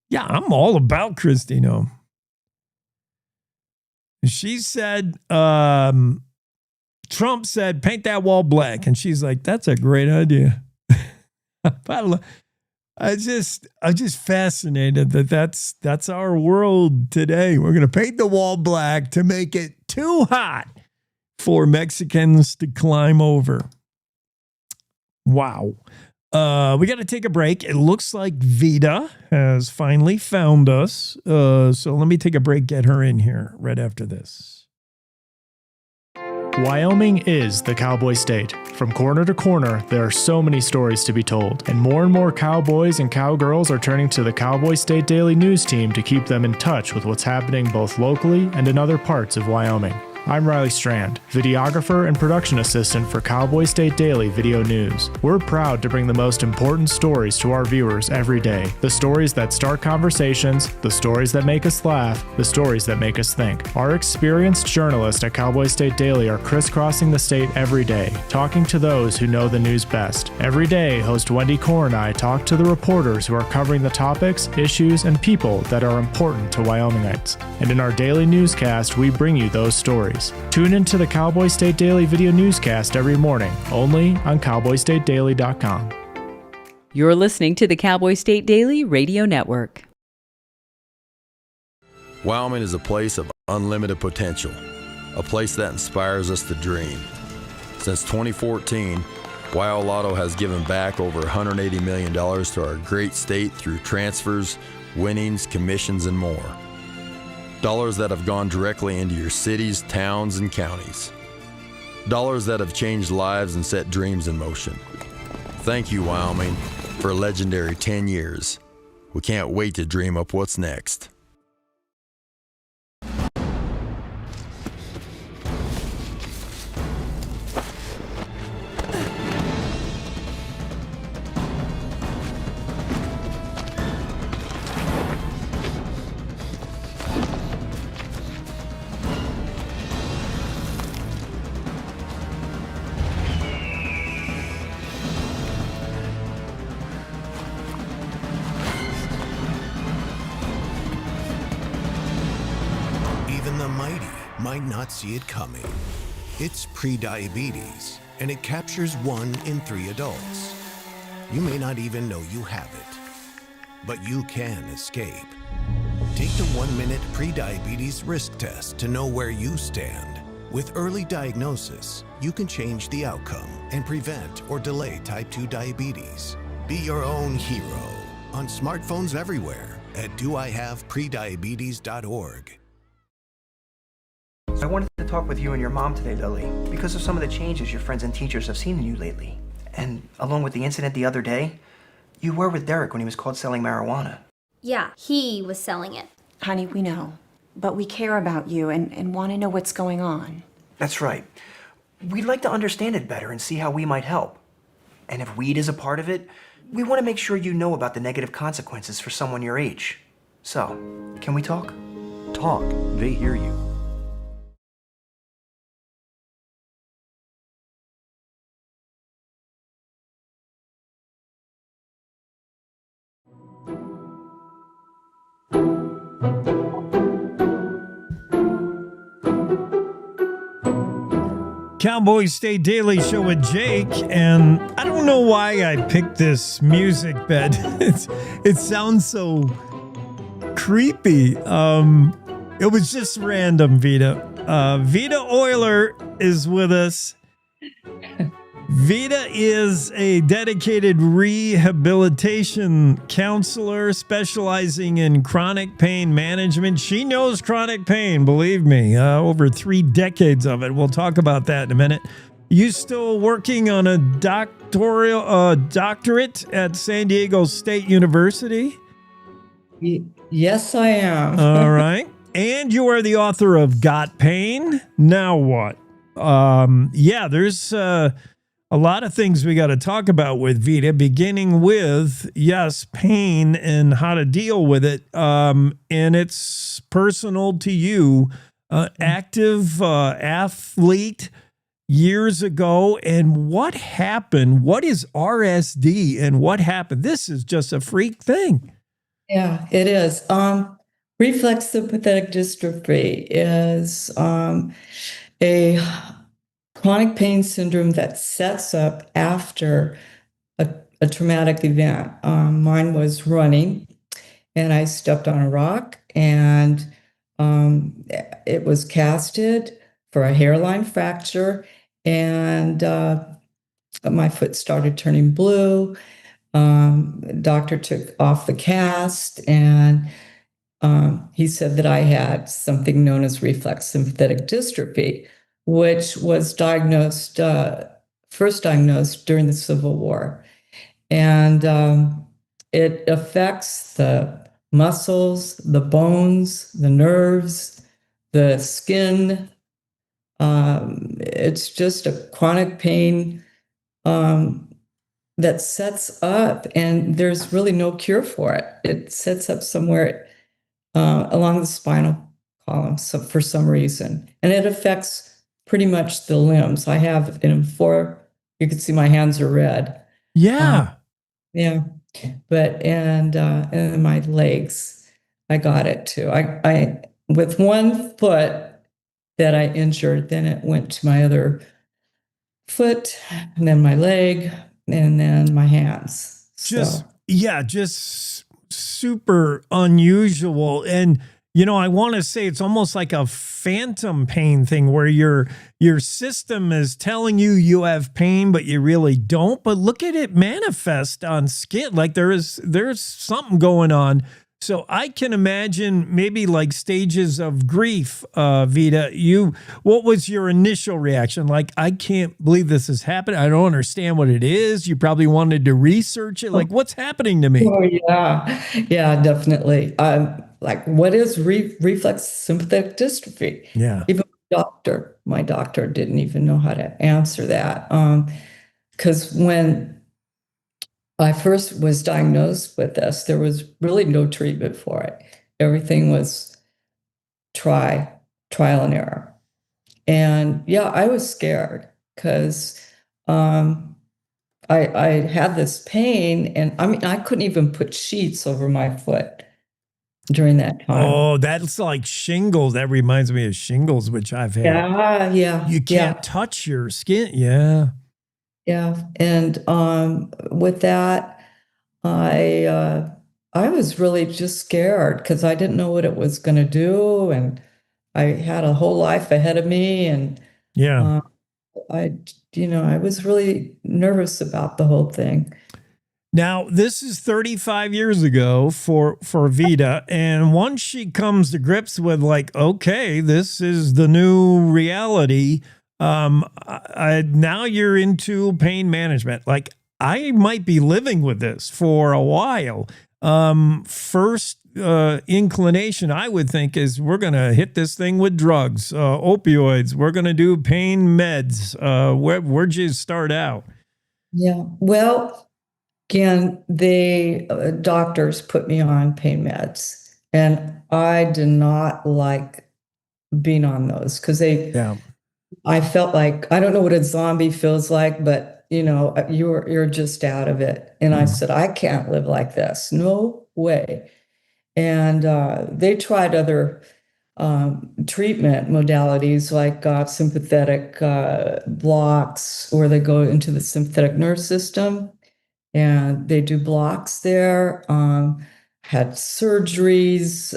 Yeah, I'm all about Kristi Noem. She said, Trump said, paint that wall black. And she's like, that's a great idea. I'm just fascinated that's our world today. We're going to paint the wall black to make it too hot for Mexicans to climb over. Wow. We got to take a break. It looks like Vida has finally found us. So let me take a break, get her in here right after this. Wyoming is the cowboy state. From corner to corner, there are so many stories to be told, and more cowboys and cowgirls are turning to the Cowboy State Daily News team to keep them in touch with what's happening both locally and in other parts of Wyoming. I'm Riley Strand, videographer and production assistant for Cowboy State Daily Video News. We're proud to bring the most important stories to our viewers every day. The stories that start conversations, the stories that make us laugh, the stories that make us think. Our experienced journalists at Cowboy State Daily are crisscrossing the state every day, talking to those who know the news best. Every day, host Wendy Core and I talk to the reporters who are covering the topics, issues, and people that are important to Wyomingites. And in our daily newscast, we bring you those stories. Tune into the Cowboy State Daily video newscast every morning, only on cowboystatedaily.com. You're listening to the Cowboy State Daily Radio Network. Wyoming is a place of unlimited potential, a place that inspires us to dream. Since 2014, Wyo Lotto has given back over $180 million to our great state through transfers, winnings, commissions, and more. Dollars that have gone directly into your cities, towns, and counties. Dollars that have changed lives and set dreams in motion. Thank you, Wyoming, for a legendary 10 years. We can't wait to dream up what's next. Might not see it coming. It's prediabetes, and it captures 1 in 3 adults. You may not even know you have it, but you can escape. Take the 1-minute prediabetes risk test to know where you stand. With early diagnosis, you can change the outcome and prevent or delay type 2 diabetes. Be your own hero on smartphones everywhere at doihaveprediabetes.org. I wanted to talk with you and your mom today, Lily, because of some of the changes your friends and teachers have seen in you lately. And along with the incident the other day, you were with Derek when he was caught selling marijuana. Yeah, he was selling it. Honey, we know. But we care about you and want to know what's going on. That's right. We'd like to understand it better and see how we might help. And if weed is a part of it, we want to make sure you know about the negative consequences for someone your age. So, can we talk? Talk. They hear you. Cowboy State Daily Show with Jake, and I don't know why I picked this music bed. It sounds so creepy. It was just random, Vita. Vita Euler is with us. Vita is a dedicated rehabilitation counselor specializing in chronic pain management. She knows chronic pain, believe me, over 3 decades of it. We'll talk about that in a minute. You still working on a doctorate at San Diego State University? Yes, I am. All right. And you are the author of Got Pain? Now what? There's a lot of things we got to talk about with Vita, beginning with, yes, pain and how to deal with it. And it's personal to you, active athlete years ago. And what happened? What is RSD and what happened? This is just a freak thing. Yeah, it is. Reflex sympathetic dystrophy is a chronic pain syndrome that sets up after a traumatic event. Mine was running, and I stepped on a rock, and it was casted for a hairline fracture, and my foot started turning blue. Doctor took off the cast, and he said that I had something known as reflex sympathetic dystrophy, which was first diagnosed during the Civil War. And it affects the muscles, the bones, the nerves, the skin. It's just a chronic pain that sets up, and there's really no cure for it. It sets up somewhere along the spinal column for some reason. And it affects pretty much the limbs. I have in 4, you can see my hands are red. Yeah. Yeah. But, and my legs, I got it too. I with one foot that I injured, then it went to my other foot, and then my leg, and then my hands. Just super unusual. And I want to say it's almost like a phantom pain thing where your system is telling you have pain, but you really don't. But look at it manifest on skin. Like there's something going on. So I can imagine maybe like stages of grief, Vita. What was your initial reaction? Like, I can't believe this is happening. I don't understand what it is. You probably wanted to research it. Like, what's happening to me? Oh, yeah, definitely. Like, what is reflex sympathetic dystrophy? Yeah. Even my doctor didn't even know how to answer that. Because when I first was diagnosed with this, there was really no treatment for it. Everything was trial and error. And yeah, I was scared because I had this pain, and I mean, I couldn't even put sheets over my foot during that time. Oh, that's like shingles. That reminds me of shingles, which I've had. Yeah. You can't touch your skin. Yeah. Yeah. And with that, I was really just scared because I didn't know what it was going to do. And I had a whole life ahead of me. And yeah, I was really nervous about the whole thing. Now, this is 35 years ago for Vita, and once she comes to grips with like, okay, this is the new reality, now you're into pain management. Like, I might be living with this for a while. First inclination, I would think, is we're going to hit this thing with drugs, opioids. We're going to do pain meds. Where'd you start out? Yeah. Well, again, doctors put me on pain meds, and I did not like being on those because Yeah. I felt like, I don't know what a zombie feels like, but you're just out of it. And I said, I can't live like this. No way. And they tried other treatment modalities like sympathetic blocks, where they go into the sympathetic nerve system and they do blocks there. Had surgeries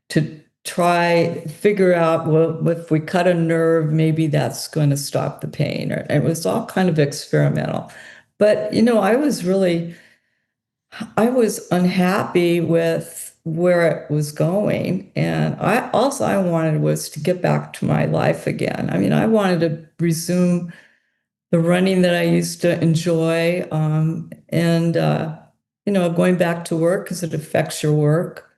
to try figure out, well, if we cut a nerve, maybe that's going to stop the pain. Or it was all kind of experimental. But I was unhappy with where it was going. And I wanted was to get back to my life again. I mean, I wanted to resume the running that I used to enjoy, and going back to work because it affects your work.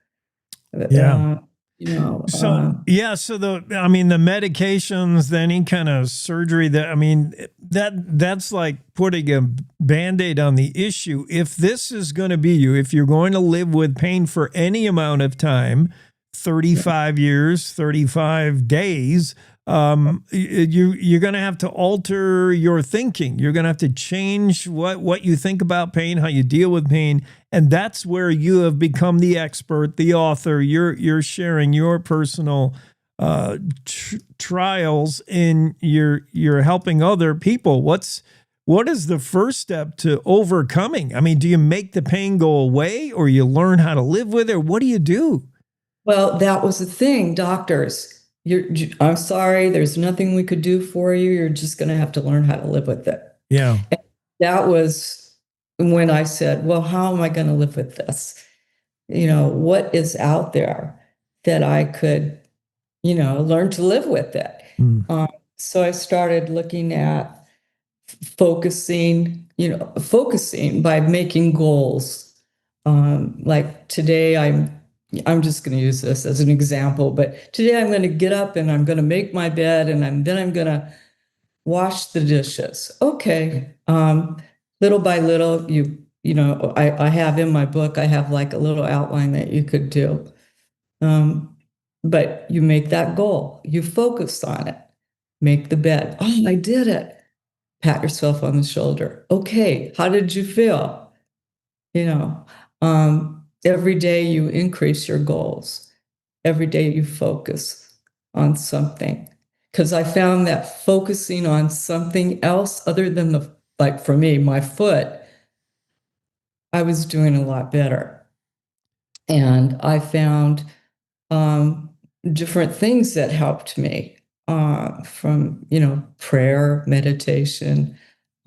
Yeah. Uh, you know, So the medications, any kind of surgery, that's like putting a Band-Aid on the issue. If this is going to be you, if you're going to live with pain for any amount of time, 35 years, 35 days, you're going to have to alter your thinking. You're going to have to change what you think about pain, how you deal with pain. And that's where you have become the expert, the author. You're sharing your personal trials, and you're helping other people. What is the first step to overcoming? I mean, do you make the pain go away, or you learn how to live with it? Or what do you do? well, that was the thing, doctors. I'm sorry, there's nothing we could do for you. You're just going to have to learn how to live with it. Yeah. And that was when I said, well, how am I going to live with this? What is out there that I could, learn to live with it? So I started looking at focusing by making goals. Like today, I'm just going to use this as an example, but today I'm going to get up and I'm going to make my bed, and then I'm going to wash the dishes. Okay. Little by little, I have in my book, I have like a little outline that you could do. But you make that goal, you focus on it, make the bed. Oh, I did it. Pat yourself on the shoulder. Okay. How did you feel? Every day you increase your goals. Every day you focus on something. Because I found that focusing on something else other than like for me, my foot, I was doing a lot better. And I found different things that helped me from, prayer, meditation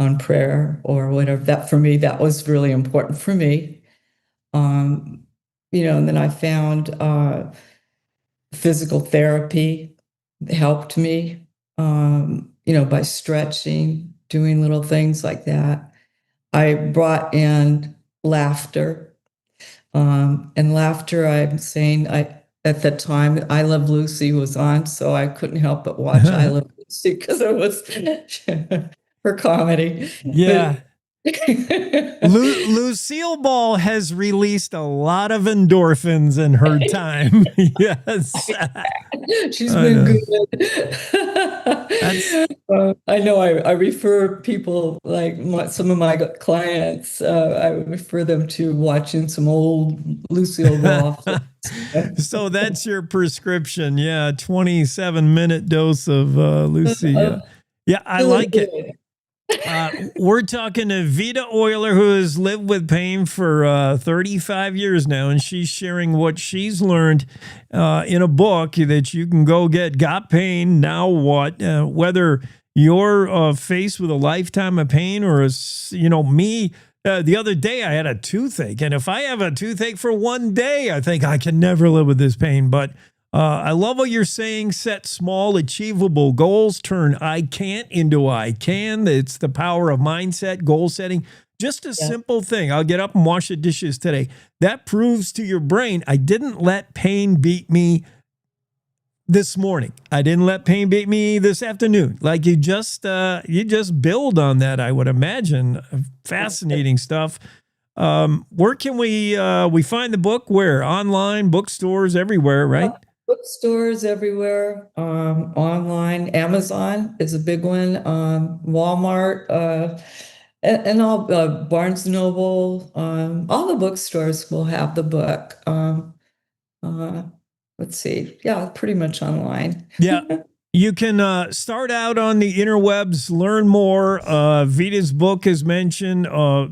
on prayer or whatever. That for me, that was really important for me. And then I found physical therapy helped me, by stretching, doing little things like that. I brought in laughter. And laughter, I'm saying, at that time, I Love Lucy was on, so I couldn't help but watch I Love Lucy because it was her comedy. Yeah. Lucille Ball has released a lot of endorphins in her time. Yes. She's been good. I know I refer people, like some of my clients, I refer them to watching some old Lucille Ball. So that's your prescription. Yeah. 27-minute dose of Lucy. Yeah, I like it. We're talking to Vita Euler, who has lived with pain for 35 years now, and she's sharing what she's learned in a book that you can go get. Got Pain, Now What? Whether you're faced with a lifetime of pain or, me, the other day I had a toothache, and if I have a toothache for one day, I think I can never live with this pain, but I love what you're saying. Set small, achievable goals. Turn I can't into I can. It's the power of mindset, goal setting. Just a simple thing. I'll get up and wash the dishes today. That proves to your brain, I didn't let pain beat me this morning. I didn't let pain beat me this afternoon. Like you just build on that, I would imagine. Fascinating stuff. Where can we find the book? Where? Online, bookstores, everywhere, right? Bookstores everywhere, online. Amazon is a big one. Walmart, and all Barnes and Noble. All the bookstores will have the book. Let's see. Yeah, pretty much online. Yeah. You can start out on the interwebs, learn more. Vita's book is mentioned.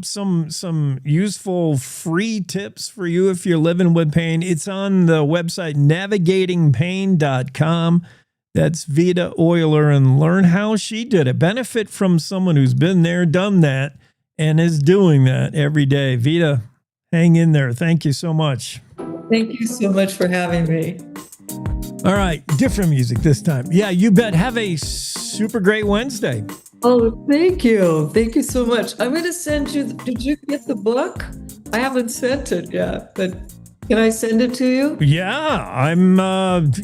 Some useful free tips for you if you're living with pain. It's on the website navigatingpain.com. That's Vita Euler, and learn how she did it. Benefit from someone who's been there, done that, and is doing that every day. Vita, hang in there. Thank you so much. Thank you so much for having me. All right, different music this time. Yeah, you bet. Have a super great Wednesday. Oh, thank you. Thank you so much. I'm going to send you, did you get the book? I haven't sent it yet, but can I send it to you? Yeah, I'm,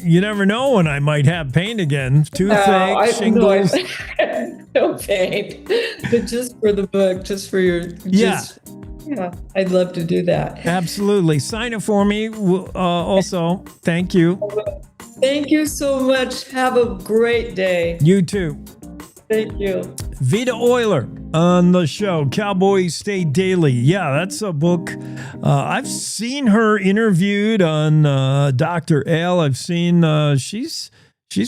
you never know when I might have pain again. Toothache, shingles. No pain, but just for the book, just for your, yeah, I'd love to do that. Absolutely. Sign it for me. Also, thank you. Thank you so much. Have a great day. You too. Thank you. Vita Euler on the show, Cowboy State Daily. Yeah, that's a book. I've seen her interviewed on Dr. L. I've seen she's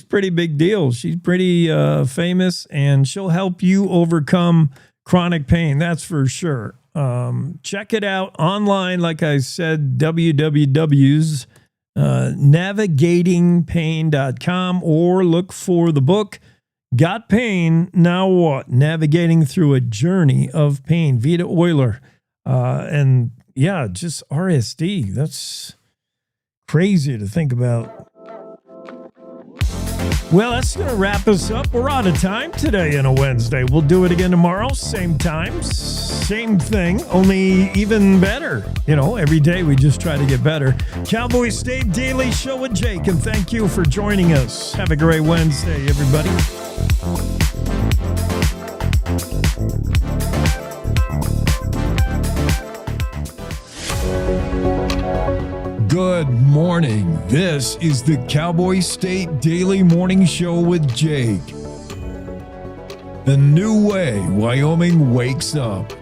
pretty big deal. She's pretty famous, and she'll help you overcome chronic pain. That's for sure. Check it out online. Like I said, navigatingpain.com, or look for the book, Got Pain, Now What? Navigating Through a Journey of Pain, Vita Euler. And yeah, just RSD. That's crazy to think about. Well, that's going to wrap us up. We're out of time today on a Wednesday. We'll do it again tomorrow, same time, same thing, only even better. You know, every day we just try to get better. Cowboy State Daily Show with Jake, and thank you for joining us. Have a great Wednesday, everybody. Good morning. This is the Cowboy State Daily Morning Show with Jake. The new way Wyoming wakes up.